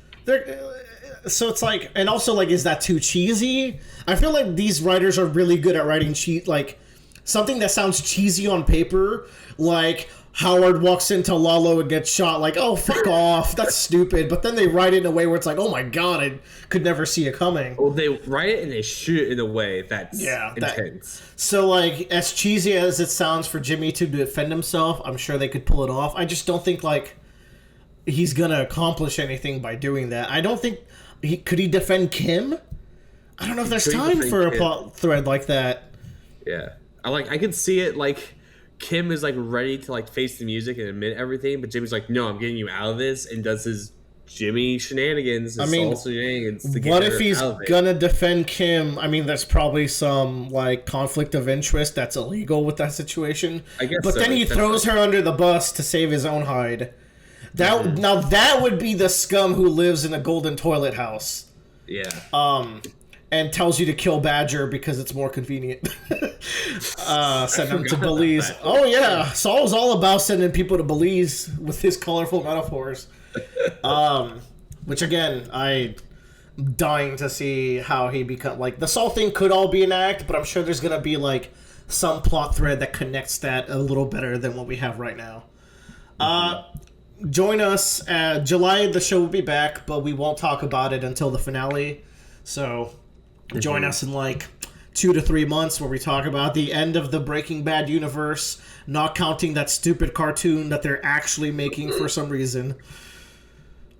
So it's like, and also like, is that too cheesy? I feel like these writers are really good at writing like something that sounds cheesy on paper, like Howard walks into Lalo and gets shot. Like, oh, fuck off, that's stupid. But then they write it in a way where it's like, oh my god, I could never see it coming. Well, they write it and they shoot it in a way that's intense. So like, as cheesy as it sounds for Jimmy to defend himself, I'm sure they could pull it off. I just don't think like he's gonna accomplish anything by doing that. I don't think could he defend Kim? I don't know if there's time for a plot thread like that. Yeah, I could see it like Kim is like ready to like face the music and admit everything, but Jimmy's like, no, I'm getting you out of this, and does his Jimmy shenanigans. What if he's gonna defend Kim? I mean, there's probably some like conflict of interest that's illegal with that situation. I guess, but then he throws her under the bus to save his own hide. Now that would be the scum who lives in a golden toilet house. Yeah. And tells you to kill Badger because it's more convenient. Send him to Belize. Oh yeah, Saul's all about sending people to Belize with his colorful metaphors. Which again, I'm dying to see how he become like the Saul thing could all be an act, but I'm sure there's gonna be like some plot thread that connects that a little better than what we have right now. Join us July. The show will be back, but we won't talk about it until the finale. So join us in like 2 to 3 months where we talk about the end of the Breaking Bad universe, not counting that stupid cartoon that they're actually making for some reason.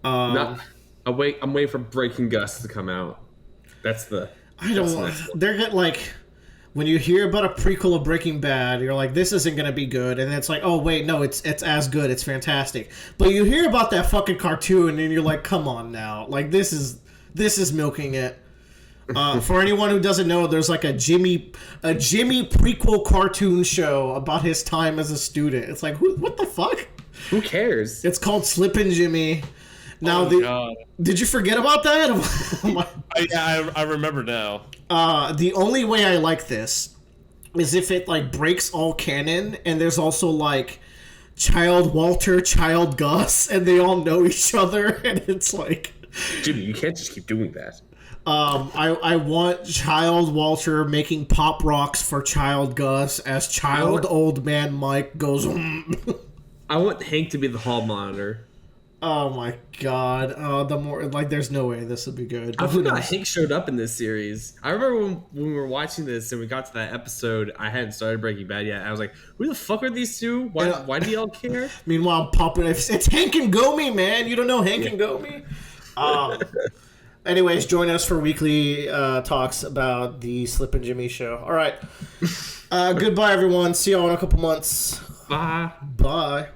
I'm waiting for Breaking Gus to come out. They're getting like, when you hear about a prequel of Breaking Bad, you're like, this isn't gonna be good, and then it's like, oh wait, no, it's as good, it's fantastic. But you hear about that fucking cartoon, and you're like, come on now, like this is milking it. For anyone who doesn't know, there's like a Jimmy prequel cartoon show about his time as a student. It's like, what the fuck? Who cares? It's called Slippin' Jimmy. Now, did you forget about that? Yeah, I remember now. The only way I like this is if it like breaks all canon, and there's also like Child Walter, Child Gus, and they all know each other, and it's like, Jimmy, you can't just keep doing that. I want Child Walter making pop rocks for Child Gus as Old Man Mike goes. I want Hank to be the hall monitor. Oh my god! The more like, there's no way this would be good. I forgot Hank showed up in this series. I remember when we were watching this and we got to that episode. I hadn't started Breaking Bad yet. I was like, "Who the fuck are these two? Why do y'all care?" Meanwhile, it's Hank and Gomi, man. You don't know Hank and Gomi. Anyways, join us for weekly talks about the Slip and Jimmy show. All right. Goodbye, everyone. See y'all in a couple months. Bye. Bye.